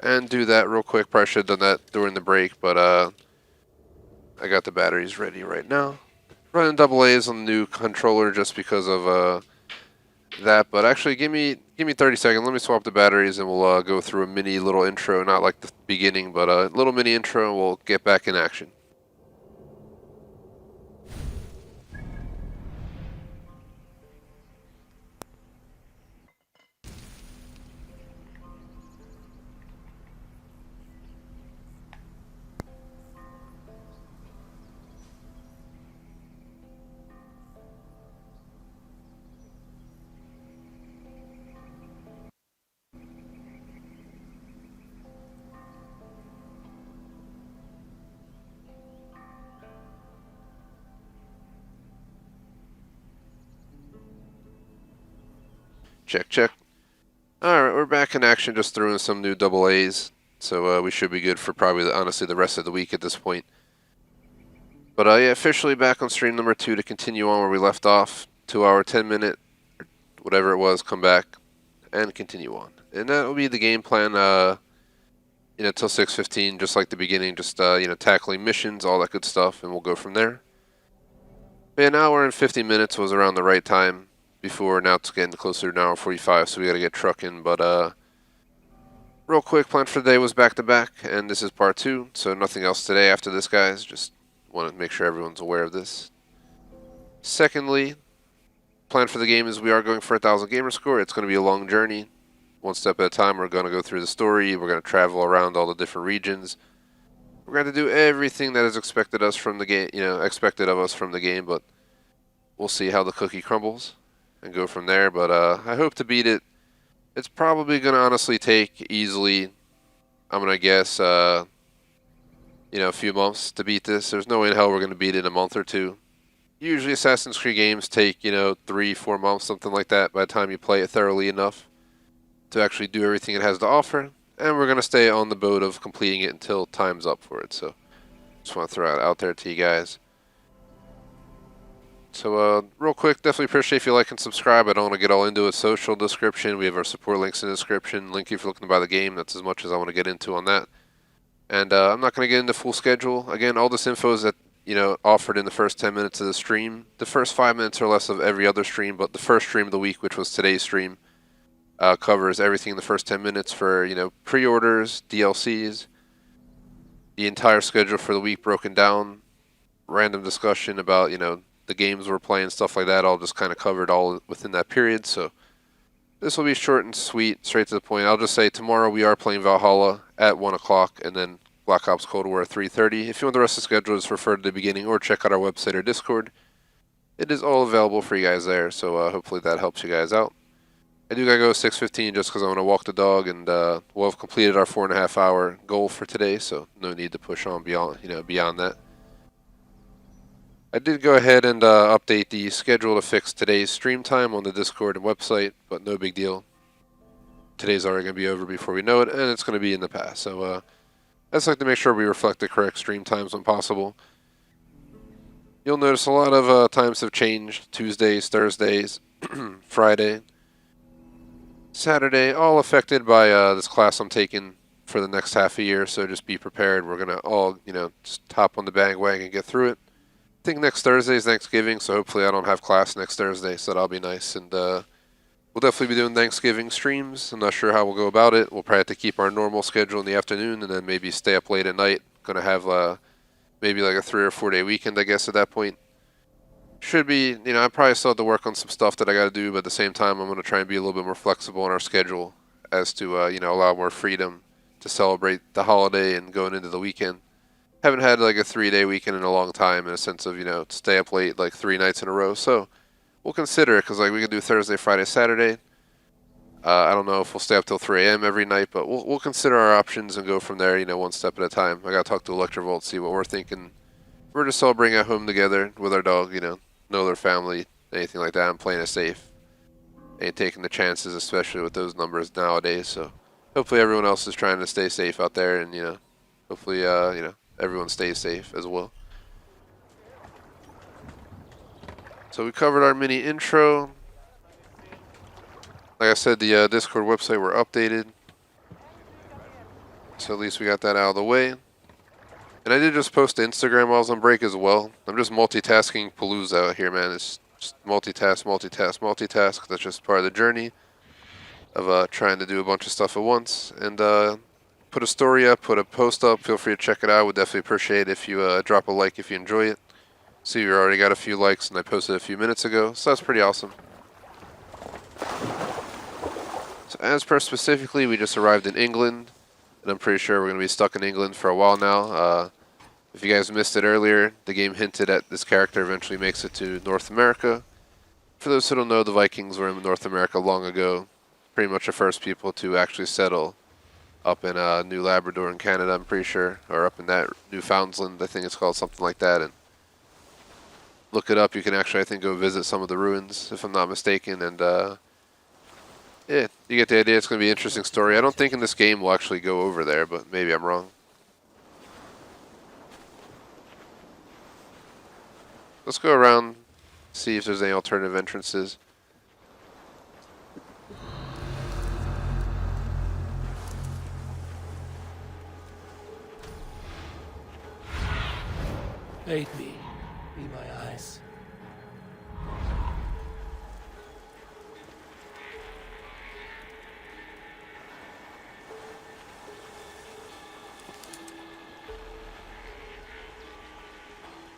and do that real quick. Probably should have done that during the break, but I got the batteries ready right now. Running double A's on the new controller just because of that. But actually, give me 30 seconds. Let me swap the batteries, and we'll go through a mini little intro. Not like the beginning, but a little mini intro, and we'll get back in action. Check, check. Alright, we're back in action, just throwing some new double A's. So we should be good for probably, honestly, the rest of the week at this point. But yeah, officially back on stream number 2 to continue on where we left off. 2 hour, 10 minute, whatever it was, come back and continue on. And that will be the game plan, till 6:15, just like the beginning, just, tackling missions, all that good stuff, and we'll go from there. An hour and 50 minutes was around the right time before. Now it's getting closer to an hour 45, so we got to get trucking. But real quick, plan for the day was back-to-back, and this is part 2, so nothing else today after this, guys. Just want to make sure everyone's aware of this. Secondly, plan for the game is we are going for 1,000 gamer score. It's going to be a long journey. One step at a time, we're going to go through the story. We're going to travel around all the different regions. We're going to do everything that is expected us from the game, expected of us from the game, but we'll see how the cookie crumbles and go from there. But I hope to beat it. It's probably going to honestly take easily, I'm going to guess, a few months to beat this. There's no way in hell we're going to beat it in a month or two. Usually Assassin's Creed games take, 3-4 months, something like that, by the time you play it thoroughly enough to actually do everything it has to offer. And we're going to stay on the boat of completing it until time's up for it. So just want to throw it out there to you guys. So real quick, definitely appreciate if you like and subscribe. I don't want to get all into a social description. We have our support links in the description. Link if you're looking to buy the game. That's as much as I want to get into on that. And I'm not going to get into full schedule. Again, all this info is that, offered in the first 10 minutes of the stream. The first 5 minutes or less of every other stream, but the first stream of the week, which was today's stream, covers everything in the first 10 minutes for, pre-orders, DLCs, the entire schedule for the week broken down, random discussion about, the games we're playing, stuff like that, all just kind of covered all within that period. So this will be short and sweet, straight to the point. I'll just say tomorrow we are playing Valhalla at 1 o'clock and then Black Ops Cold War at 3:30. If you want the rest of the schedule, just refer to the beginning or check out our website or Discord. It is all available for you guys there, so hopefully that helps you guys out. I do gotta go 6:15 just because I want to walk the dog, and we'll have completed our 4.5 hour goal for today, so no need to push on beyond that. I did go ahead and update the schedule to fix today's stream time on the Discord and website, but no big deal. Today's already going to be over before we know it, and it's going to be in the past. So I just like to make sure we reflect the correct stream times when possible. You'll notice a lot of times have changed. Tuesdays, Thursdays, Friday. Saturday, all affected by this class I'm taking for the next half a year, so just be prepared. We're going to all, just hop on the bandwagon and get through it. I think next Thursday is Thanksgiving, so hopefully I don't have class next Thursday, so that'll be nice. And we'll definitely be doing Thanksgiving streams. I'm not sure how we'll go about it. We'll probably have to keep our normal schedule in the afternoon and then maybe stay up late at night. Going to have maybe like a 3 or 4 day weekend, I guess, at that point. Should be, I probably still have to work on some stuff that I got to do, but at the same time, I'm going to try and be a little bit more flexible in our schedule as to, allow more freedom to celebrate the holiday and going into the weekend. Haven't had like a 3-day weekend in a long time in a sense of, stay up late like 3 nights in a row. So we'll consider it because like we can do Thursday, Friday, Saturday. I don't know if we'll stay up till 3 a.m. every night, but we'll consider our options and go from there, one step at a time. I got to talk to Electrovolt, see what we're thinking. We're just celebrating at home together with our dog, know their family, anything like that. I'm playing it safe. Ain't taking the chances, especially with those numbers nowadays. So hopefully everyone else is trying to stay safe out there, and hopefully everyone stays safe as well. So we covered our mini intro. Like I said, the Discord website were updated, so at least we got that out of the way. And I did just post to Instagram while I was on break as well. I'm just multitasking Palooza out here, man. It's just multitask, multitask, multitask. That's just part of the journey of trying to do a bunch of stuff at once. And put a story up, put a post up. Feel free to check it out. Would definitely appreciate it if you drop a like if you enjoy it. See, we already got a few likes, and I posted a few minutes ago, so that's pretty awesome. So as per specifically, we just arrived in England, and I'm pretty sure we're going to be stuck in England for a while now. If you guys missed it earlier, the game hinted at this character eventually makes it to North America. For those who don't know, the Vikings were in North America long ago. Pretty much the first people to actually settle up in New Labrador in Canada, I'm pretty sure. Or up in that Newfoundland, I think it's called, something like that. And look it up. You can actually, I think, go visit some of the ruins, if I'm not mistaken. And yeah, you get the idea. It's going to be an interesting story. I don't think in this game we'll actually go over there, but maybe I'm wrong. Let's go around, see if there's any alternative entrances. Aid me. Be my eyes.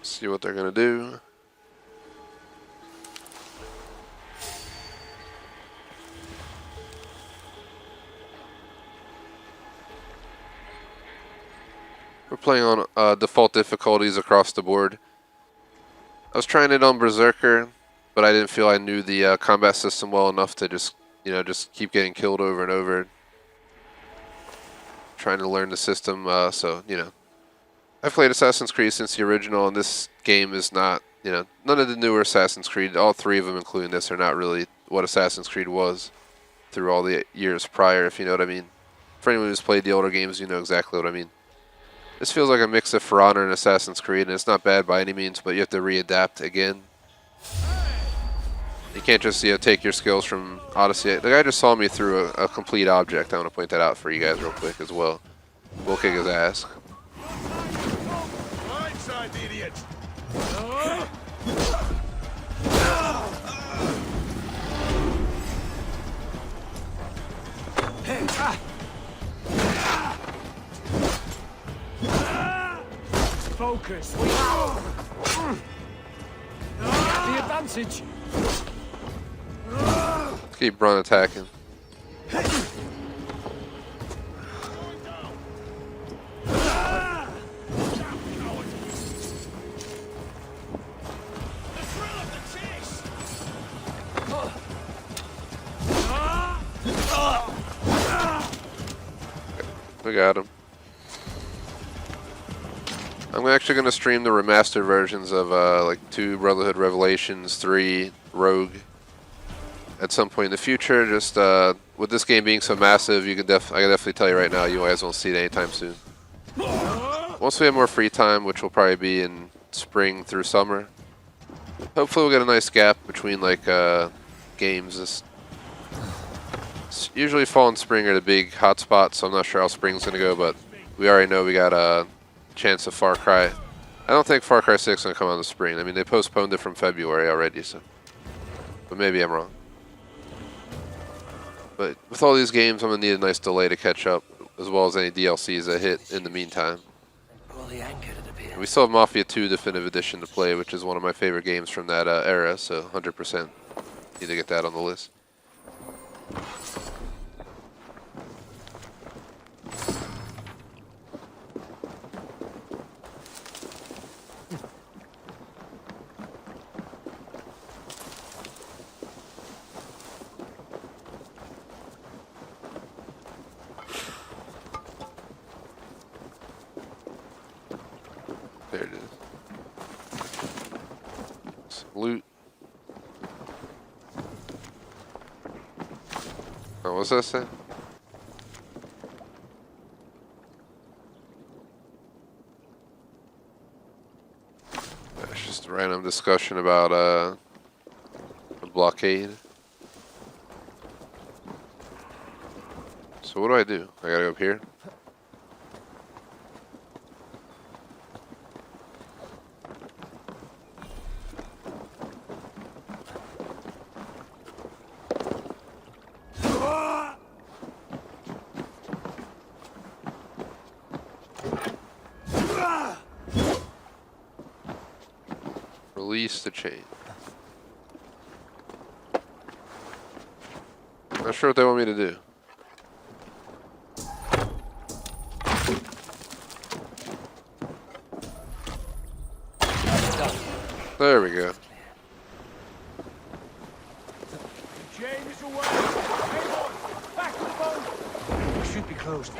See what they're gonna do. We're playing on default difficulties across the board. I was trying it on Berserker, but I didn't feel I knew the combat system well enough to just keep getting killed over and over. Trying to learn the system, so I've played Assassin's Creed since the original, and this game is not, none of the newer Assassin's Creed, all 3 of them including this, are not really what Assassin's Creed was through all the years prior, if you know what I mean. For anyone who's played the older games, you know exactly what I mean. This feels like a mix of For Honor and Assassin's Creed, and it's not bad by any means, but you have to readapt again. You can't just take your skills from Odyssey. The guy just saw me through a complete object. I want to point that out for you guys real quick as well. We'll kick his ass. Blindside the idiot! Focus. We have the advantage. Keep run attacking. We got him. I'm actually going to stream the remastered versions of like 2 Brotherhood Revelations, 3 Rogue at some point in the future. Just with this game being so massive, I can definitely tell you right now, you guys won't see it anytime soon. Once we have more free time, which will probably be in spring through summer, hopefully we'll get a nice gap between like games. Usually fall and spring are the big hot spots, so I'm not sure how spring's going to go, but we already know we got a chance of Far Cry. I don't think Far Cry 6 is going to come out in the spring. I mean, they postponed it from February already, so. But maybe I'm wrong. But with all these games, I'm going to need a nice delay to catch up, as well as any DLCs that hit in the meantime. And we still have Mafia 2 Definitive Edition to play, which is one of my favorite games from that era, so 100% need to get that on the list. There it is. Some loot. Oh, what's that say? That's just a random discussion about a blockade. So what do? I gotta go up here? Release the chain. Not sure what they want me to do. There we go. The chain is away. Hey boy, back to the boat. We should be close,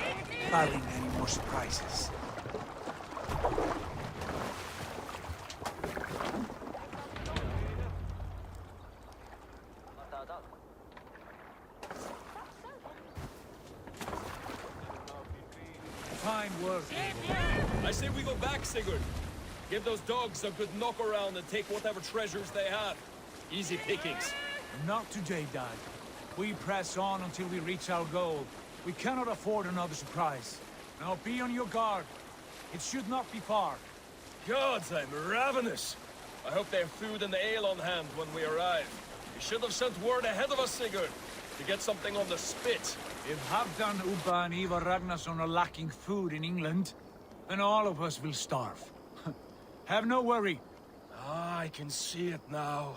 barring any more surprises. Fine work. I say we go back, Sigurd. Give those dogs a good knock around and take whatever treasures they have. Easy pickings. Not today, Dad. We press on until we reach our goal. We cannot afford another surprise. Now be on your guard. It should not be far. Gods, I'm ravenous. I hope they have food and ale on hand when we arrive. You should have sent word ahead of us, Sigurd, to get something on the spit. If Halfdan, Ubba and Ivar Ragnarsson are lacking food in England, then all of us will starve. Have no worry. Ah, I can see it now.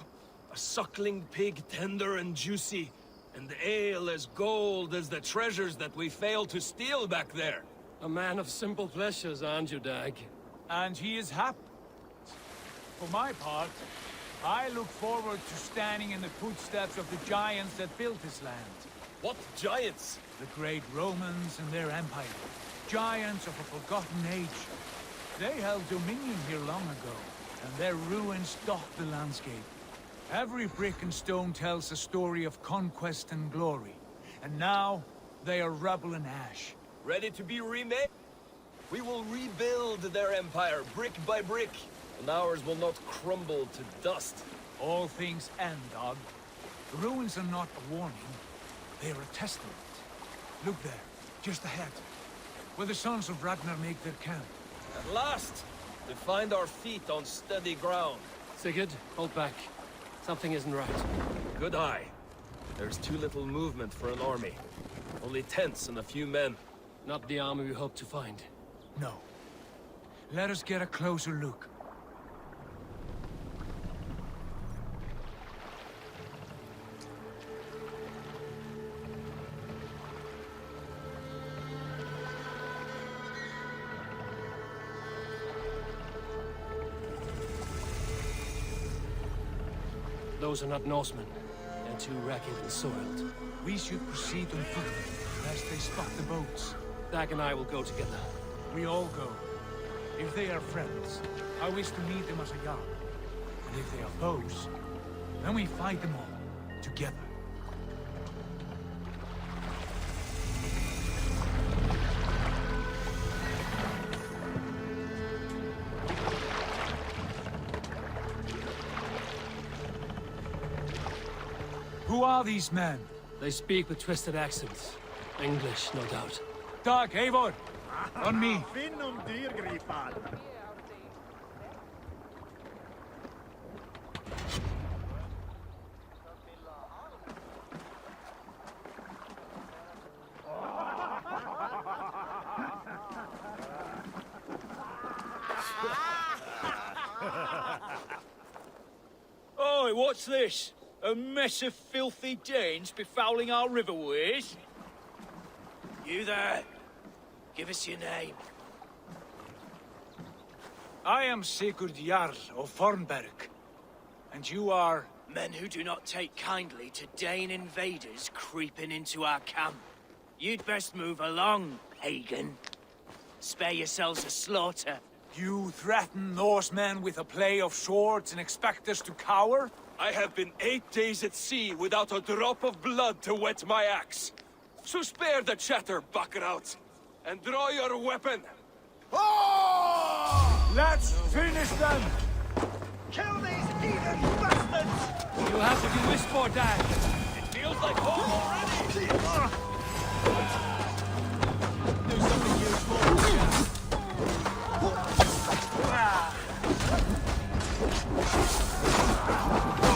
A suckling pig, tender and juicy, and the ale as gold as the treasures that we failed to steal back there. A man of simple pleasures, aren't you, Dag? And he is happy. For my part, I look forward to standing in the footsteps of the giants that built this land. What giants? The great Romans and their empire. Giants of a forgotten age. They held dominion here long ago, and their ruins dot the landscape. Every brick and stone tells a story of conquest and glory. And now, they are rubble and ash. Ready to be remade? We will rebuild their empire brick by brick, and ours will not crumble to dust. All things end, Dog. The ruins are not a warning, they are a testament. Look there, just ahead, where the sons of Ragnar make their camp. At last, we find our feet on steady ground. Sigurd, hold back. Something isn't right. Good eye. There's too little movement for an army. Only tents and a few men. Not the army we hope to find. No. Let us get a closer look. Those are not Norsemen. They're too ragged and soiled. We should proceed on foot, lest they spot the boats. Dag and I will go together. We all go. If they are friends, I wish to meet them as a Jarl. And if they are foes, then we fight them all, together. Who are these men? They speak with twisted accents. English, no doubt. Dag, Eivor! On me! Oi, what's this? A mess of filthy Danes befouling our riverways? You there? Give us your name. I am Sigurd Jarl of Fornberg. And you are... Men who do not take kindly to Dane invaders creeping into our camp. You'd best move along, pagan. Spare yourselves a slaughter. You threaten Norsemen with a play of swords and expect us to cower? I have been 8 days at sea without a drop of blood to wet my axe. So spare the chatter, buckerouts, and draw your weapon. Let's finish them! Kill these heathen bastards! You have what you wish for, Dad. It feels like home already! Do something useful.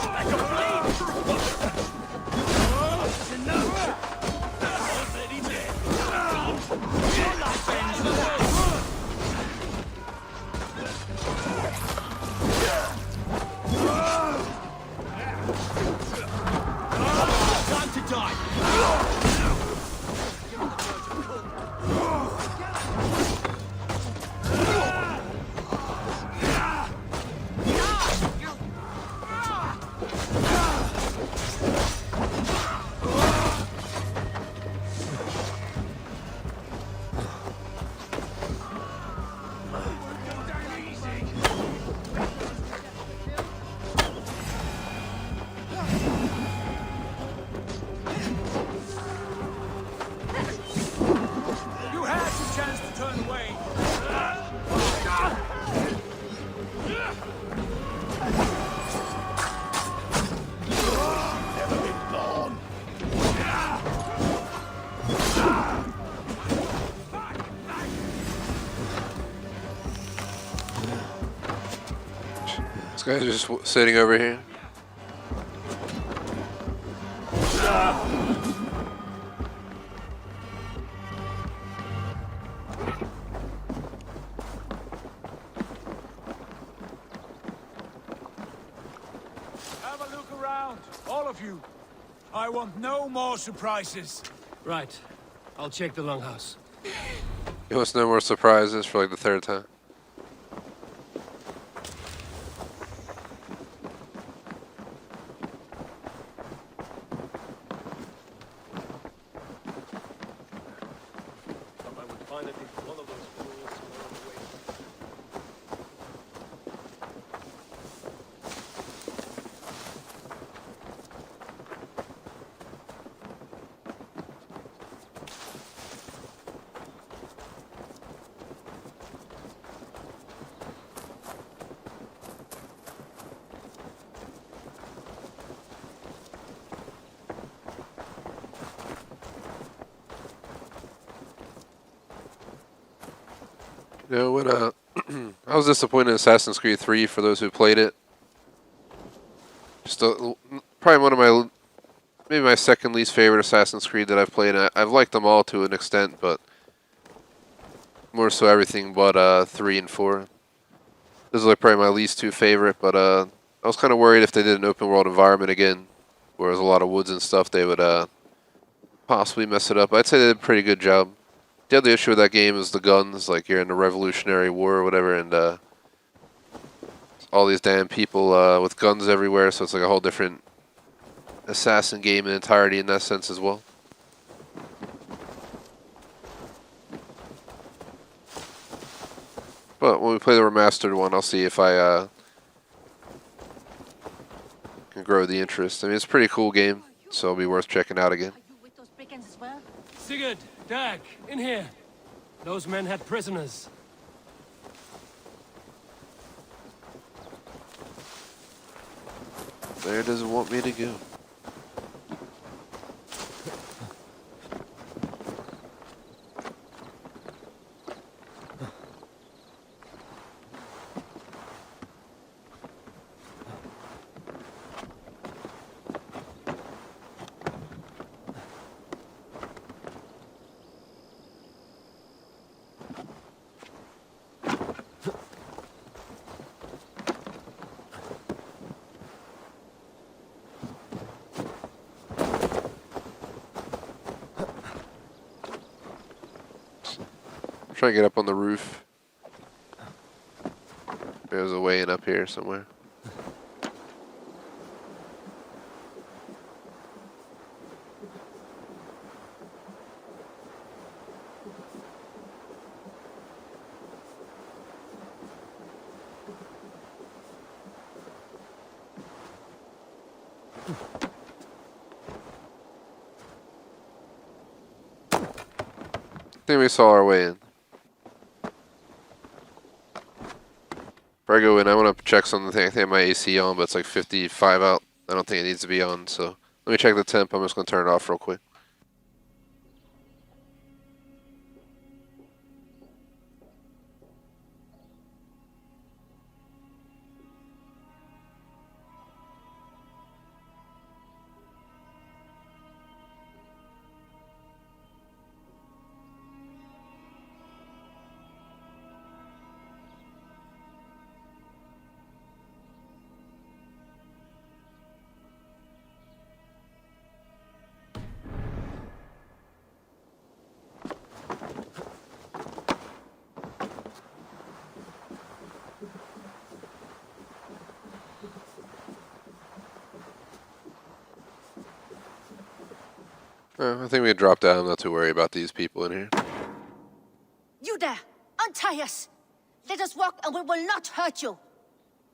Like a bleed! That's enough! Already dead! Your life ends with us! Time to die! You had your chance to turn away. This guy's just sitting over here. Have a look around, all of you. I want no more surprises. Right. I'll check the longhouse. He wants no more surprises for like the third time. You know what? I was disappointed in Assassin's Creed 3 for those who played it. Just probably one of my, maybe my second least favorite Assassin's Creed that I've played. I've liked them all to an extent, but more so everything but 3 and 4. This is like probably my least two favorite, but I was kind of worried if they did an open world environment again, where there's a lot of woods and stuff, they would possibly mess it up. I'd say they did a pretty good job. The other issue with that game is the guns, like you're in the Revolutionary War or whatever, and all these damn people with guns everywhere, so it's like a whole different assassin game in entirety in that sense as well. But when we play the remastered one, I'll see if I can grow the interest. I mean, it's a pretty cool game, so it'll be worth checking out again. Sigurd, Dag, in here. Those men had prisoners. There doesn't want me to go. trying to get up on the roof. There's a way in up here somewhere. I think we saw our way in. Before I go in, I want to check something. I think I have my AC on, but it's like 55 out. I don't think it needs to be on, so let me check the temp. I'm just going to turn it off real quick. I think we can drop down. I'm not too worried about these people in here. You there! Untie us! Let us walk and we will not hurt you!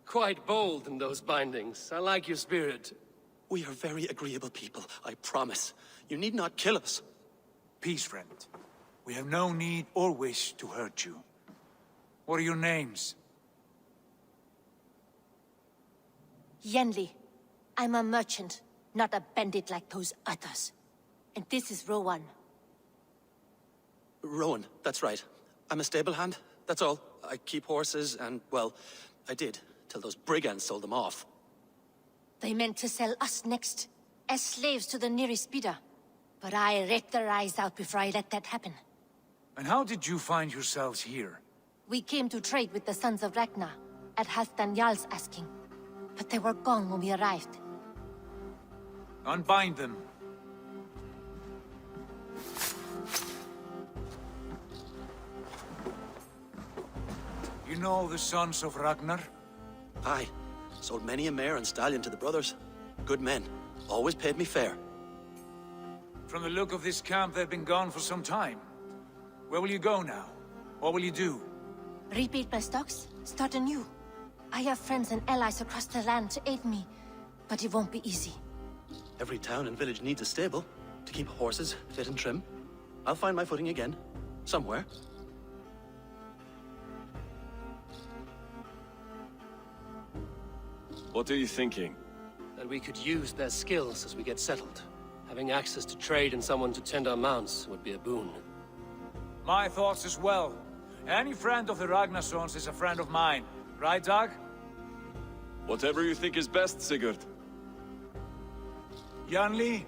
Quite bold in those bindings. I like your spirit. We are very agreeable people, I promise. You need not kill us. Peace, friend. We have no need or wish to hurt you. What are your names? Yenli. I'm a merchant, not a bandit like those others. And this is Rowan. Rowan, that's right. I'm a stable hand, that's all. I keep horses and, well, I did, till those brigands sold them off. They meant to sell us next, as slaves to the nearest bidder. But I raked their eyes out before I let that happen. And how did you find yourselves here? We came to trade with the Sons of Ragnar, at Halfdan Jarl's asking. But they were gone when we arrived. Unbind them. You know the Sons of Ragnar? Aye. Sold many a mare and stallion to the brothers. Good men. Always paid me fair. From the look of this camp, they've been gone for some time. Where will you go now? What will you do? Rebuild my stocks, start anew. I have friends and allies across the land to aid me, but it won't be easy. Every town and village needs a stable to keep horses fit and trim. I'll find my footing again, somewhere. What are you thinking? That we could use their skills as we get settled. Having access to trade and someone to tend our mounts would be a boon. My thoughts as well. Any friend of the Ragnarsons is a friend of mine. Right, Dag? Whatever you think is best, Sigurd. Janli,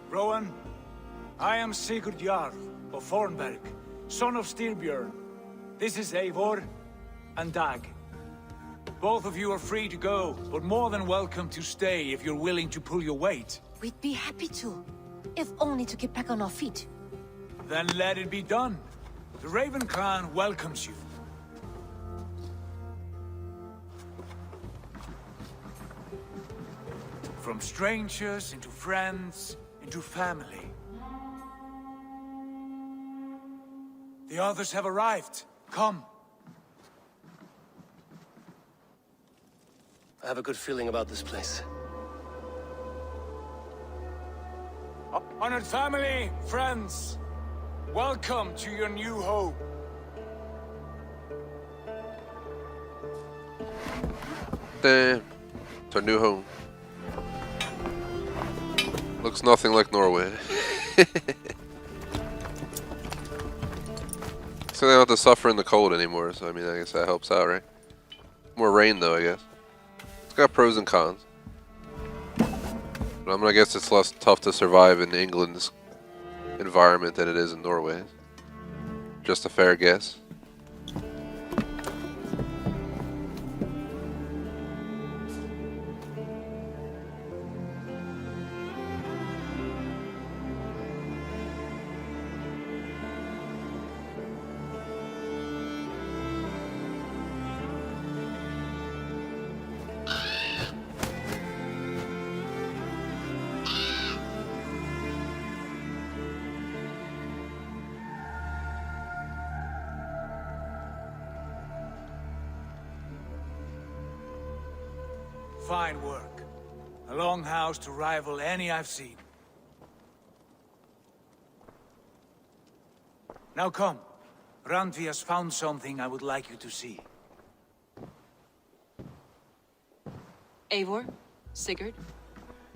Rowan, I am Sigurd Jarl of Fornberg, son of Styrbjörn. This is Eivor and Dag. Both of you are free to go, but more than welcome to stay if you're willing to pull your weight. We'd be happy to, if only to get back on our feet. Then let it be done. The Raven Clan welcomes you. From strangers into friends, into family. The others have arrived. Come. I have a good feeling about this place. Honored family, friends, welcome to your new home. Damn. It's our new home. Looks nothing like Norway. So they don't have to suffer in the cold anymore, so I mean, I guess that helps out, right? More rain though, I guess. It's got pros and cons. But I'm gonna guess it's less tough to survive in England's environment than it is in Norway. Just a fair guess. fine work. A longhouse to rival any I've seen. Now come. Randvi has found something I would like you to see. Eivor, Sigurd,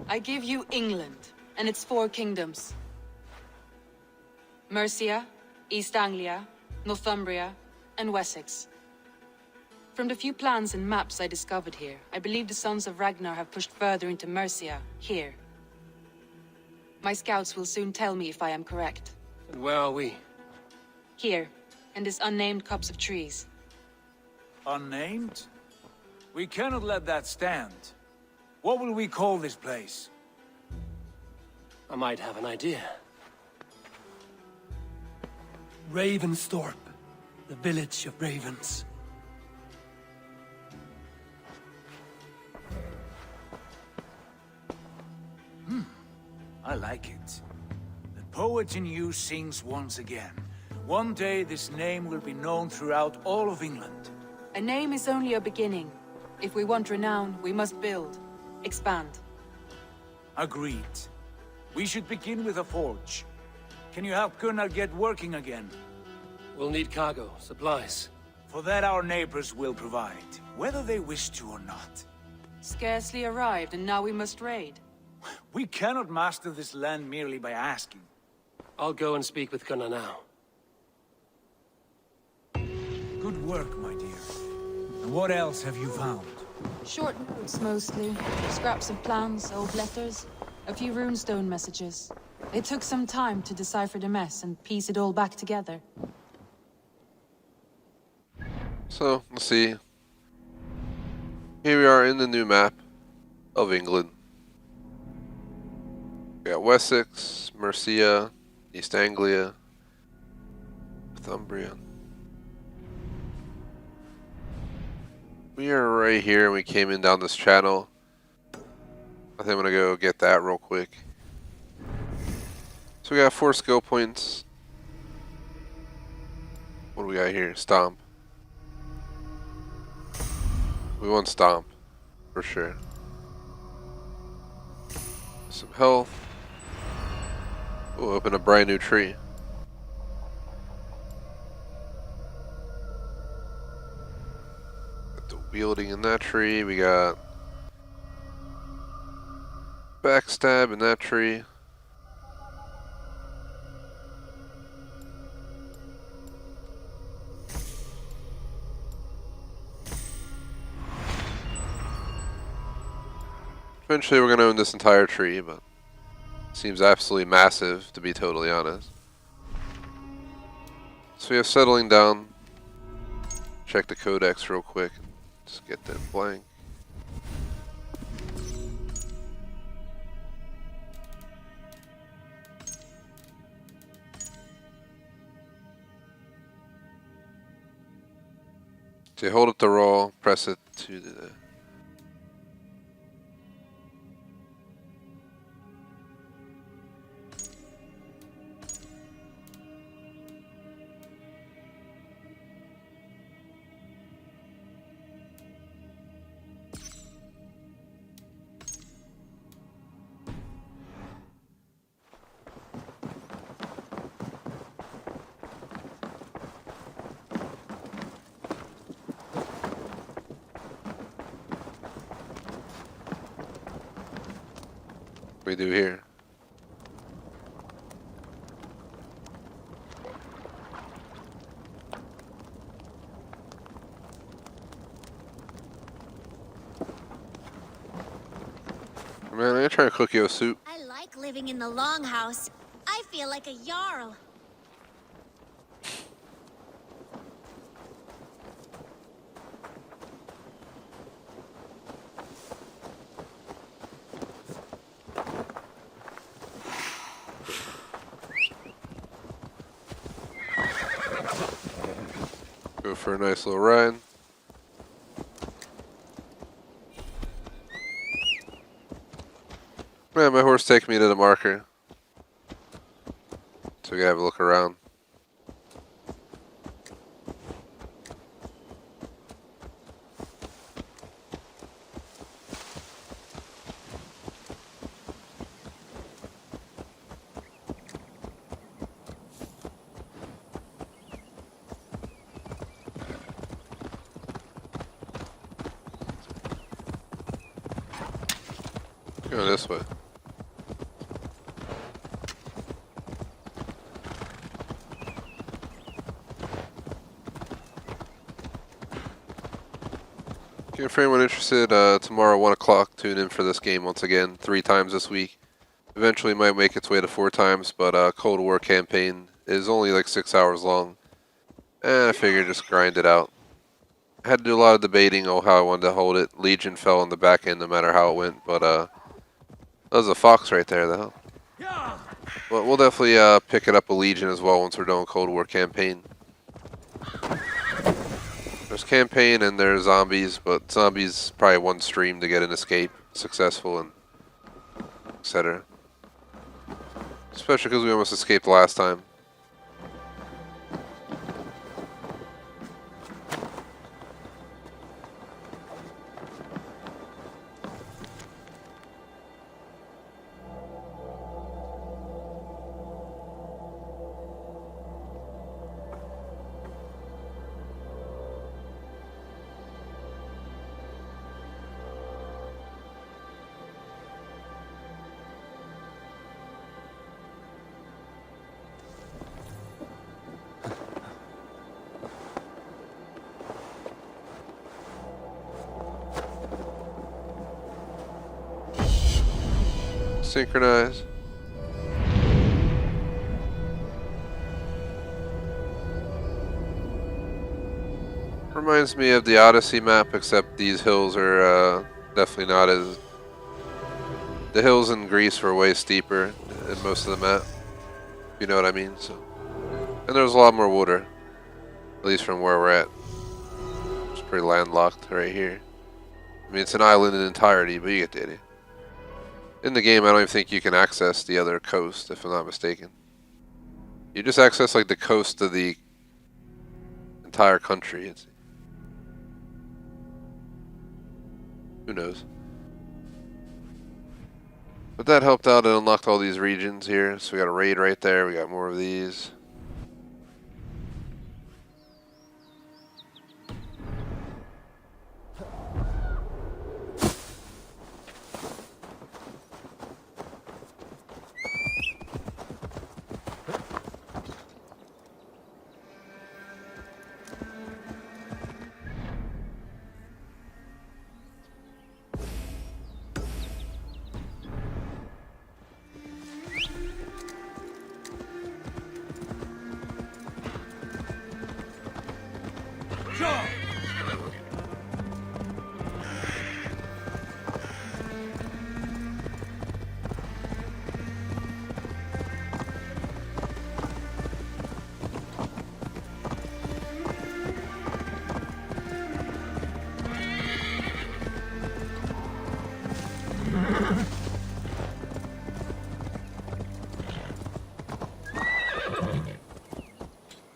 I give you England and its 4 kingdoms. Mercia, East Anglia, Northumbria, and Wessex. From the few plans and maps I discovered here, I believe the Sons of Ragnar have pushed further into Mercia, here. My scouts will soon tell me if I am correct. And where are we? Here, in this unnamed copse of trees. Unnamed? We cannot let that stand. What will we call this place? I might have an idea. Ravensthorpe, the village of ravens. I like it. The poet in you sings once again. One day this name will be known throughout all of England. A name is only a beginning. If we want renown, we must build, expand. Agreed. We should begin with a forge. Can you help Gunnar get working again? We'll need cargo, supplies. For that our neighbors will provide, whether they wish to or not. Scarcely arrived, and now we must raid. We cannot master this land merely by asking. I'll go and speak with Gunnar now. Good work, my dear. And what else have you found? Short notes, mostly. Scraps of plans, old letters, a few runestone messages. It took some time to decipher the mess and piece it all back together. So, let's see. Here we are in the new map of England. We got Wessex, Mercia, East Anglia, Northumbria. We are right here and we came in down this channel. I think I'm gonna go get that real quick. So we got 4 skill points. What do we got here? Stomp. We want Stomp, for sure. Some health. We'll open a brand new tree. Got the wielding in that tree. We got backstab in that tree. Eventually we're going to own this entire tree, but it seems absolutely massive, to be totally honest. So we have settling down. Check the codex real quick. Just get that blank. So you hold up the roll, press it to the... we do here. Man, I'm gonna try to cook you a soup. I like living in the longhouse. I feel like a jarl. Go for a nice little ride. Man, my horse takes me to the marker. So we gotta have a look around. Go this way. Okay, for anyone interested, tomorrow 1 o'clock, tune in for this game once again, 3 times this week. Eventually might make its way to 4 times, but Cold War campaign is only like 6 hours long. And I figured just grind it out. I had to do a lot of debating on how I wanted to hold it. Legion fell on the back end no matter how it went, but that was a fox right there though. But we'll definitely pick it up a Legion as well once we're done with Cold War campaign. There's campaign and there's zombies, but zombies probably 1 stream to get an escape successful and etc. Especially because we almost escaped last time. Synchronize. Reminds me of the Odyssey map, except these hills are definitely not as... The hills in Greece were way steeper in most of the map. You know what I mean? So, and there's a lot more water, at least from where we're at. It's pretty landlocked right here. I mean, it's an island in entirety, but you get the idea. In the game, I don't even think you can access the other coast, if I'm not mistaken. You just access like the coast of the entire country. Who knows? But that helped out and unlocked all these regions here. So we got a raid right there. We got more of these.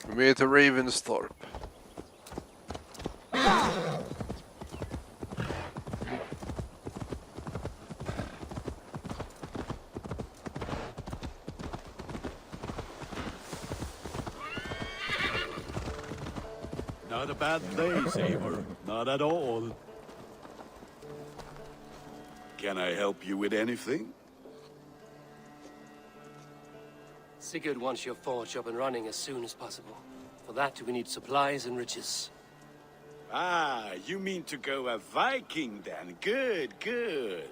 We made it to Ravensthorpe. Not a bad place, Eivor. Not at all. Can I help you with anything? Sigurd wants your forge up and running as soon as possible. For that, we need supplies and riches. Ah, you mean to go a Viking then? Good, good.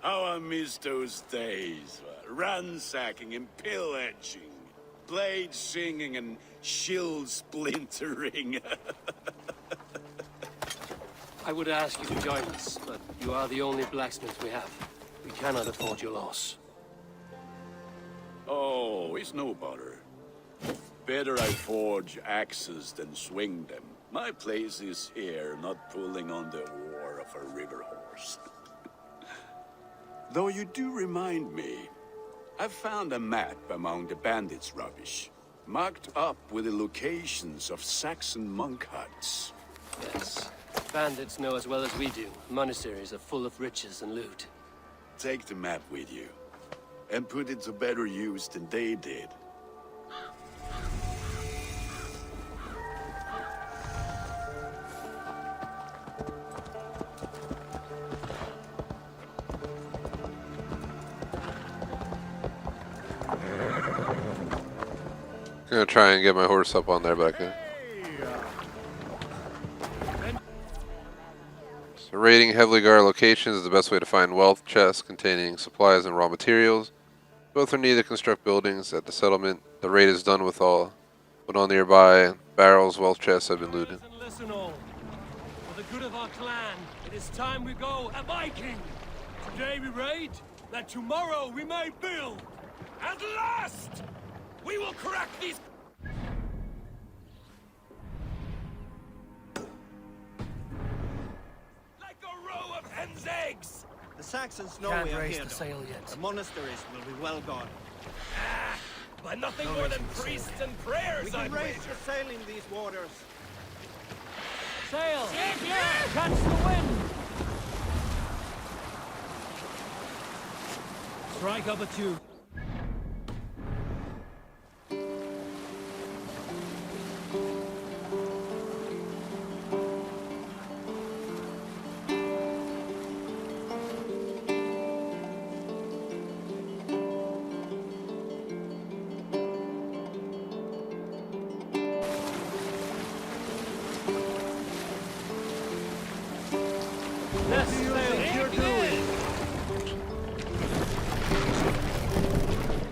How I miss those days. Ransacking and pillaging. Blade singing and shield splintering. I would ask you to join us, but you are the only blacksmith we have. We cannot afford your loss. Oh, it's no bother. Better I forge axes than swing them. My place is here, not pulling on the oar of a river horse. Though you do remind me, I found a map among the bandits' rubbish, marked up with the locations of Saxon monk huts. Yes. Bandits know as well as we do. Monasteries are full of riches and loot. Take the map with you, and put it to better use than they did. Gonna try and get my horse up on there, but I can't. So raiding heavily guarded locations is the best way to find wealth chests containing supplies and raw materials. Both are needed to construct buildings at the settlement. The raid is done with all, but all nearby barrels, wealth chests have been looted. Listen all. For the good of our clan, it is time we go a Viking. Today we raid, that tomorrow we may build. At last, we will crack these. Like a row of hen's eggs. The Saxons know Can't we are raise here. the though. sail yet. The monasteries will be well gone. By nothing No more than raising the sail. priests and prayers, We can I'd raise wager. the sail in these waters. Sail! Catch the wind! Strike up a tune.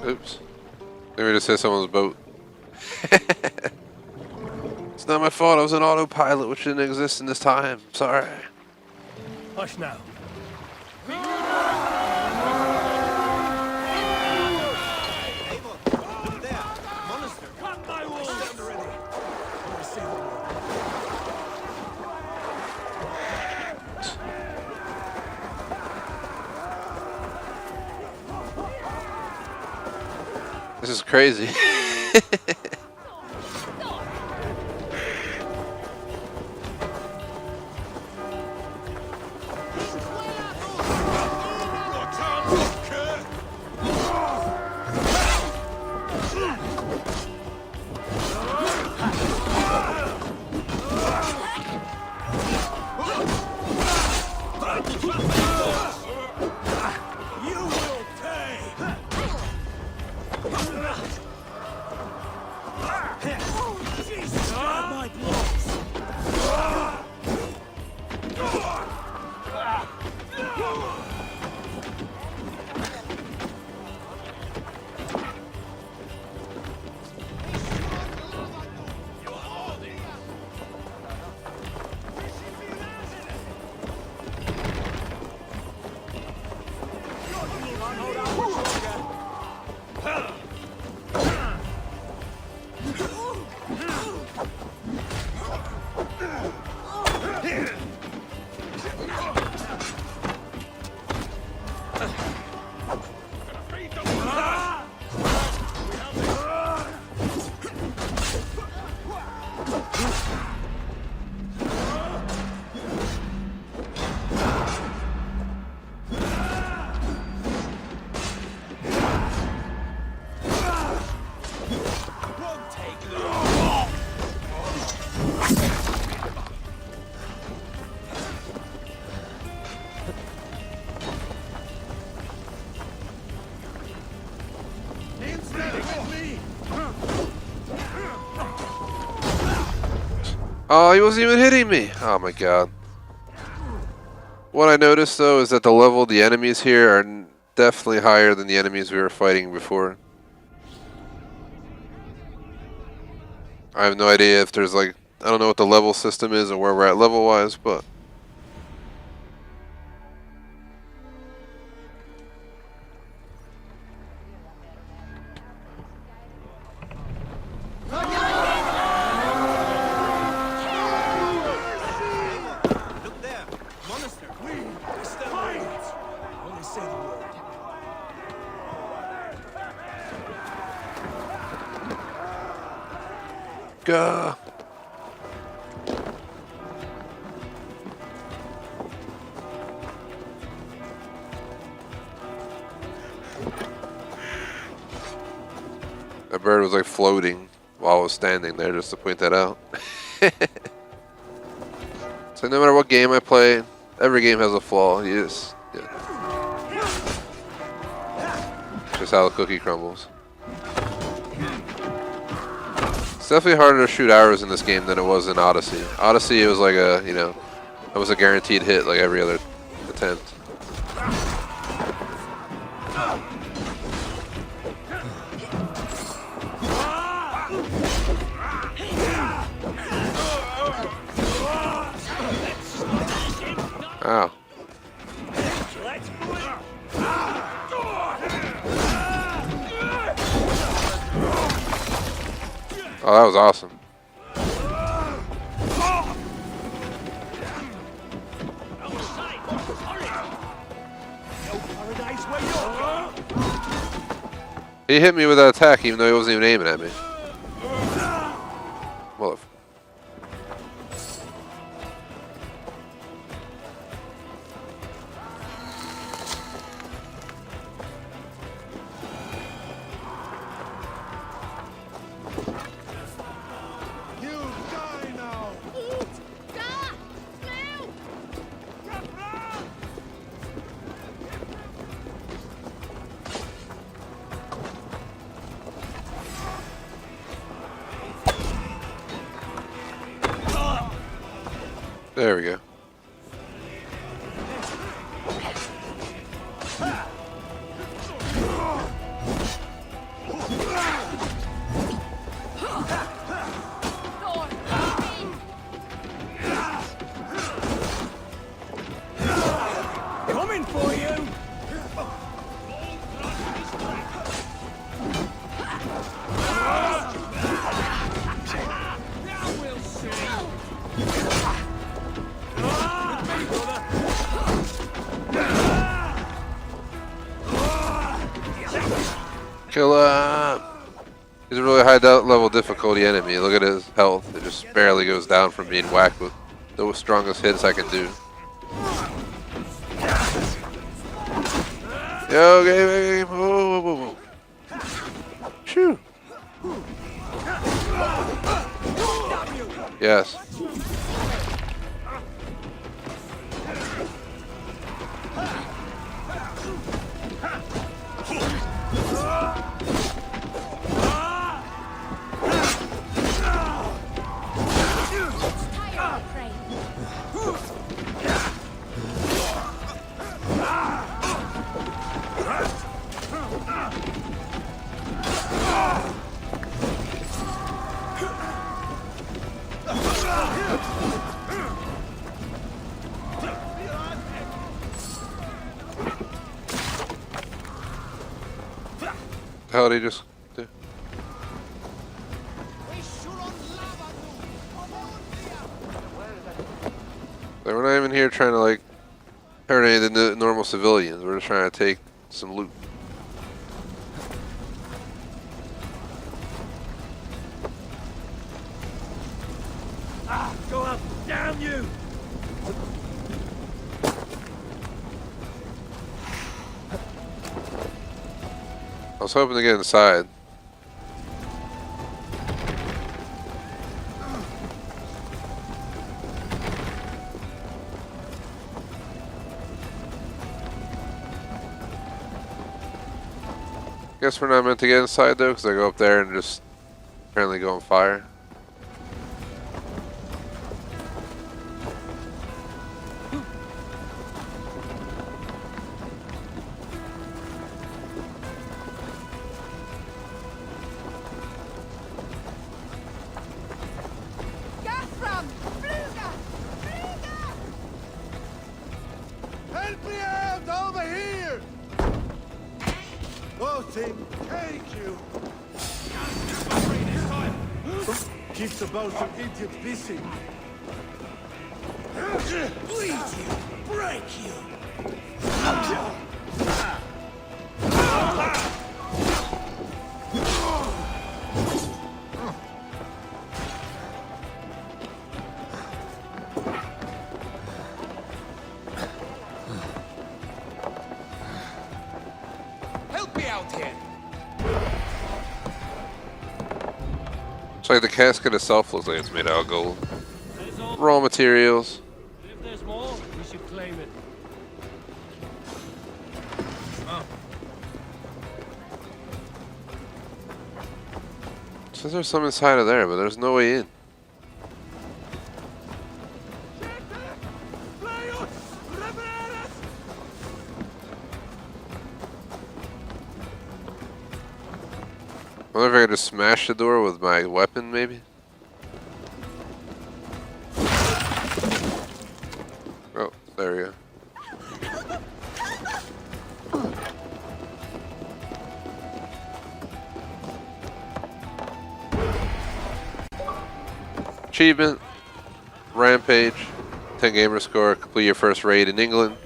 Oops. Maybe just hit someone's boat. It's not my fault. I was an autopilot, which didn't exist in this time. Sorry. Hush now. Look there. Monastery. Cut my wool. Stand ready. Let me see the word. This is crazy. You will pay. Jesus, God, my blows. Oh, he wasn't even hitting me. Oh my god. What I noticed though is that the level of the enemies here are definitely higher than the enemies we were fighting before. I have no idea if there's like, I don't know what the level system is or where we're at level wise, but Look there. Monastery. Quiet. Only say the word. Gah. That bird was like floating while I was standing there, just to point that out. So no matter what game I play, every game has a flaw. You just, yeah. Just how the cookie crumbles. definitely harder to shoot arrows in this game than it was in Odyssey. Odyssey, it was like a, you know, it was a guaranteed hit like every other attempt. Ow. Oh, that was awesome. He hit me with that attack even though he wasn't even aiming at me. Well, there we go. Coming for you! Now we'll see! Kill him! He's a really high level difficulty enemy. Look at his health. It just barely goes down from being whacked with the strongest hits I can do. Yo, game, whoa, whoa, whoa, whoa. Shoo! Yes. The hell did he just do? Like, we're not even here trying to like hurt any of the normal civilians. We're just trying to take some loot. Ah, go up! Damn you! I was hoping to get inside. Guess we're not meant to get inside though, because I go up there and just apparently go on fire. Help me out over here! Boating, thank you! Keep the bosun idiot busy. Bleed you! Break you! Help me out here! It's like the casket itself looks like it's made out of gold. Raw materials. If there's more, we should claim it. Says there's some inside of there, but there's no way in. I wonder if I could just smash the door with my weapon, maybe? Oh, there we go. Achievement, Rampage, 10 gamer score, complete your first raid in England.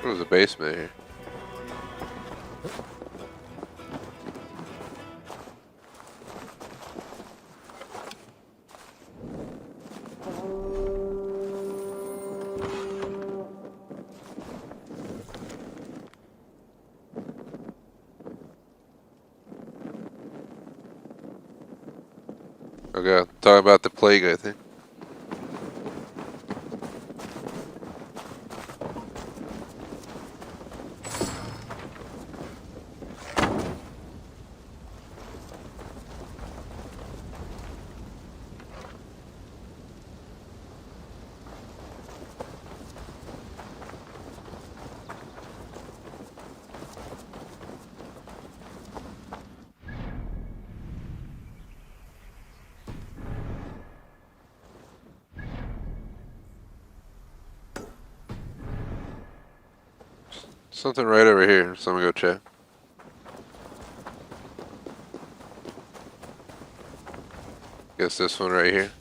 There's a basement here. Okay, talk about the plague, I think. Something right over here, so I'm gonna go check. Guess this one right here.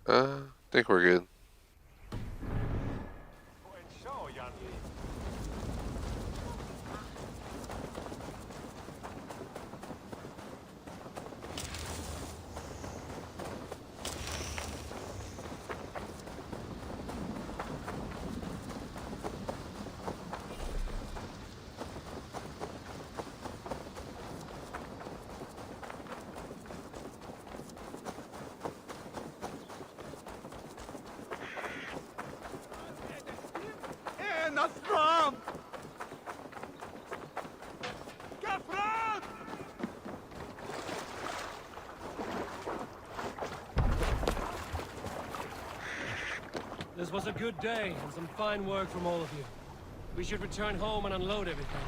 I think we're good. This was a good day, and some fine work from all of you. We should return home and unload everything.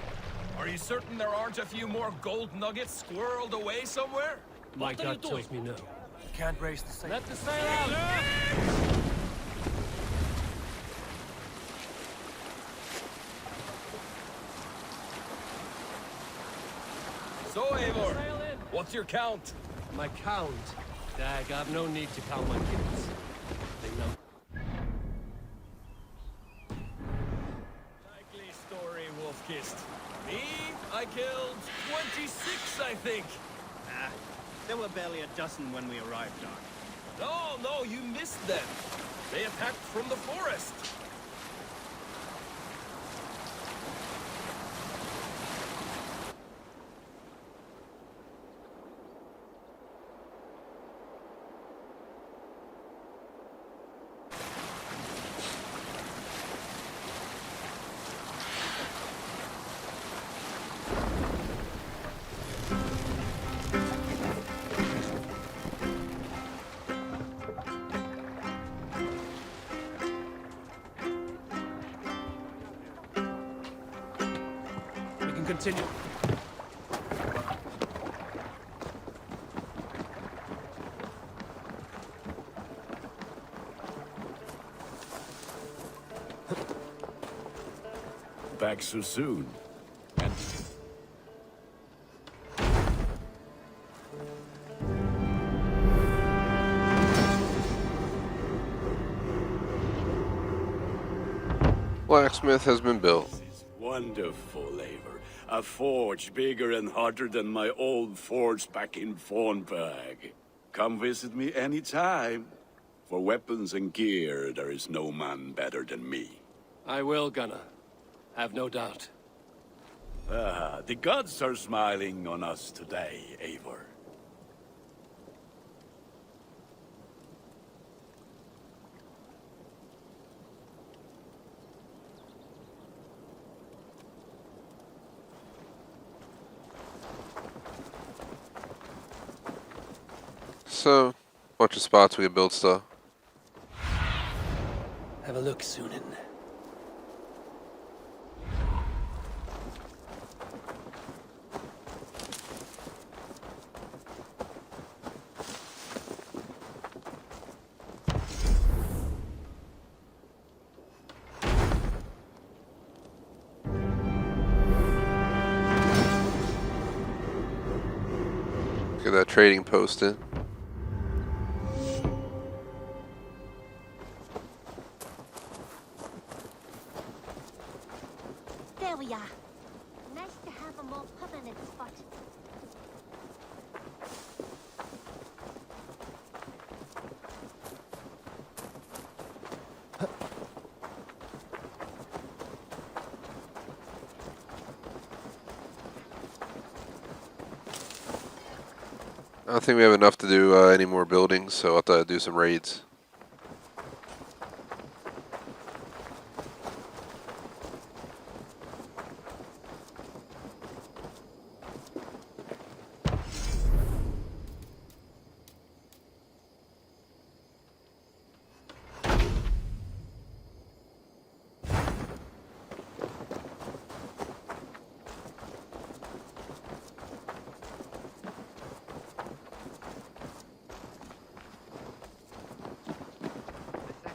Are you certain there aren't a few more gold nuggets squirreled away somewhere? My gut tells me no. Can't raise the sail. Let the sail out! So, Eivor, what's your count? My count? Dag, I've no need to count my kids. They know. Likely story, Wolf-Kissed. Me, I killed 26, I think. Ah, there were barely a dozen when we arrived, Doc. No, you missed them. They attacked from the forest. Continue. back so soon. And Blacksmith has been built. wonderful, Eivor. A forge bigger and hotter than my old forge back in Fornberg. Come visit me anytime. For weapons and gear, there is no man better than me. I will, Gunnar. Have no doubt. Ah, the gods are smiling on us today, Eivor. So, bunch of spots we can build stuff. Have a look, Sunan. Get that trading post in. There we are. Nice to have a more permanent spot. I don't think we have enough to do any more buildings, so I'll have to do some raids.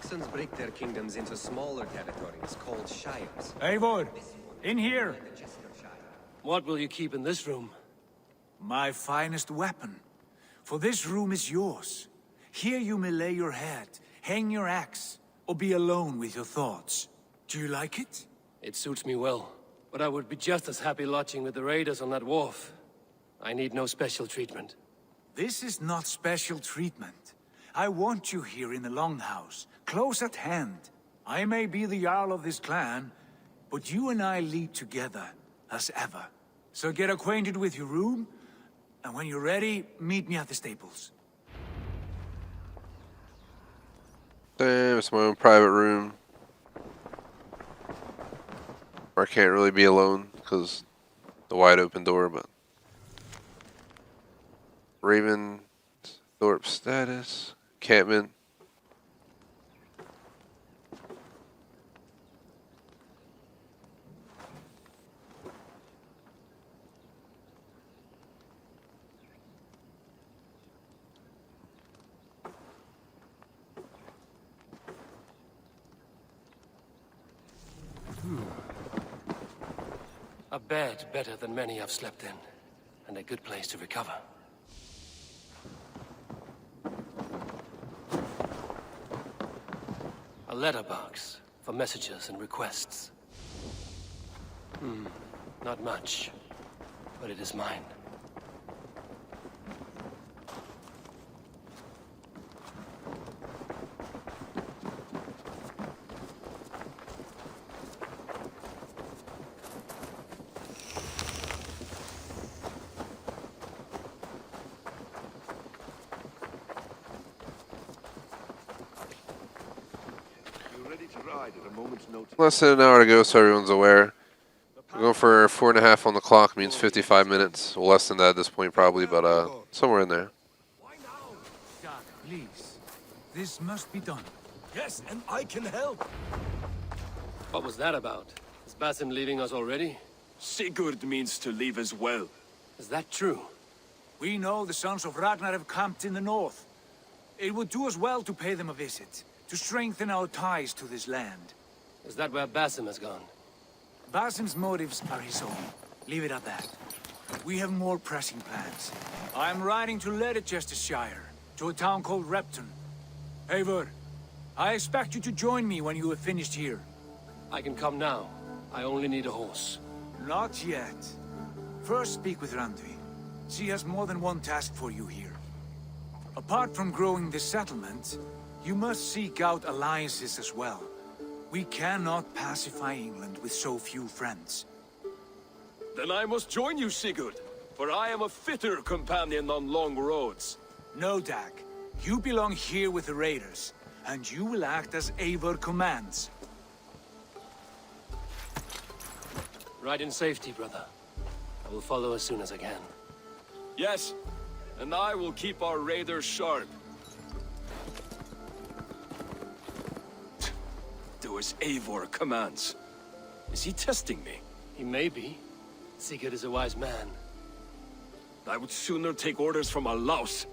Saxons break their kingdoms into smaller territories called shires. Eivor, in here. What will you keep in this room? My finest weapon. For this room is yours. Here you may lay your head, hang your axe, or be alone with your thoughts. Do you like it? It suits me well, but I would be just as happy lodging with the raiders on that wharf. I need no special treatment. This is not special treatment. I want you here in the Longhouse, close at hand. I may be the Jarl of this clan, but you and I lead together, as ever. So get acquainted with your room, and when you're ready, meet me at the stables. Damn, it's my own private room. Where I can't really be alone, because the wide open door, but... Raven, Thorpe status, encampment. A bed better than many I've slept in, and a good place to recover. A letterbox for messages and requests. Not much, but it is mine. Less than an hour to go, so everyone's aware. We're going for 4.5 on the clock, means 55 minutes. Well, less than that at this point, probably, but somewhere in there. Doc, please. This must be done. Yes, and I can help. What was that about? Is Basim leaving us already? Sigurd means to leave as well. Is that true? We know the sons of Ragnar have camped in the north. It would do us well to pay them a visit, to strengthen our ties to this land. Is that where Basim has gone? Basim's motives are his own. Leave it at that. We have more pressing plans. I'm riding to Leicestershire, to a town called Repton. Eivor, I expect you to join me when you have finished here. I can come now. I only need a horse. Not yet. First speak with Randvi. She has more than one task for you here. Apart from growing this settlement, you must seek out alliances as well. We cannot pacify England with so few friends. Then I must join you, Sigurd, for I am a fitter companion on long roads. No, Dag. You belong here with the raiders, and you will act as Eivor commands. Ride in safety, brother. I will follow as soon as I can. Yes, and I will keep our raiders sharp. Do as Eivor commands. Is he testing me? He may be. Sigurd is a wise man. I would sooner take orders from a louse.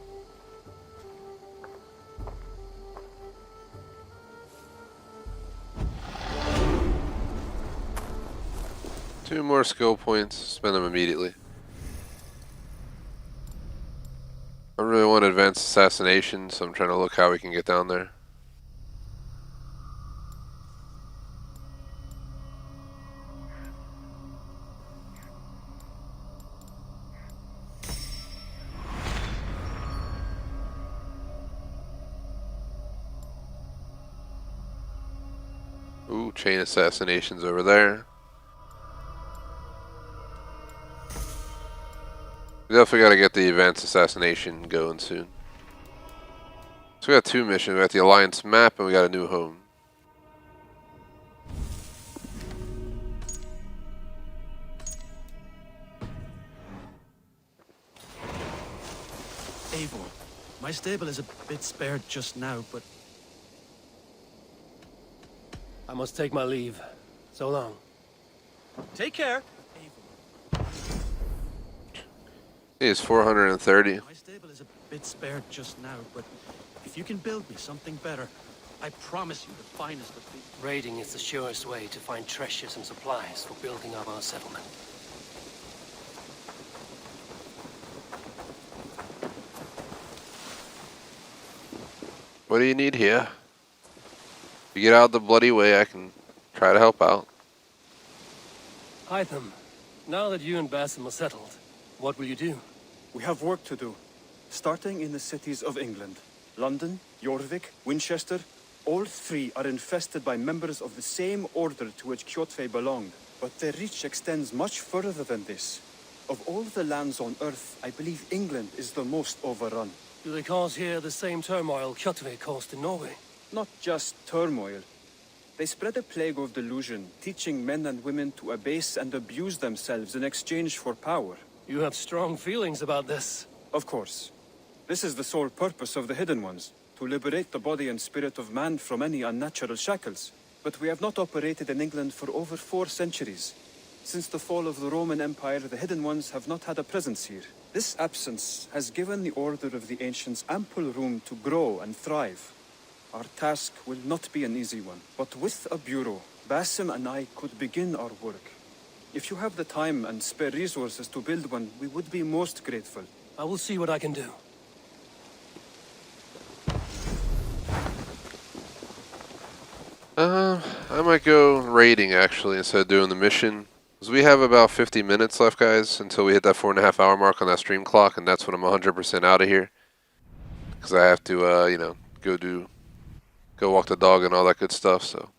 Two more skill points, spend them immediately. I really want advanced assassination, so I'm trying to look how we can get down there. Ooh, chain assassinations over there. We definitely got to get the advanced assassination going soon. So we got two missions. We got the Alliance map and we got a new home. Eivor, my stable is a bit spared just now, but... I must take my leave. So long. Take care. He is 430. My stable is a bit spared just now, but if you can build me something better, I promise you the finest of these. Raiding is the surest way to find treasures and supplies for building up our settlement. What do you need here? If you get out of the bloody way, I can try to help out. Hytham, now that you and Basim are settled, what will you do? We have work to do, starting in the cities of England. London, Jorvik, Winchester, all three are infested by members of the same order to which Kjotve belonged. But their reach extends much further than this. Of all the lands on Earth, I believe England is the most overrun. Do they cause here the same turmoil Kjotve caused in Norway? Not just turmoil. They spread a plague of delusion, teaching men and women to abase and abuse themselves in exchange for power. You have strong feelings about this. Of course. This is the sole purpose of the Hidden Ones, to liberate the body and spirit of man from any unnatural shackles. But we have not operated in England for over 4 centuries. Since the fall of the Roman Empire, the Hidden Ones have not had a presence here. This absence has given the Order of the Ancients ample room to grow and thrive. Our task will not be an easy one, but with a bureau, Basim and I could begin our work. If you have the time and spare resources to build one, we would be most grateful. I will see what I can do. I might go raiding actually instead of doing the mission. Because we have about 50 minutes left, guys, until we hit that 4.5 hour mark on that stream clock, and that's when I'm 100% out of here. Because I have to, you know, go walk the dog and all that good stuff, so.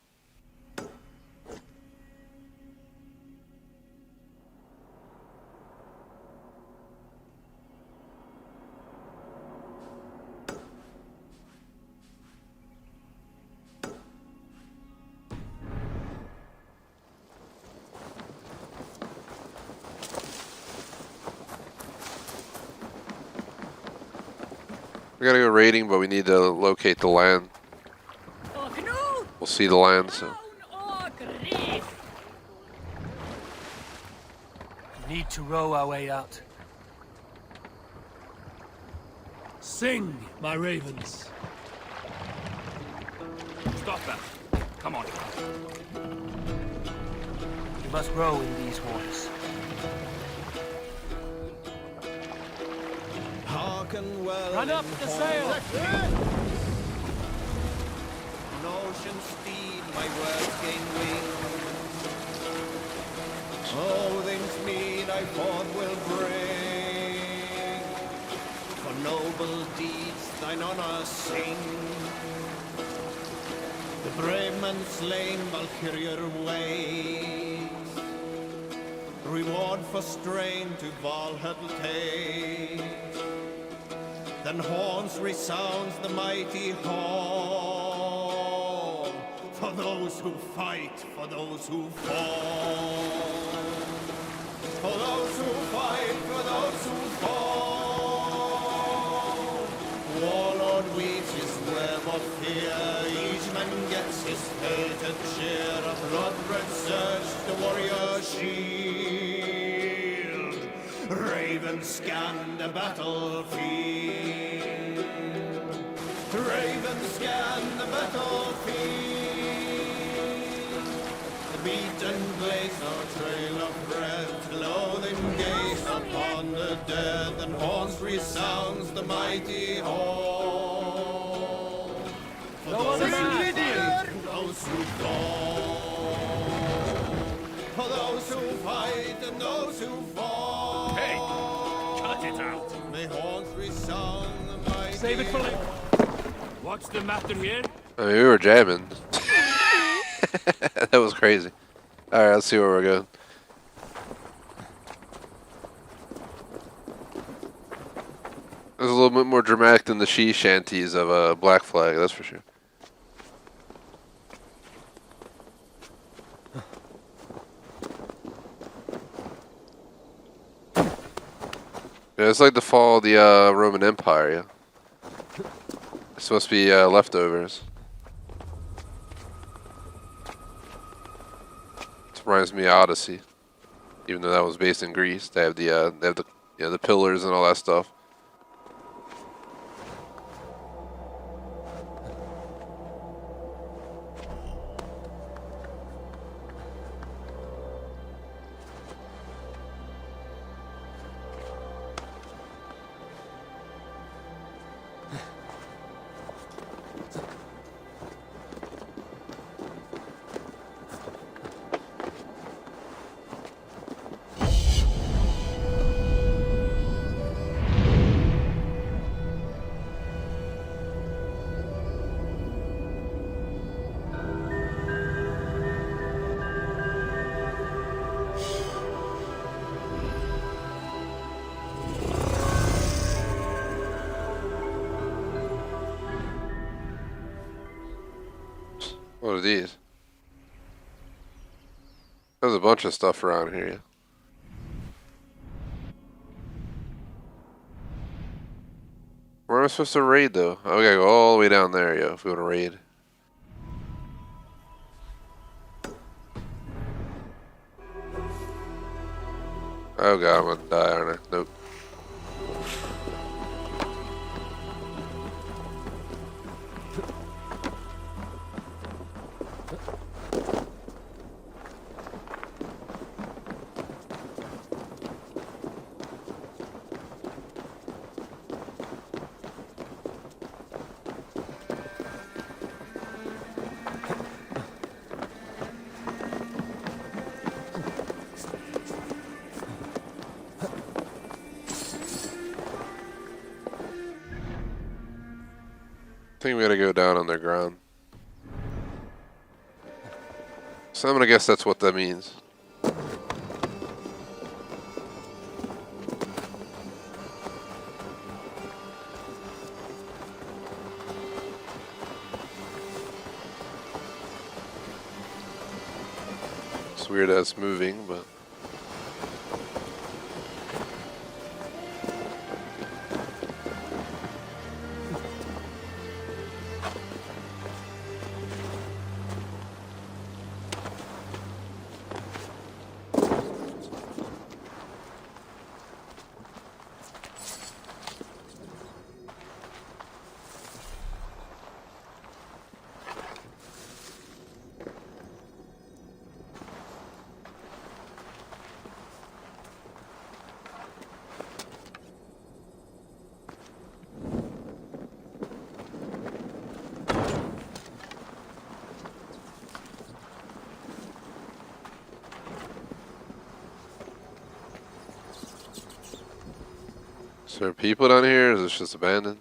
We gotta go raiding, but we need to locate the land. We'll see the land, so. Need to row our way out. Sing, my ravens. Stop that. Come on. You us row in these waters. Hearken well. Run up the sail! Ocean steed, my words gain wing. Oh, things mean I forth will bring. For noble deeds thine honor sing. The brave man slain Valkyrier ways. Reward for strain to Valhalla take. Then horns resounds the mighty hall. For those who fight, for those who fall. For those who fight, for those who fall. Warlord weaves his web of fear. Each man gets his hated share. A blood-red surge, the warrior shield. Ravens scan the battlefield. Ravens scan the battlefield. The beaten blaze no trail of breath. Loathing gaze upon the dead. And horns resounds the mighty hall. For those who fight, for those who fall. For those who fight and those who fall. Hey, cut it out. May horns resound the mighty. Save it for later. What's the matter here? I mean, we were jamming. That was crazy. Alright, let's see where we're going. It was a little bit more dramatic than the she shanties of Black Flag, that's for sure. Yeah, it's like the fall of the Roman Empire, yeah. It's supposed to be leftovers. It reminds me of Odyssey, even though that was based in Greece. They have the pillars and all that stuff. What are these? There's a bunch of stuff around here. Where am I supposed to raid though? Oh, we gotta go all the way down there, yo, if we want to raid. Oh god, I'm gonna die, aren't I? Nope. I think we gotta go down on their ground. So I'm gonna guess that's what that means. It's weird that it's moving, but... Is there people down here, or is this just abandoned?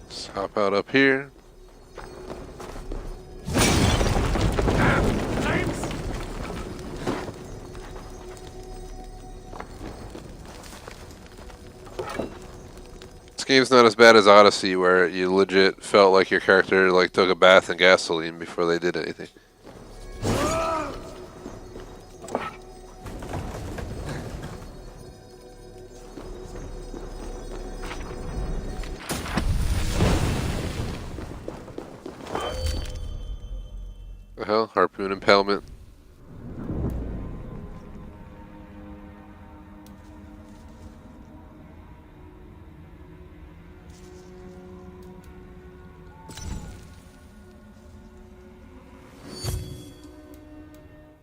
Let's hop out up here. This game's not as bad as Odyssey, where you legit felt like your character like took a bath in gasoline before they did anything. The hell? Harpoon impalement.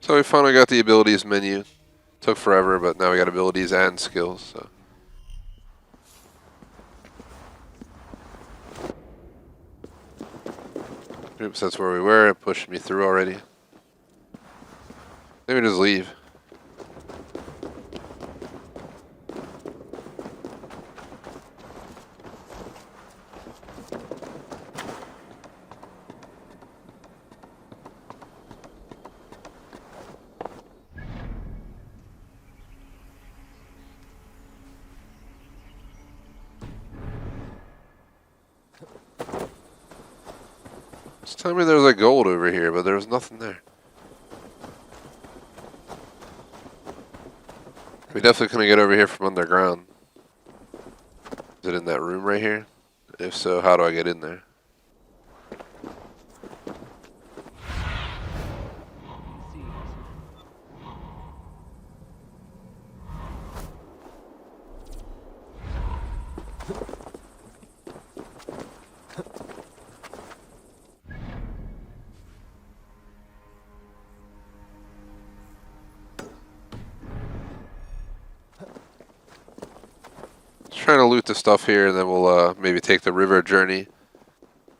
So we finally got the abilities menu. Took forever, but now we got abilities and skills. So. Oops, that's where we were. It pushed me through already. Maybe just leave. Just tell me there's like gold over here, but there was nothing there. We definitely couldn't get over here from underground. Is it in that room right here? If so, how do I get in there? Trying to loot the stuff here, and then we'll maybe take the river journey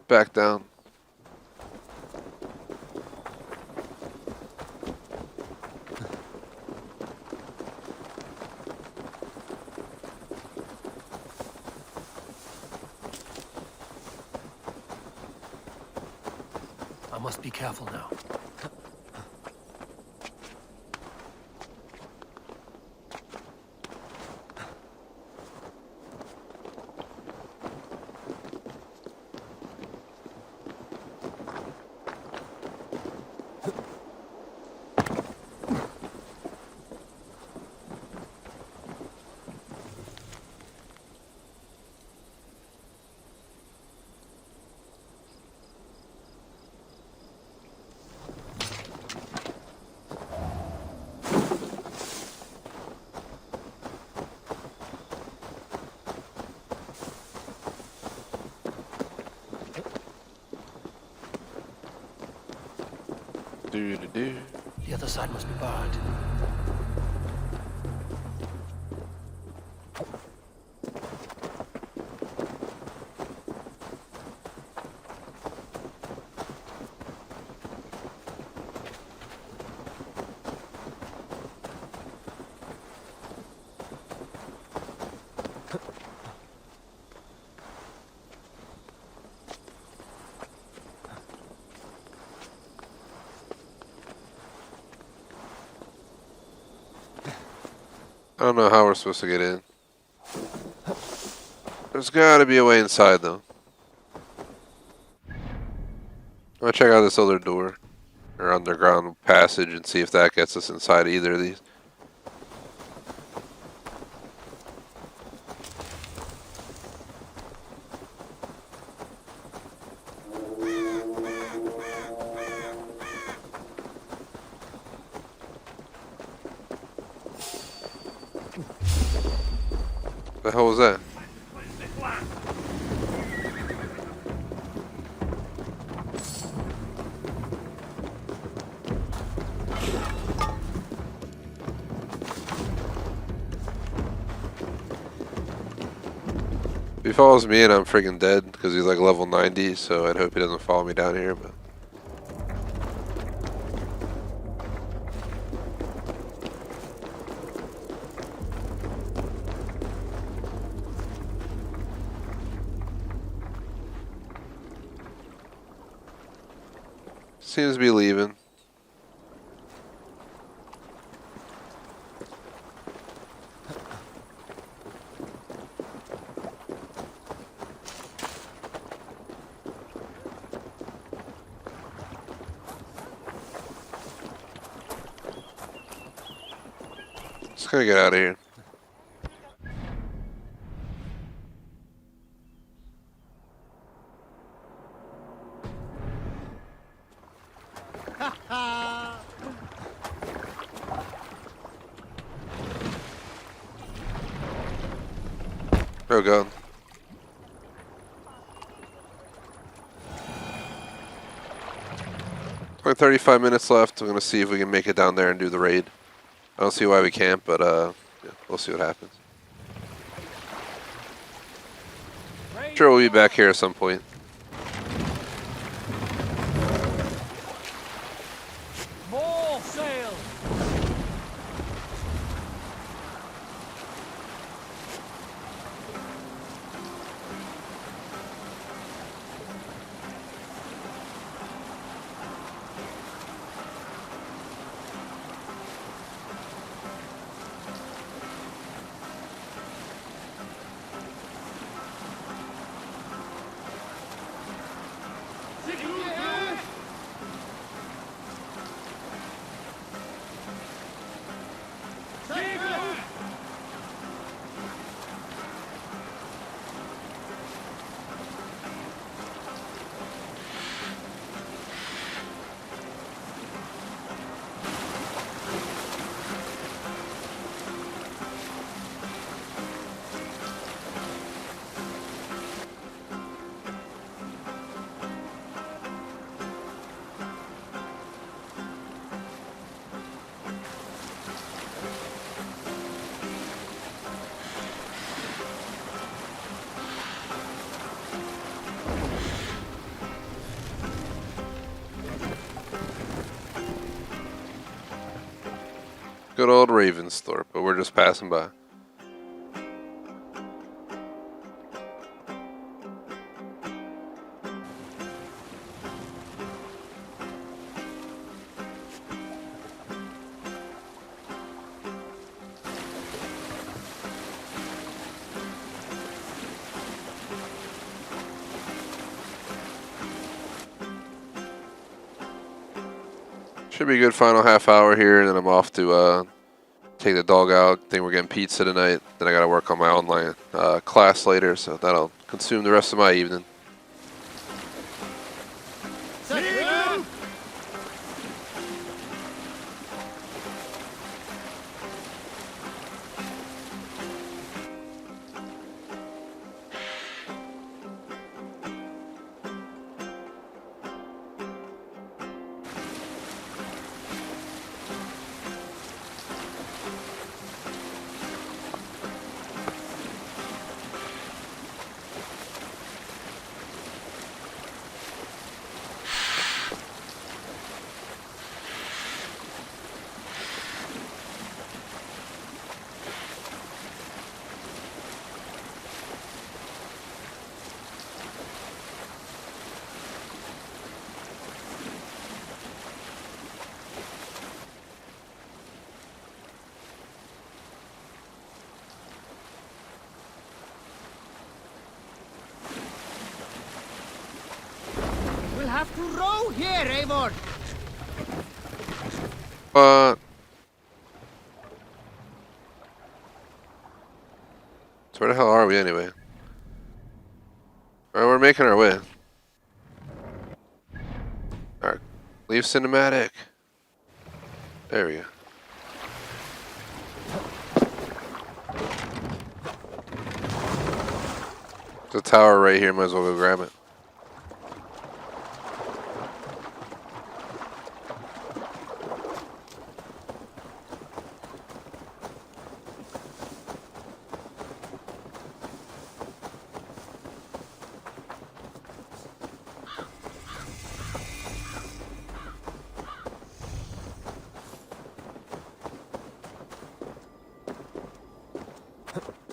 back down. I must be careful now. The other side must be barred. I don't know how we're supposed to get in. There's gotta be a way inside though. I'm gonna check out this other door or underground passage and see if that gets us inside either of these. The hell was that? If he follows me and I'm freaking dead because he's like level 90, so I'd hope he doesn't follow me down here, but... Seems to be leaving. Just gonna get out of here. Oh god. Only 35 minutes left. We're gonna see if we can make it down there and do the raid. I don't see why we can't, but yeah, we'll see what happens. Sure, we'll be back here at some point. More sail! Good old Ravensthorpe, but we're just passing by. Should be a good final half hour here, and then I'm off to take the dog out. I think we're getting pizza tonight. Then I got to work on my online class later, so that'll consume the rest of my evening. We'll have to row here, Eivor. So where the hell are we anyway? Alright, we're making our way. Alright, leave cinematic. There we go. There's a tower right here. Might as well go grab it.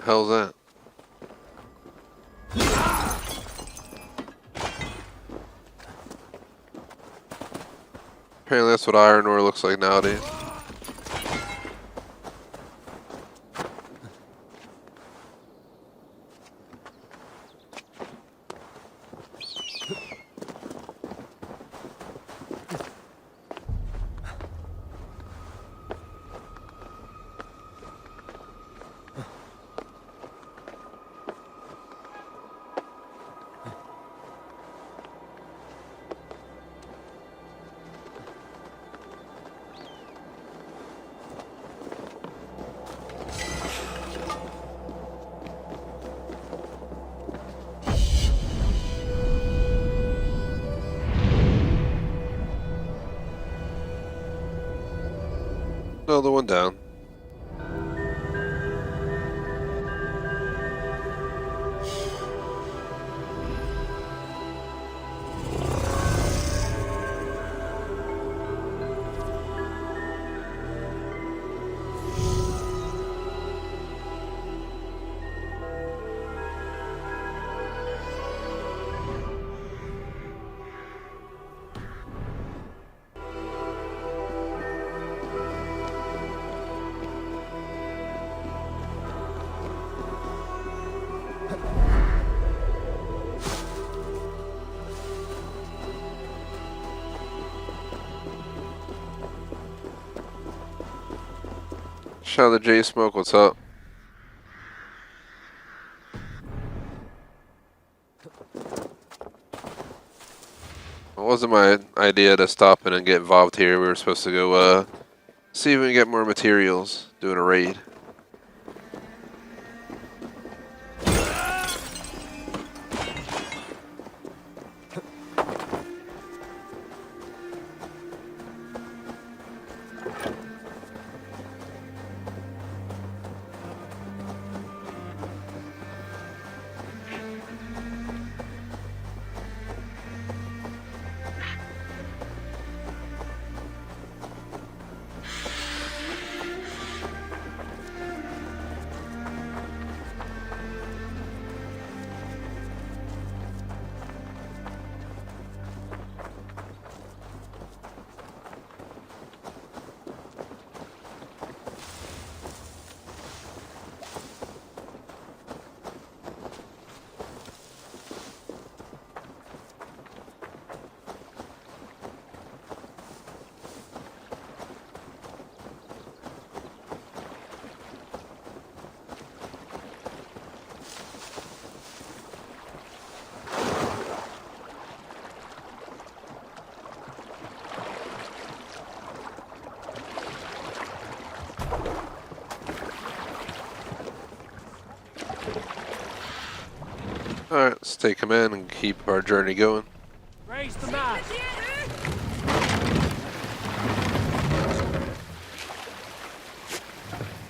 Hell's that? Apparently that's what iron ore looks like nowadays. Another one down. Shout out to J Smoke, what's up? It wasn't my idea to stop in and get involved here. We were supposed to go see if we can get more materials, doing a raid. Alright, let's take command and keep our journey going. Raise the mast.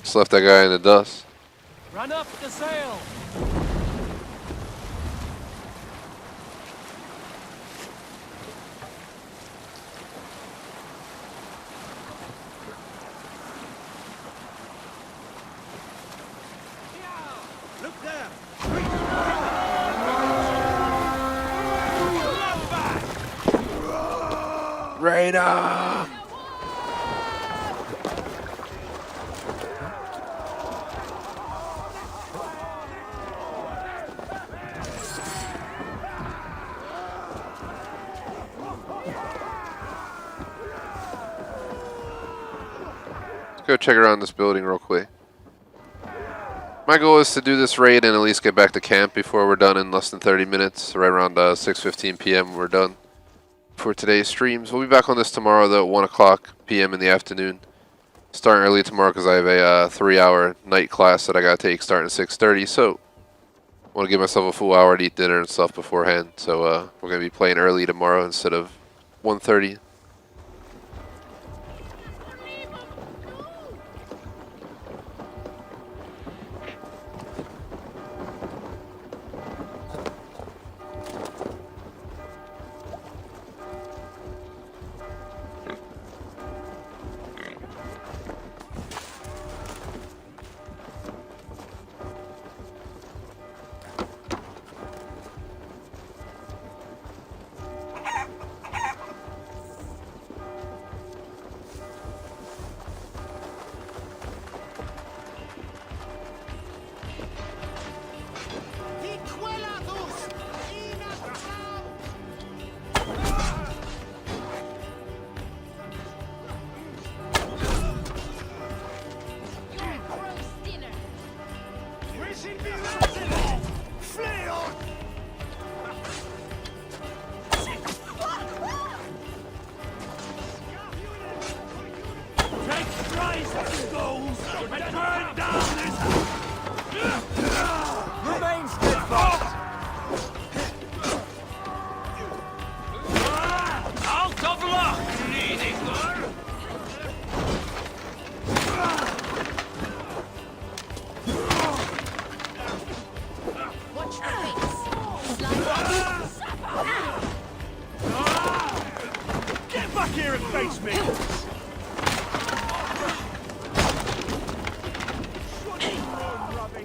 Just left that guy in the dust. Run up the sail. Look there! Radar! Let's go check around this building real quick. My goal is to do this raid and at least get back to camp before we're done in less than 30 minutes. Right around 6:15 p.m. we're done for today's streams. We'll be back on this tomorrow though at 1 o'clock p.m. in the afternoon. Starting early tomorrow because I have a 3-hour night class that I gotta take starting at 6:30. So want to give myself a full hour to eat dinner and stuff beforehand. So we're going to be playing early tomorrow instead of 1:30.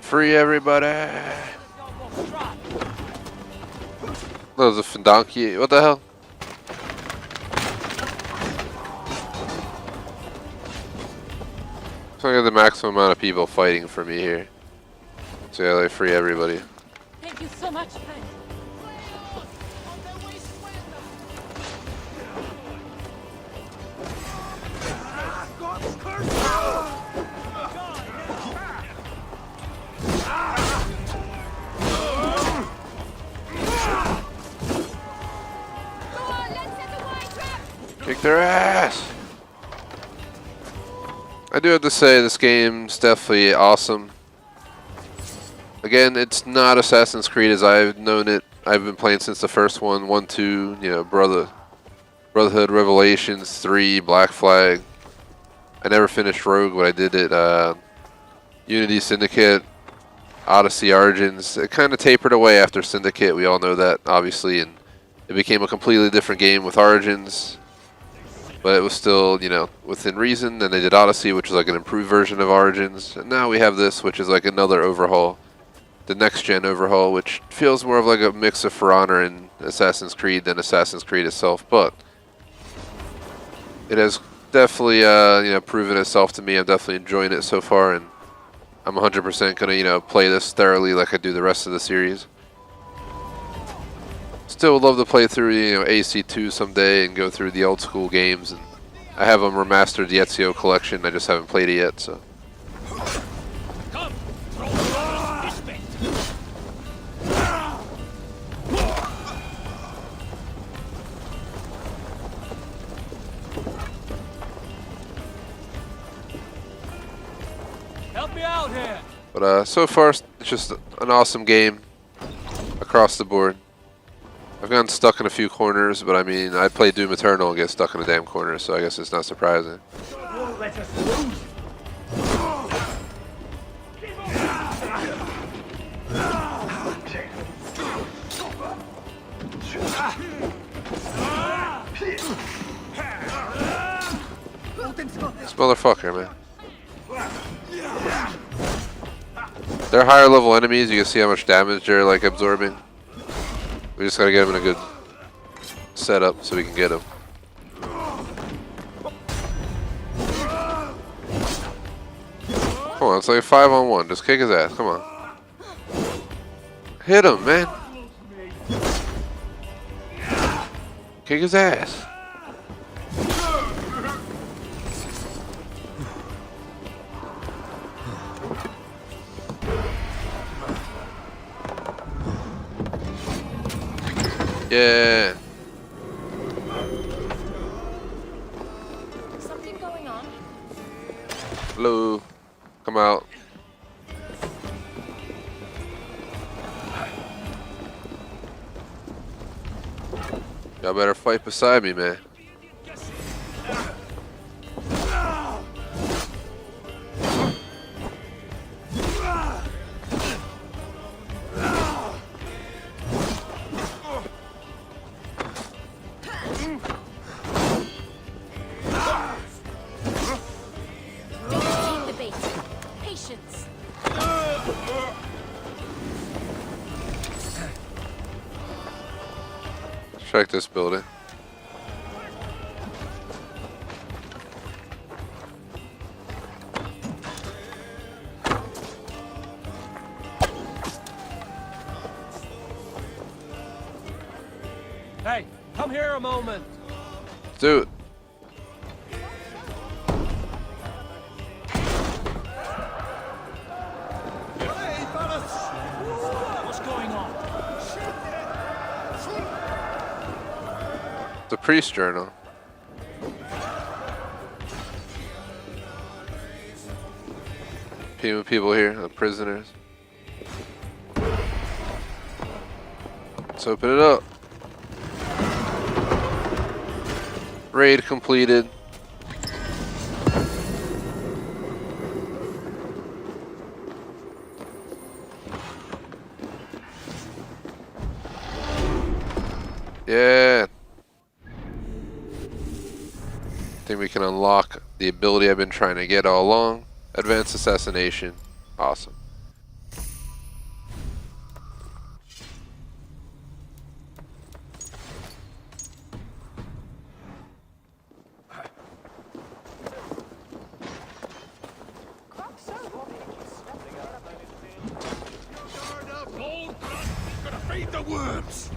Free everybody! That was a Fendonki. What the hell? So I got the maximum amount of people fighting for me here. So yeah, like free everybody. Thank you so much, friend. Kick their ass! I do have to say this game's definitely awesome. Again, it's not Assassin's Creed as I've known it. I've been playing since the first one, 1, 2, you know, Brotherhood, Revelations, 3, Black Flag. I never finished Rogue, but I did it. Unity, Syndicate, Odyssey, Origins. It kind of tapered away after Syndicate. We all know that, obviously, and it became a completely different game with Origins. But it was still, you know, within reason. Then they did Odyssey, which was like an improved version of Origins. And now we have this, which is like another overhaul. The next-gen overhaul, which feels more of like a mix of For Honor and Assassin's Creed than Assassin's Creed itself. But it has definitely, you know, proven itself to me. I'm definitely enjoying it so far. And I'm 100% going to, you know, play this thoroughly like I do the rest of the series. Still would love to play through, you know, AC2 someday and go through the old school games. And I have them remastered, the Ezio collection. I just haven't played it yet, so. Help me out here. But so far, it's just an awesome game across the board. I've gotten stuck in a few corners, but I mean, I play Doom Eternal and get stuck in a damn corner, so I guess it's not surprising. This motherfucker, man. They're higher level enemies, you can see how much damage they're like absorbing. We just gotta get them in a good setup so we can get them. Come on, it's like a 5-on-1. Just kick his ass. Come on. Hit him, man. Kick his ass. Yeah. Something going on? Hello. Come out. Y'all better fight beside me, man. Take the bait. Patience. Check this building. Hey, come here a moment. Let's do it. What's going on? The priest journal. People here, the prisoners. Let's open it up. Raid completed. Yeah. I think we can unlock the ability I've been trying to get all along. Advanced assassination. Awesome. Gonna feed the worms.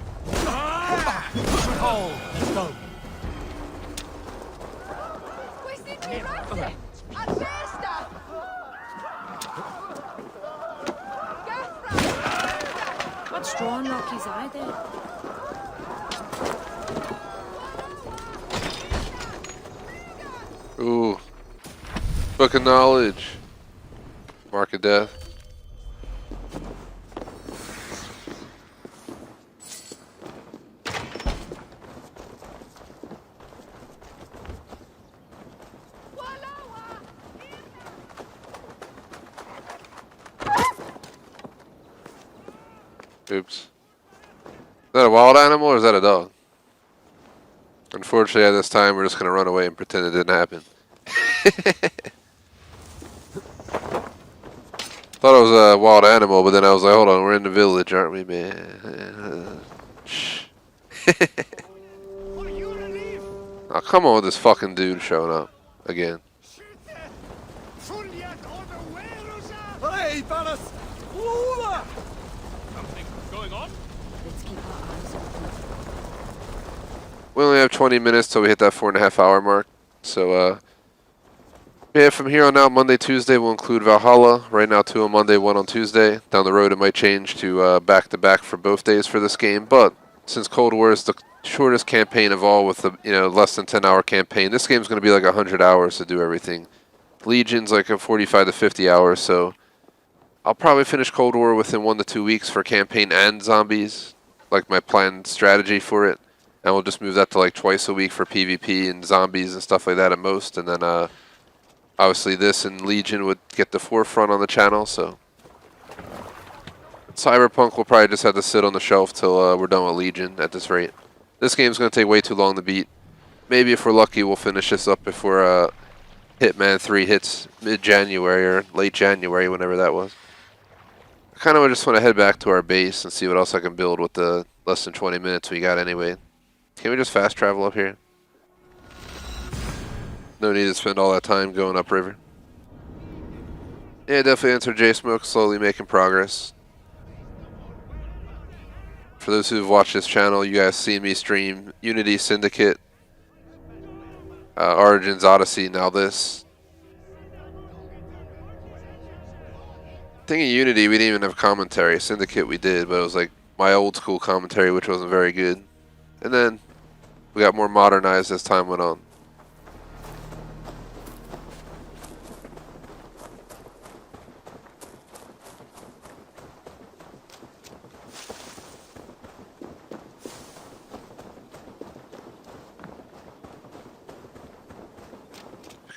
Oh, let's go. What's drawn Rocky's eye there? Ooh. Book of knowledge. Mark of death. Oops. Is that a wild animal or is that a dog? Unfortunately, at this time, we're just going to run away and pretend it didn't happen. Thought it was a wild animal, but then I was like, hold on, we're in the village, aren't we, man? Shh. Oh, come on with this fucking dude showing up again. Hey, fellas! Something going on? Let's keep our eyes open. We only have 20 minutes till we hit that 4.5 hour mark. So, yeah, from here on out, Monday, Tuesday will include Valhalla. Right now, 2 on Monday, 1 on Tuesday. Down the road, it might change to back-to-back for both days for this game. But since Cold War is the shortest campaign of all with the less than 10-hour campaign, this game's going to be like 100 hours to do everything. Legion's like a 45 to 50 hours, so I'll probably finish Cold War within 1 to 2 weeks for campaign and zombies, like my planned strategy for it. And we'll just move that to like twice a week for PvP and zombies and stuff like that at most. And then obviously this and Legion would get the forefront on the channel. So Cyberpunk will probably just have to sit on the shelf till we're done with Legion at this rate. This game's going to take way too long to beat. Maybe if we're lucky, we'll finish this up before Hitman 3 hits mid-January or late January, whenever that was. I kind of just want to head back to our base and see what else I can build with the less than 20 minutes we got anyway. Can we just fast travel up here? No need to spend all that time going upriver. Yeah, definitely answered J-Smoke, slowly making progress. For those who've watched this channel, you guys see me stream Unity, Syndicate, Origins, Odyssey, now this. Thing of Unity, we didn't even have commentary. Syndicate we did, but it was like my old school commentary, which wasn't very good. And then we got more modernized as time went on.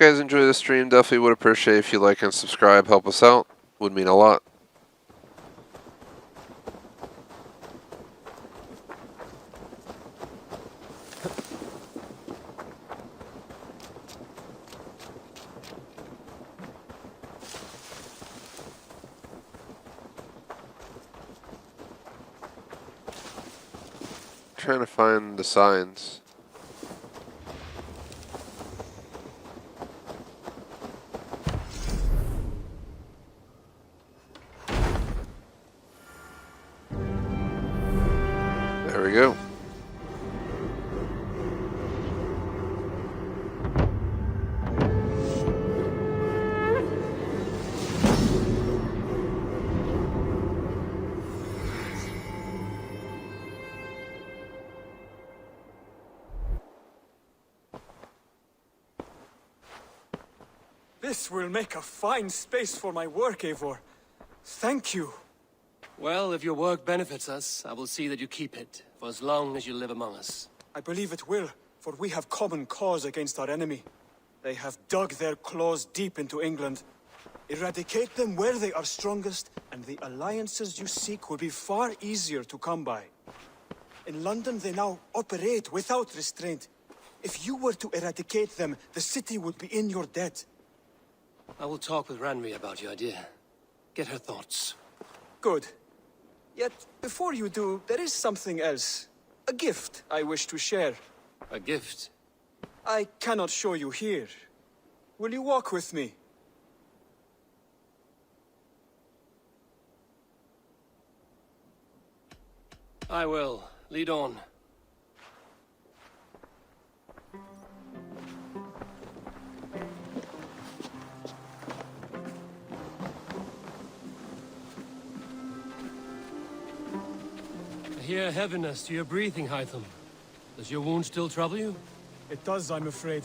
guys enjoy the stream, definitely would appreciate if you like and subscribe. Help us out. Would mean a lot. Trying to find the signs. There we go. This will make a fine space for my work, Eivor. Thank you. Well, if your work benefits us, I will see that you keep it, for as long as you live among us. I believe it will, for we have common cause against our enemy. They have dug their claws deep into England. Eradicate them where they are strongest, and the alliances you seek will be far easier to come by. In London, they now operate without restraint. If you were to eradicate them, the city would be in your debt. I will talk with Ranri about your idea. Get her thoughts. Good. Yet, before you do, there is something else. A gift I wish to share. A gift? I cannot show you here. Will you walk with me? I will. Lead on. I hear heaviness to your breathing, Hytham. Does your wound still trouble you? It does, I'm afraid.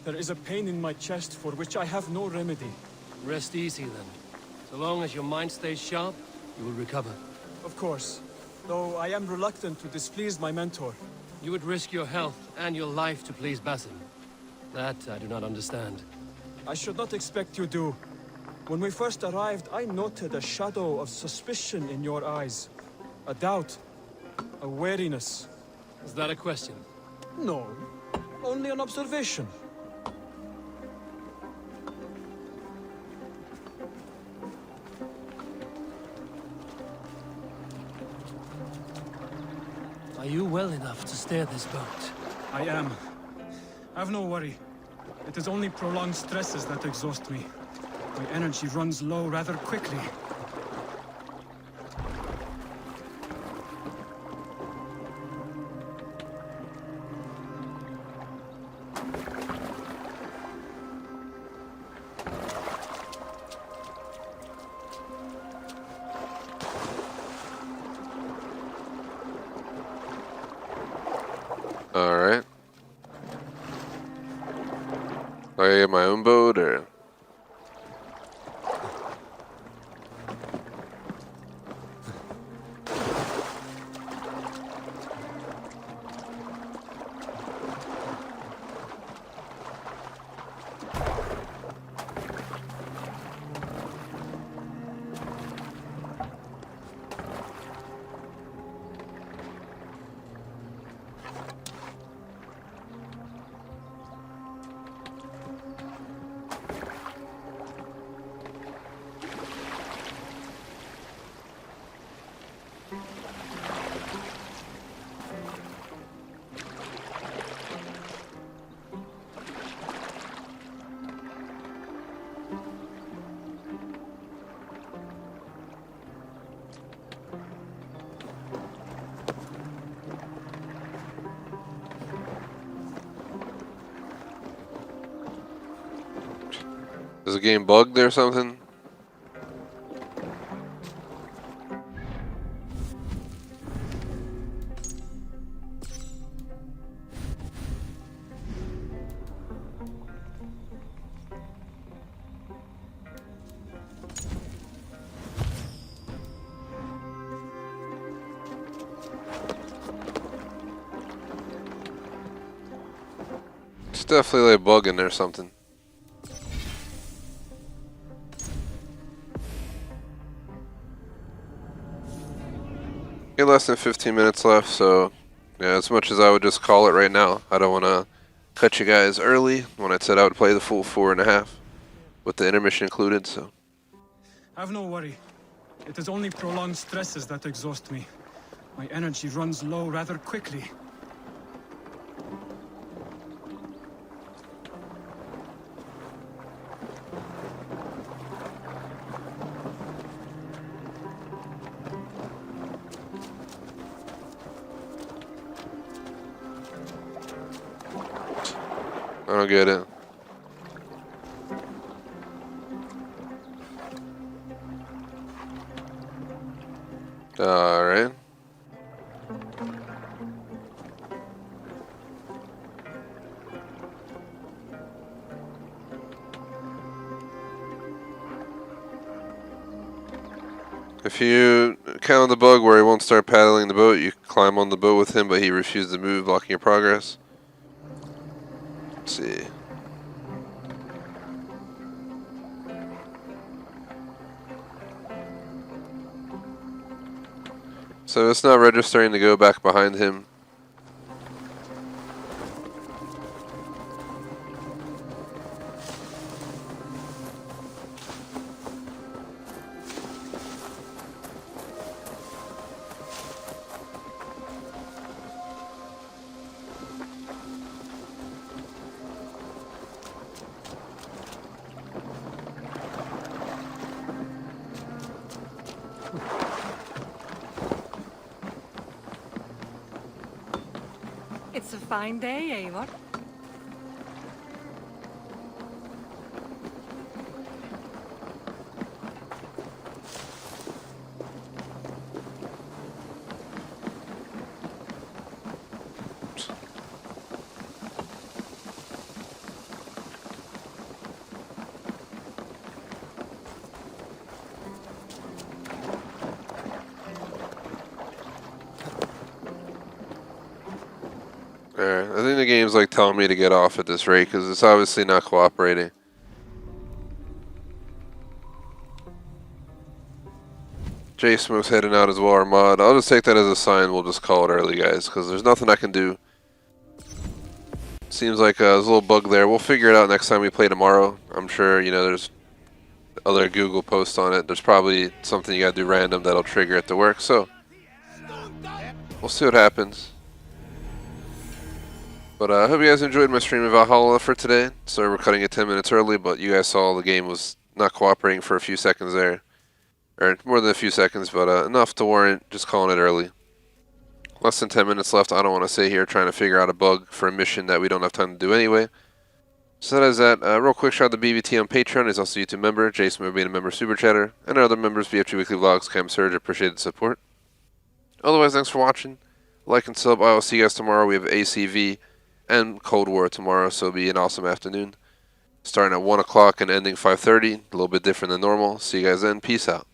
There is a pain in my chest for which I have no remedy. Rest easy, then. So long as your mind stays sharp, you will recover. Of course. Though I am reluctant to displease my mentor. You would risk your health and your life to please Basim. That I do not understand. I should not expect you do. When we first arrived, I noted a shadow of suspicion in your eyes. A doubt. A wariness. Is that a question? No. Only an observation. Are you well enough to steer this boat? I am. Have no worry. It is only prolonged stresses that exhaust me. My energy runs low rather quickly. Alright. I get my own boat, or? Is the game bugged or something? It's definitely like a bug in there or something. Get less than 15 minutes left, so yeah, as much as I would just call it right now, I don't want to cut you guys early when I said I would play the full 4.5 with the intermission included, so. Have no worry. It is only prolonged stresses that exhaust me. My energy runs low rather quickly. I don't get it. Alright. If you count the bug where he won't start paddling the boat, you climb on the boat with him, but he refused to move, blocking your progress. Let's see. So it's not registering to go back behind him. It's a fine day, Eivor. Alright, I think the game's like telling me to get off at this rate because it's obviously not cooperating. J-Smoke's heading out as well, our mod. I'll just take that as a sign. We'll just call it early, guys, because there's nothing I can do. Seems like there's a little bug there. We'll figure it out next time we play tomorrow. I'm sure, you know, there's other Google posts on it. There's probably something you gotta do random that'll trigger it to work, so we'll see what happens. But I hope you guys enjoyed my stream of Valhalla for today. Sorry we're cutting it 10 minutes early, but you guys saw the game was not cooperating for a few seconds there. Or more than a few seconds, but enough to warrant just calling it early. Less than 10 minutes left. I don't want to sit here trying to figure out a bug for a mission that we don't have time to do anyway. So that is that. Real quick shout out to BBT on Patreon. He's also a YouTube member. Jason being a member, Super Chatter, and our other members, BFG Weekly Vlogs, Cam Surge. Appreciate the support. Otherwise, thanks for watching. Like and sub. I will see you guys tomorrow. We have ACV and Cold War tomorrow, so it'll be an awesome afternoon. Starting at 1 o'clock and ending 5:30. A little bit different than normal. See you guys then. Peace out.